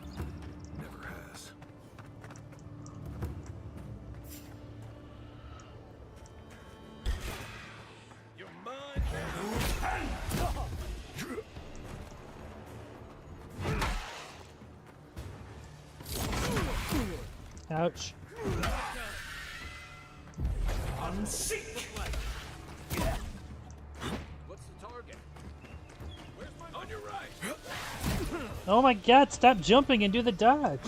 Never has. You're mine. Ouch. Unseek. What's the target? Where's my on your right? Oh my god, stop jumping and do the dodge.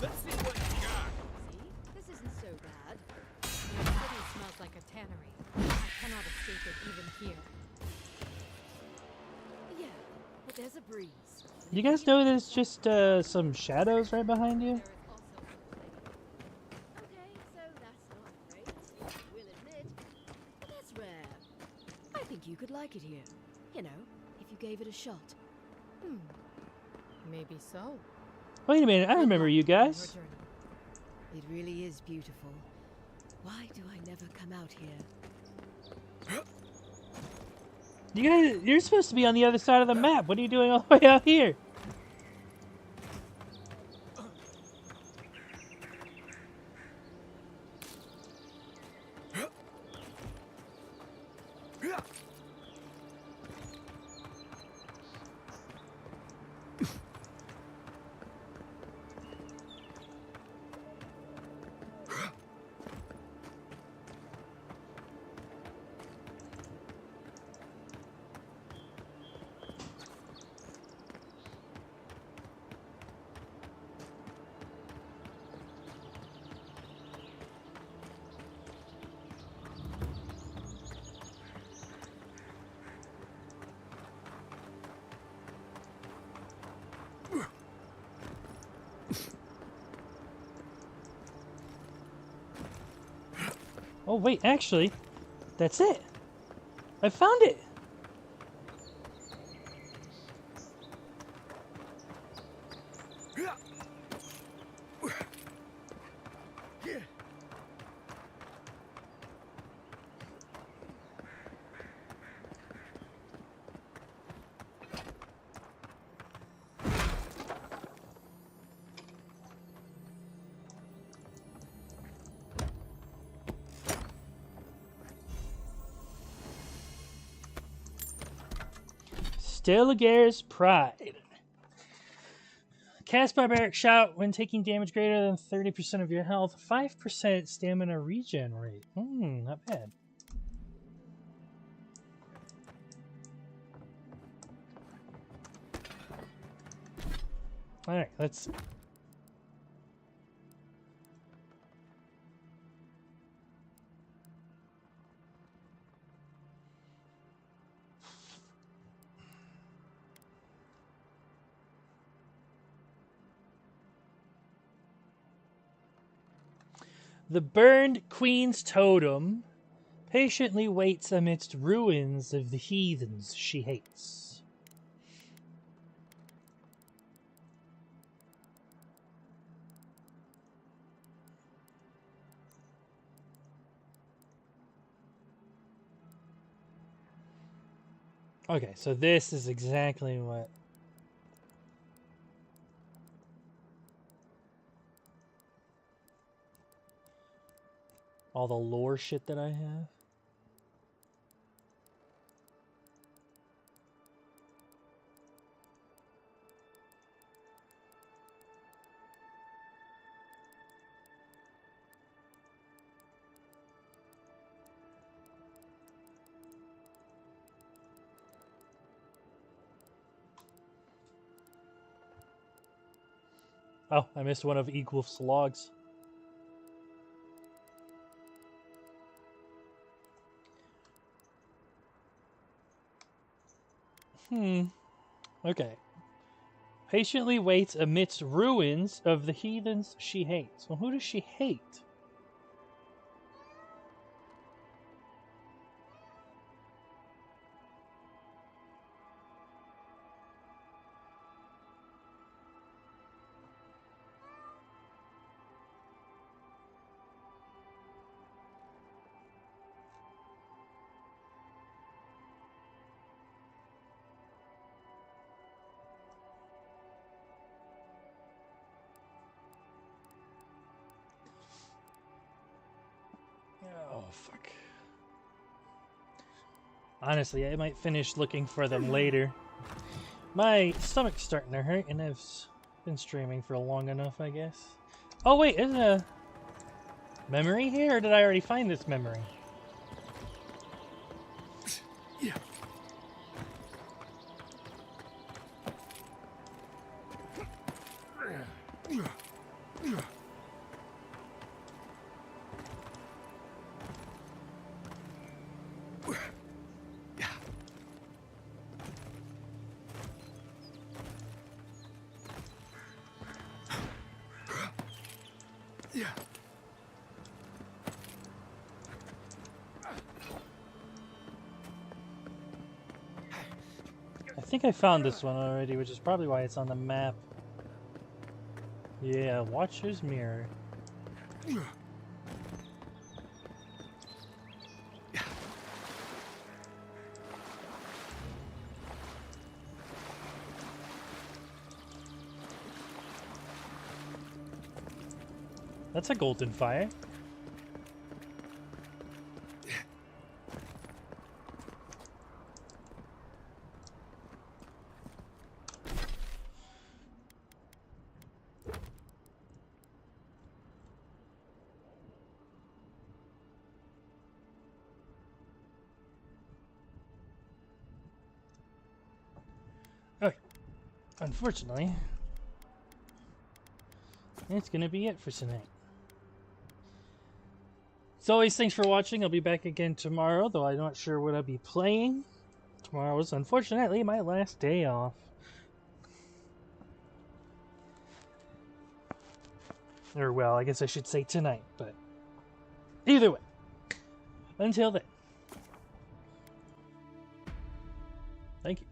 Let's see what you got. See? This isn't so bad. Your city smells like a tannery. I cannot escape it even here. Yeah, but there's a breeze. You guys know there's just some shadows right behind you? Okay, so that's not great. We'll admit. But that's rare. I think you could like it here. You know, if you gave it a shot. Maybe so. Wait a minute, I remember you guys. It really is beautiful. Why do I never come out here? You guys, you're supposed to be on the other side of the map. What are you doing all the way out here? Oh wait, actually, that's it. I found it. Stilgare's Pride. Cast Barbaric Shout when taking damage greater than 30% of your health. 5% stamina regen rate. Not bad. Alright, let's... The burned queen's totem patiently waits amidst ruins of the heathens she hates. Okay, so this is exactly what... all the lore shit that I have. Oh, I missed one of Eagwolf's logs. Okay. Patiently waits amidst ruins of the heathens she hates. Well, who does she hate? Oh, fuck. Honestly, I might finish looking for them later. My stomach's starting to hurt, and I've been streaming for long enough, I guess. Oh, wait, is a memory here, or did I already find this memory? Yeah. Yeah. I think I found this one already, which is probably why it's on the map. Yeah, Watcher's Mirror. That's a golden fire. Okay. Unfortunately, that's gonna be it for tonight. As always, thanks for watching. I'll be back again tomorrow, though I'm not sure what I'll be playing. Tomorrow is unfortunately my last day off. Or, well, I guess I should say tonight, but either way, until then, thank you.